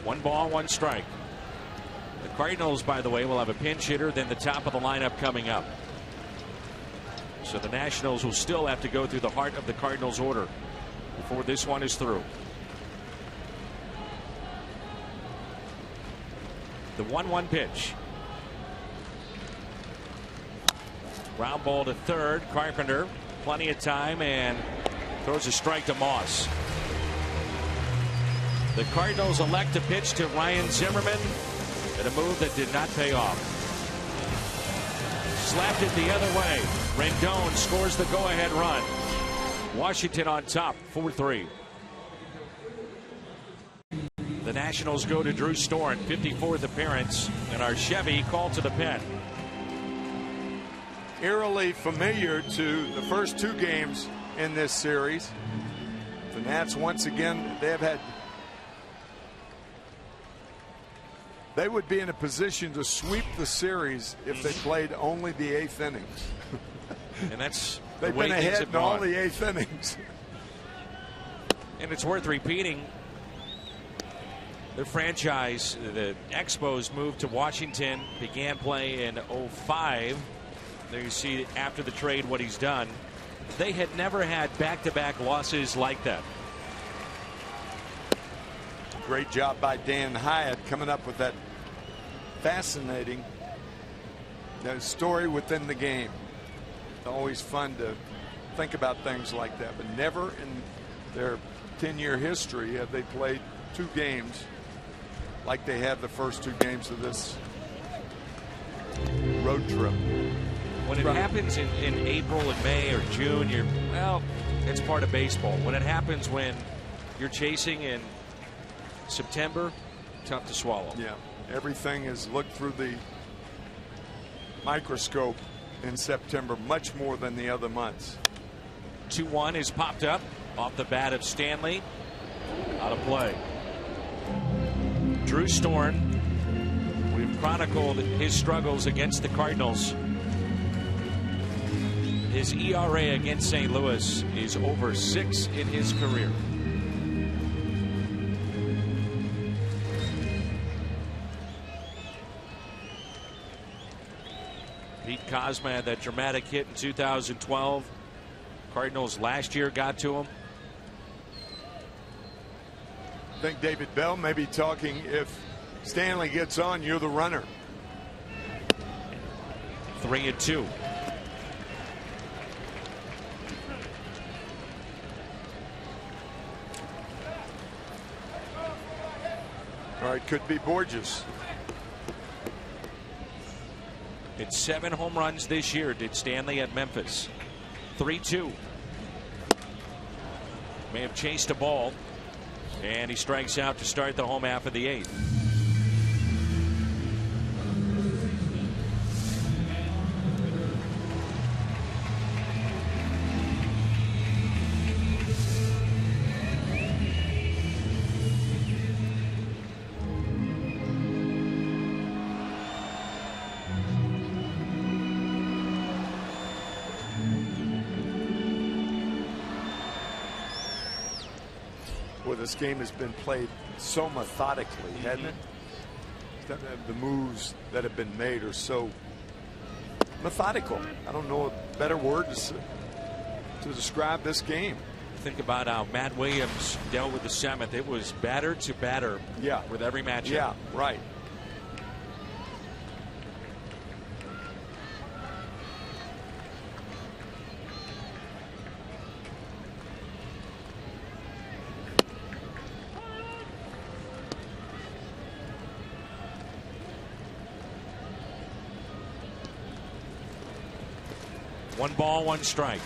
1 ball, 1 strike. The Cardinals, by the way, will have a pinch hitter, then the top of the lineup coming up. So the Nationals will still have to go through the heart of the Cardinals order before this one is through. The 1-1 pitch. Ground ball to third. Carpenter, plenty of time, and throws a strike to Moss. The Cardinals elect to pitch to Ryan Zimmerman at a move that did not pay off. Slapped it the other way. Rendon scores the go-ahead run. Washington on top, 4-3. The Nationals go to Drew Storen, 54th appearance, and our Chevy called to the pen. Eerily familiar to the first 2 games in this series. The Nats, once again, they would be in a position to sweep the series if they played only the 8th innings. And that's they've been ahead in all the 8th innings. And it's worth repeating. The franchise, the Expos, moved to Washington, began play in 05. There you see after the trade what he's done. They had never had back-to-back losses like that. Great job by Dan Hyatt coming up with that fascinating story within the game. Always fun to think about things like that, but never in their 10-year history have they played 2 games like they have the first 2 games of this road trip. When it happens in April and May or June, it's part of baseball. When it happens when you're chasing in September, tough to swallow. Yeah, everything is looked through the microscope in September much more than the other months. 2-1 is popped up off the bat of Stanley. Out of play. Drew Storen, we've chronicled his struggles against the Cardinals. His ERA against St. Louis is over 6 in his career. Pete Kozma had that dramatic hit in 2012. Cardinals last year got to him. I think David Bell may be talking, if Stanley gets on, you're the runner. 3-2. All right, could be Borges. It's 7 home runs this year, did Stanley at Memphis. 3-2. May have chased a ball. And he strikes out to start the home half of the 8th. This game has been played so methodically, hasn't it? The moves that have been made are so methodical. I don't know a better word to to describe this game. Think about how Matt Williams dealt with the seventh. It was batter to batter with every matchup. Yeah, right. One ball, one strike.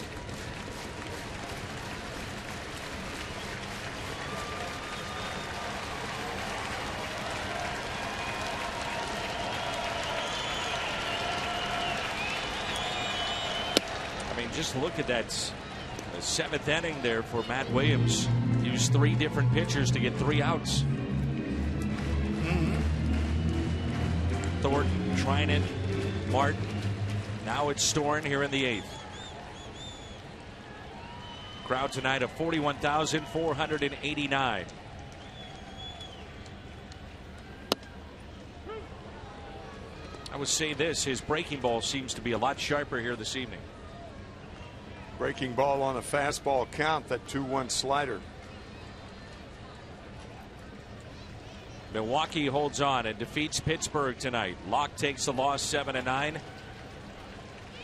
I mean, just look at that seventh inning there for Matt Williams. Used 3 different pitchers to get 3 outs. Thornton, Trinan, Martin. Now it's Storen here in the 8th. Crowd tonight of 41,489. I would say this, his breaking ball seems to be a lot sharper here this evening. Breaking ball on a fastball count, that 2-1 slider. Milwaukee holds on and defeats Pittsburgh tonight. Locke takes the loss 7-9.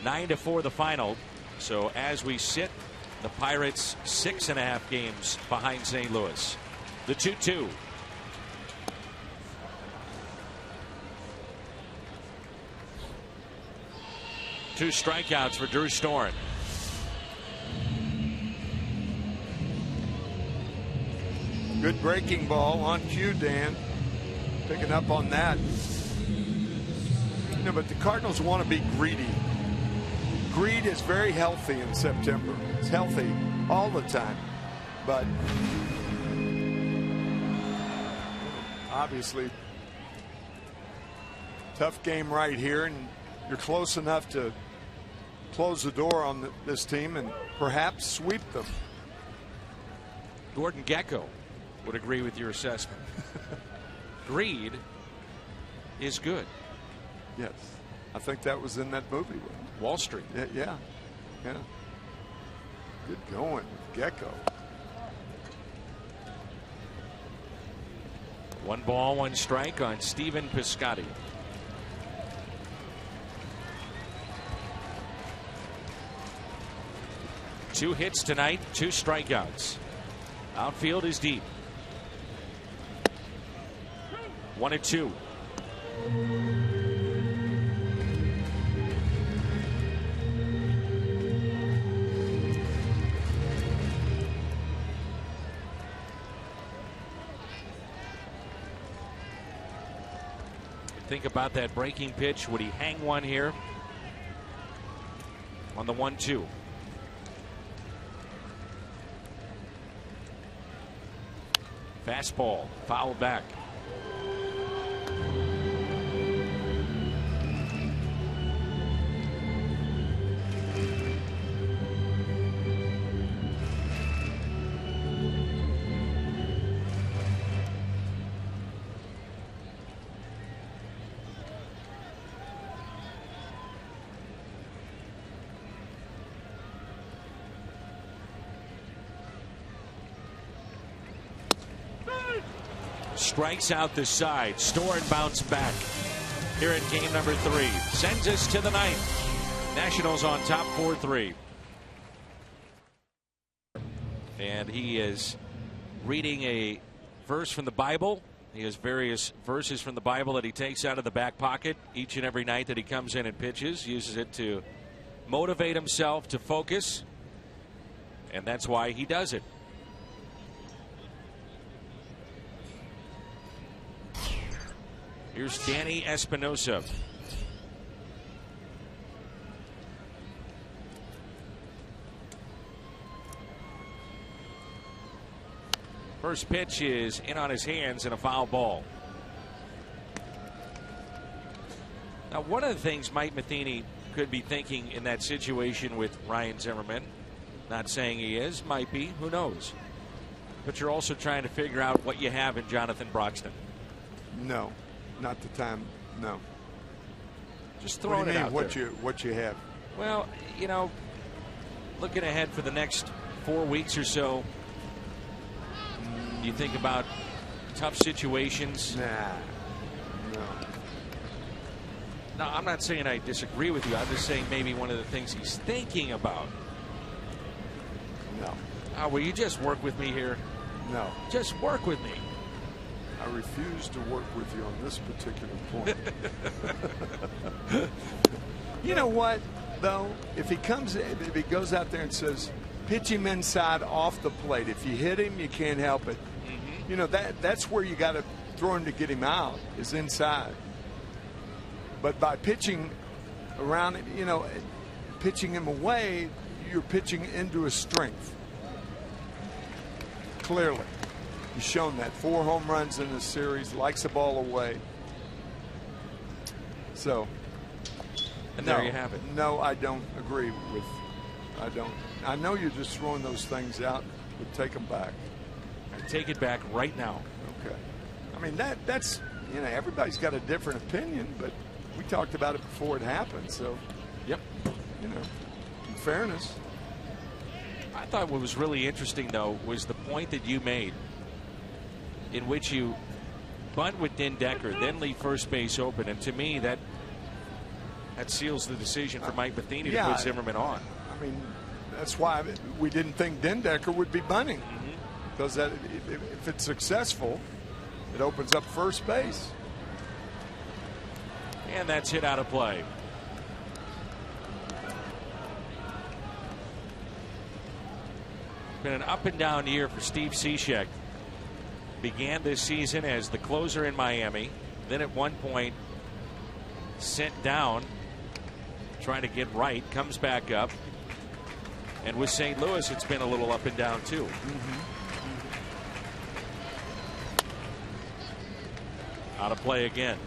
9-4 the final. So as we sit, the Pirates 6.5 games behind St. Louis. The 2-2. Two strikeouts for Drew Storen. Good breaking ball on cue, Dan. Picking up on that. No, but the Cardinals want to be greedy. Greed is very healthy in September. It's healthy all the time. But obviously, tough game right here, and you're close enough to close the door on this team and perhaps sweep them. Gordon Gekko would agree with your assessment. Greed is good. Yes. I think that was in that movie. Wall Street. Yeah. Good going with Gekko. One ball, one strike on Stephen Piscotty. Two hits tonight, 2 strikeouts. Outfield is deep. 1-2. Think about that breaking pitch. Would he hang one here on the 1-2? Fastball fouled back. Strikes out the side. Storen bounced back here in game number 3. Sends us to the 9th. Nationals on top 4-3. And he is reading a verse from the Bible. He has various verses from the Bible that he takes out of the back pocket each and every night that he comes in and pitches. Uses it to motivate himself to focus. And that's why he does it. Here's Danny Espinosa. First pitch is in on his hands and a foul ball. Now, one of the things Mike Matheny could be thinking in that situation with Ryan Zimmerman, not saying he is, might be, who knows. But you're also trying to figure out what you have in Jonathan Broxton. No. Not the time, no. Just throwing it out there. What you have? Well, you know, looking ahead for the next 4 weeks or so, you think about tough situations? Nah. No. No, I'm not saying I disagree with you. I'm just saying maybe one of the things he's thinking about. No. Oh, will you just work with me here? No. Just work with me. I refuse to work with you on this particular point. You know what, though? If he goes out there and says, pitch him inside off the plate. If you hit him, you can't help it. Mm-hmm. You know, that's where you got to throw him to get him out, is inside. But by pitching around, you know, pitching him away, you're pitching into his strength. Clearly. He's shown that. 4 home runs in the series, likes the ball away. So, and there you have it. No, I don't agree with. I don't. I know you're just throwing those things out, but take them back. I take it back right now. Okay. I mean that's you know, everybody's got a different opinion, but we talked about it before it happened. So, yep. You know, in fairness. I thought what was really interesting though was the point that you made, in which you bunt with Decker, then leave first base open, and to me that seals the decision for Mike Matheny to put Zimmerman on. I mean, that's why we didn't think Decker would be bunting, because that if it's successful, it opens up first base. And that's hit out of play. Been an up and down year for Steve Cishek. Began this season as the closer in Miami, then at one point sent down trying to get right, comes back up, and with St. Louis it's been a little up and down too. Out of play again.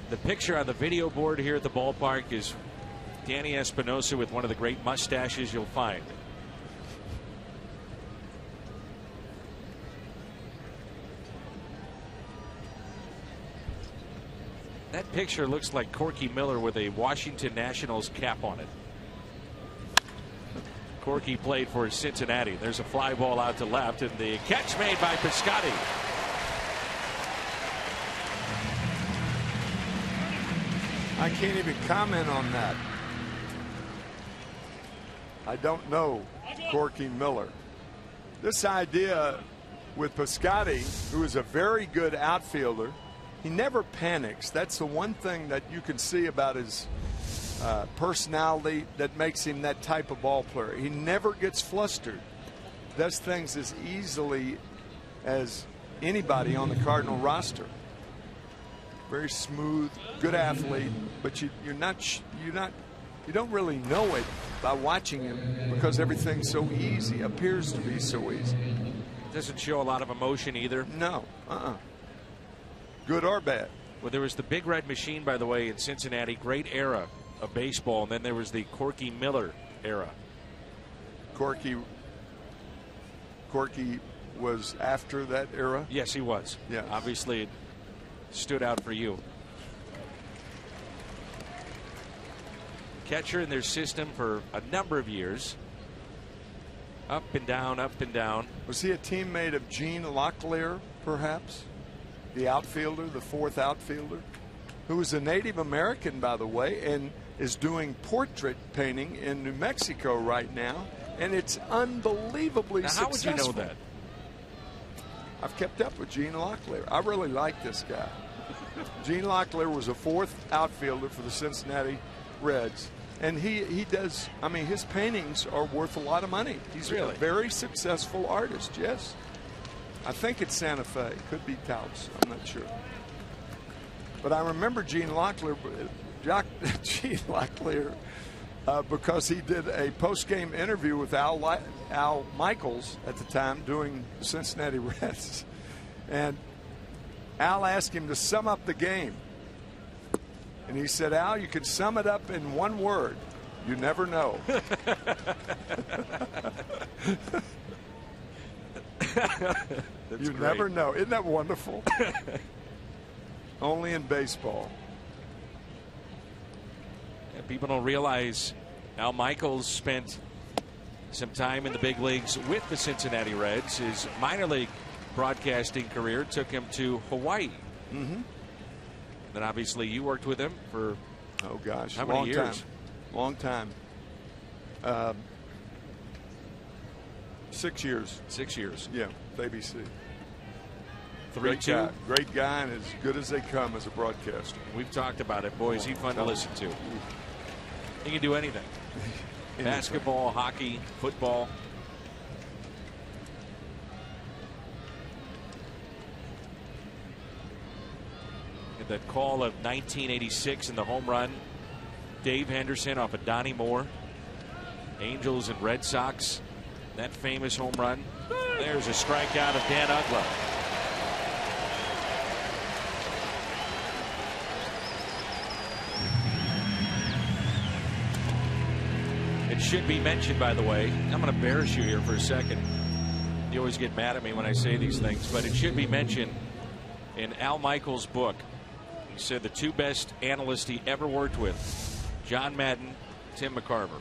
The picture on the video board here at the ballpark is Danny Espinosa with one of the great mustaches you'll find. That picture looks like Corky Miller with a Washington Nationals cap on it. Corky played for Cincinnati. There's a fly ball out to left, and the catch made by Piscotty. I can't even comment on that. I don't know Corky Miller. This idea with Piscotty, who is a very good outfielder, he never panics. That's the one thing that you can see about his personality that makes him that type of ball player. He never gets flustered. Does things as easily as anybody on the Cardinal roster. Very smooth, good athlete, but you don't really know it by watching him, because everything's so easy, appears to be so easy. Doesn't show a lot of emotion either. No, good or bad. Well, there was the Big Red Machine, by the way, in Cincinnati. Great era of baseball, and then there was the Corky Miller era. Corky was after that era? Yes, he was. Yeah. Obviously, it stood out for you. Catcher in their system for a number of years. Up and down, up and down. Was he a teammate of Gene Locklear, perhaps? The outfielder, the fourth outfielder, who is a Native American, by the way, and is doing portrait painting in New Mexico right now, and it's unbelievably successful. How would you know that? I've kept up with Gene Locklear. I really like this guy. Gene Locklear was a fourth outfielder for the Cincinnati Reds, and he does, I mean, his paintings are worth a lot of money. He's really a very successful artist, yes. I think it's Santa Fe. Could be Taos. I'm not sure. But I remember Gene Locklear because he did a post-game interview with Al Michaels at the time doing the Cincinnati Reds. And Al asked him to sum up the game. And he said, Al, you can sum it up in one word. You never know. You never know. Isn't that wonderful? Only in baseball. People don't realize Al Michaels spent some time in the big leagues with the Cincinnati Reds. His minor league broadcasting career took him to Hawaii. Mm-hmm. Then obviously you worked with him for how many years? Long time. 6 years. 6 years. Yeah, with ABC. 3-2. Great guy, and as good as they come as a broadcaster. We've talked about it. Boy, is he fun to listen to. He can do anything. Basketball, hockey, football. And that call of 1986 in the home run. Dave Henderson off of Donnie Moore. Angels and Red Sox. That famous home run. There's a strikeout of Dan Uggla. It should be mentioned, by the way, I'm going to embarrass you here for a second. You always get mad at me when I say these things, but it should be mentioned in Al Michaels' book. He said the two best analysts he ever worked with, John Madden, Tim McCarver.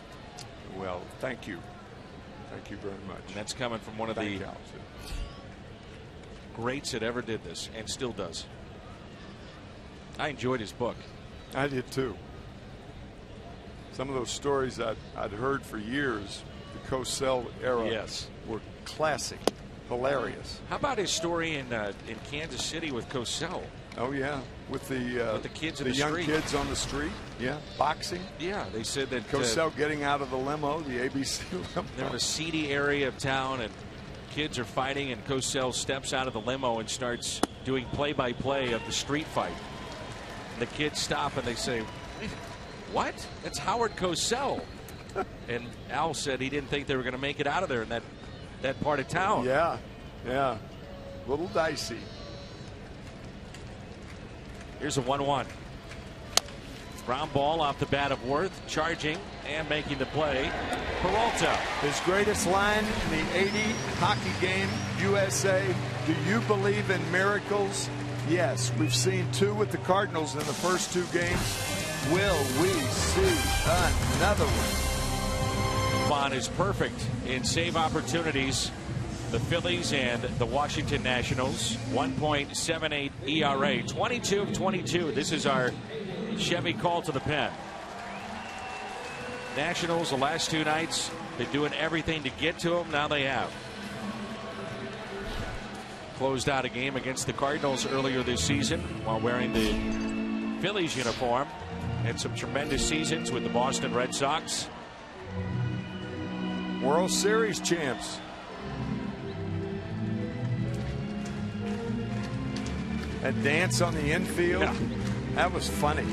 Well, thank you. Thank you very much. And that's coming from one of the greats that ever did this and still does. I enjoyed his book. I did too. Some of those stories I'd heard for years, the Cosell era, were classic, hilarious. How about his story in Kansas City with Cosell? Oh yeah, with the kids in the young street. kids on the street. Yeah, boxing. Yeah, they said that Cosell getting out of the limo, the ABC limo. They're in a seedy area of town, and kids are fighting, and Cosell steps out of the limo and starts doing play-by-play of the street fight. And the kids stop and they say, "What? That's Howard Cosell." And Al said he didn't think they were going to make it out of there in that part of town. Yeah, yeah, little dicey. Here's a 1-1. Ground ball off the bat of Worth, charging and making the play. Peralta. His greatest line in the 80 hockey game, USA. Do you believe in miracles? Yes, we've seen two with the Cardinals in the first two games. Will we see another one? Bond is perfect in save opportunities. The Phillies and the Washington Nationals, 1.78 ERA, 22 of 22. This is our Chevy call to the pen. Nationals, the last two nights, been doing everything to get to them. Now they have. Closed out a game against the Cardinals earlier this season while wearing the Phillies uniform. Had some tremendous seasons with the Boston Red Sox. World Series champs. That dance on the infield, that was funny.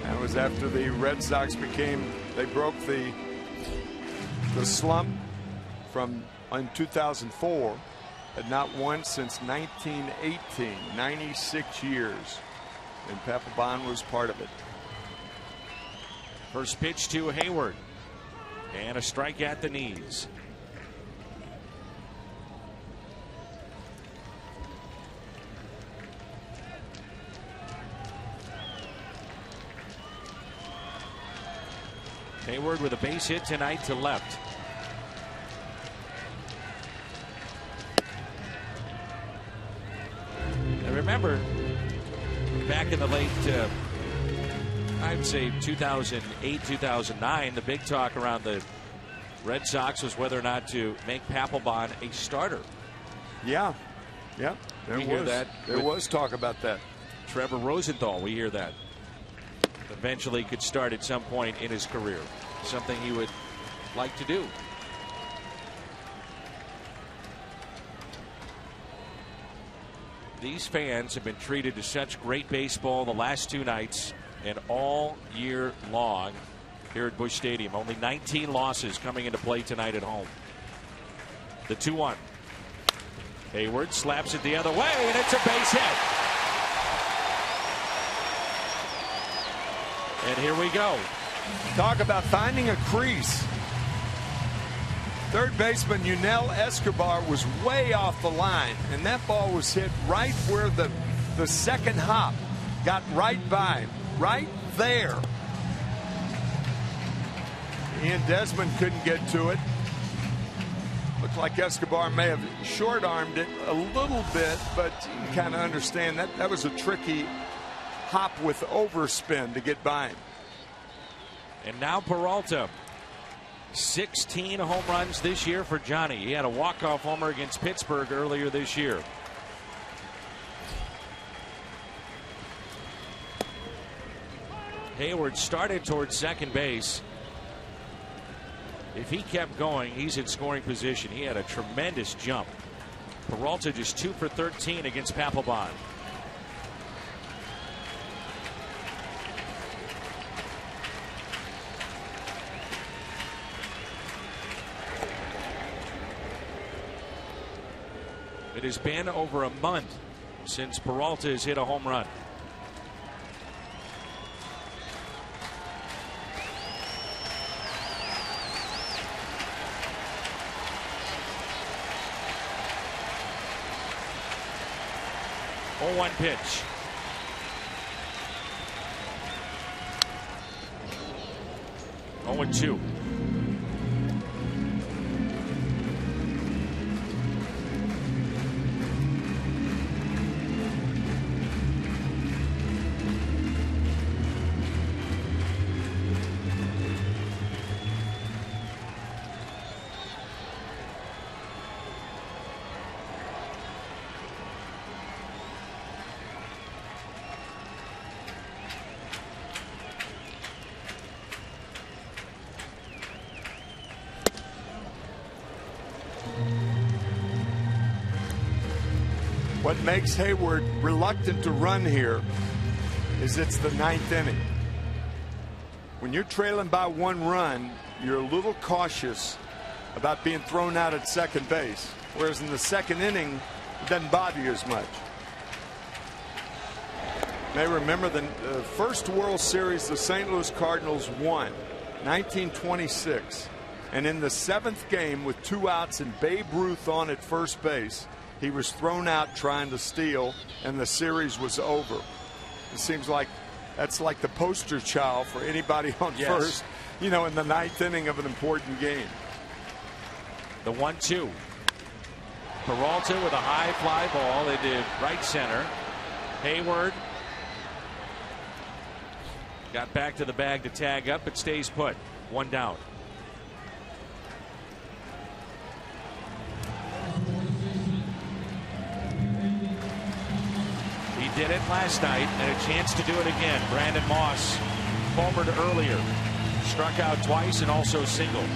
That was after the Red Sox they broke the slump from in 2004. Had not won since 1918, 96 years. And Papelbon was part of it. First pitch to Hayward. And a strike at the knees. Hayward with a base hit tonight to left. And remember, back in the late, I'd say 2008, 2009, the big talk around the Red Sox was whether or not to make Papelbon a starter. Yeah. Yeah. There was talk about that. Trevor Rosenthal, we hear that. Eventually could start at some point in his career. Something he would like to do. These fans have been treated to such great baseball the last two nights and all year long here at Busch Stadium. Only 19 losses coming into play tonight at home. The 2-1. Hayward slaps it the other way, and it's a base hit. And here we go. Talk about finding a crease. Third baseman Yunel Escobar was way off the line, and that ball was hit right where the second hop got right by him, right there. Ian Desmond couldn't get to it. Looked like Escobar may have short-armed it a little bit, but you kind of understand that was a tricky hop with overspin to get by him. And now Peralta. 16 home runs this year for Johnny. He had a walk-off homer against Pittsburgh earlier this year. Hayward started towards second base. If he kept going, he's in scoring position. He had a tremendous jump. Peralta just 2 for 13 against Papelbon. It has been over a month since Peralta has hit a home run. One pitch. Oh, and 2. What makes Hayward reluctant to run here is it's the 9th inning. When you're trailing by 1 run, you're a little cautious about being thrown out at second base, whereas in the 2nd inning, it doesn't bother you as much. You may remember the first World Series the St. Louis Cardinals won, 1926. And in the 7th game with 2 outs and Babe Ruth on at first base, he was thrown out trying to steal, and the series was over. It seems like that's like the poster child for anybody on first, you know, in the 9th inning of an important game. The 1-2. Peralta with a high fly ball into right center. Hayward got back to the bag to tag up, but stays put. 1 down. Did it last night and a chance to do it again. Brandon Moss homered earlier, struck out twice and also singled.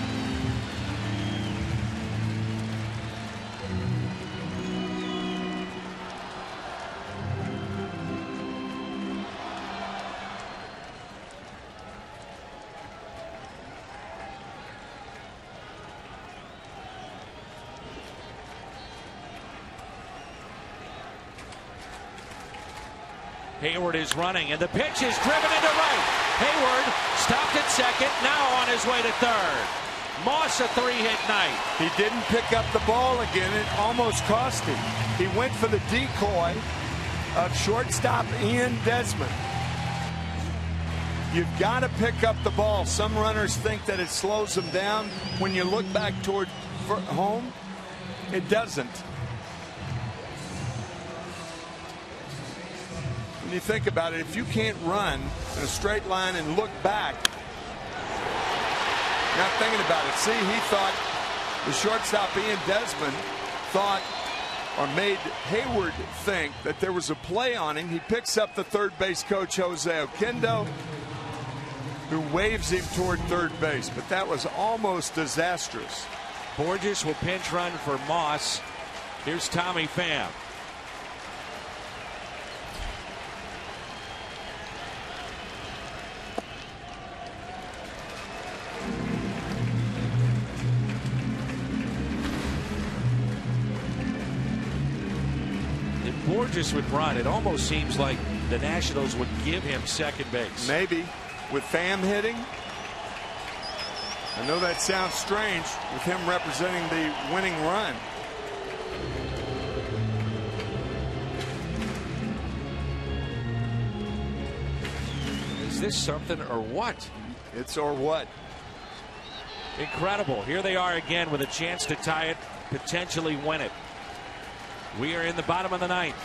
Hayward is running, and the pitch is driven into right. Hayward stopped at second, now on his way to third. Moss a 3-hit night. He didn't pick up the ball again. It almost cost him. He went for the decoy of shortstop Ian Desmond. You've got to pick up the ball. Some runners think that it slows them down. When you look back toward home, it doesn't. When you think about it, if you can't run in a straight line and look back, not thinking about it. See, he thought, the shortstop Ian Desmond thought, or made Hayward think that there was a play on him. He picks up the third base coach, Jose Oquendo, who waves him toward third base, but that was almost disastrous. Borges will pinch run for Moss. Here's Tommy Pham. Borges would run, it almost seems like the Nationals would give him second base. Maybe with Pham hitting. I know that sounds strange with him representing the winning run. Is this something or what? It's or what. Incredible. Here they are again with a chance to tie it, potentially win it. We are in the bottom of the ninth.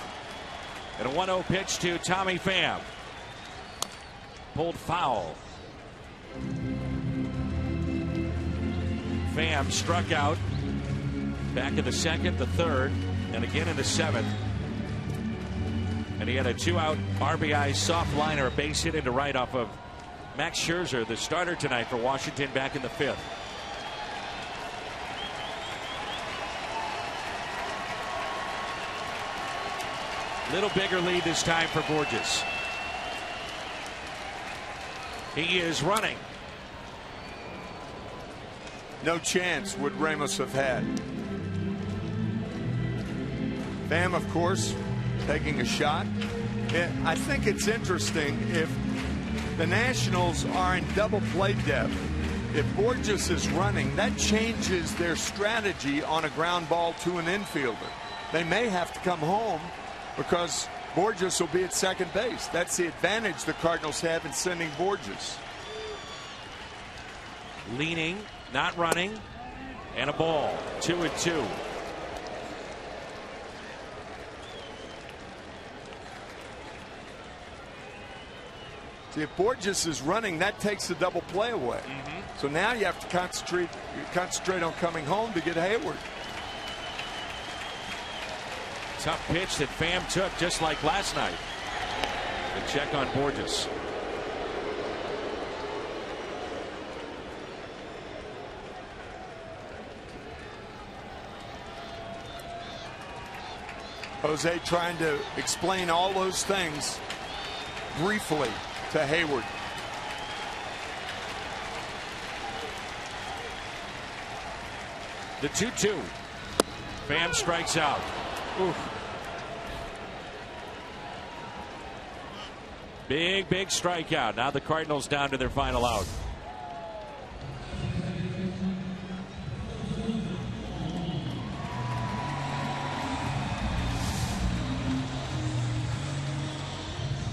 And a 1-0 pitch to Tommy Pham. Pulled foul. Pham struck out back in the second, the third, and again in the seventh. And he had a 2-out RBI soft liner, a base hit into right off of Max Scherzer, the starter tonight for Washington, back in the fifth. Little bigger lead this time for Borges. He is running. No chance would Ramos have had. Pham, of course, taking a shot. I think it's interesting if the Nationals are in double play depth. If Borges is running, that changes their strategy on a ground ball to an infielder. They may have to come home because Borges will be at second base. That's the advantage the Cardinals have in sending Borges. Leaning, not running, and a ball. 2-2. See, if Borges is running, that takes the double play away. So now you have to concentrate on coming home to get Hayward. Tough pitch that Pham took, just like last night. The check on Borges. Jose trying to explain all those things briefly to Hayward. The 2-2. Pham strikes out. Oof. Big strikeout. Now the Cardinals down to their final out.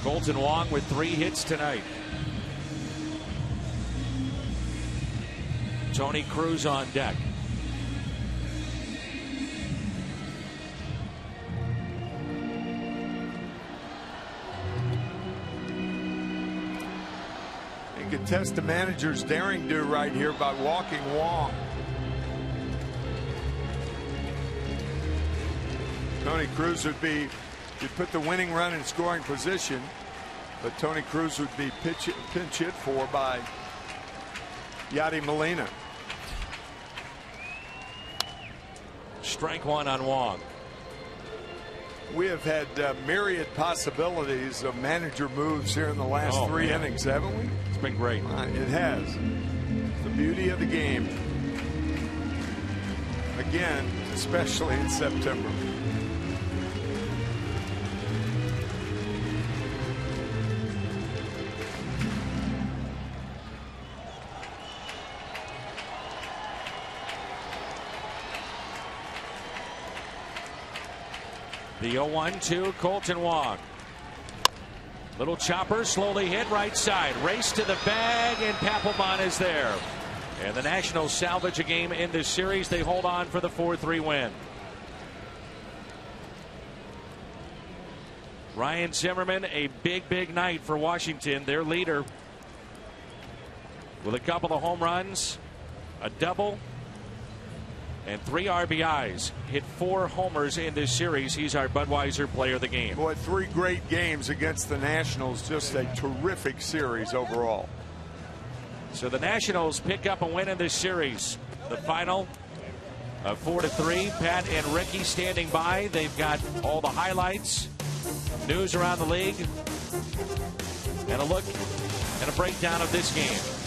Colton Wong with 3 hits tonight. Tony Cruz on deck. You can test the manager's daring do right here by walking Wong. Tony Cruz would be, you'd put the winning run in scoring position, but Tony Cruz would be pinch hit for by Yadi Molina. Strike one on Wong. We have had myriad possibilities of manager moves here in the last 3 innings, haven't we? It's been great. It has. It's the beauty of the game. Again, especially in September. The 0-1-2, Colton Wong. Little chopper, slowly hit right side. Race to the bag, and Papelbon is there. And the Nationals salvage a game in this series. They hold on for the 4-3 win. Ryan Zimmerman, a big night for Washington. Their leader with a couple of home runs, a double, and 3 RBIs. Hit 4 homers in this series. He's our Budweiser player of the game. Boy, 3 great games against the Nationals. Just a terrific series overall. So the Nationals pick up a win in this series. The final of 4-3. Pat and Ricky standing by. They've got all the highlights, news around the league, and a look and a breakdown of this game.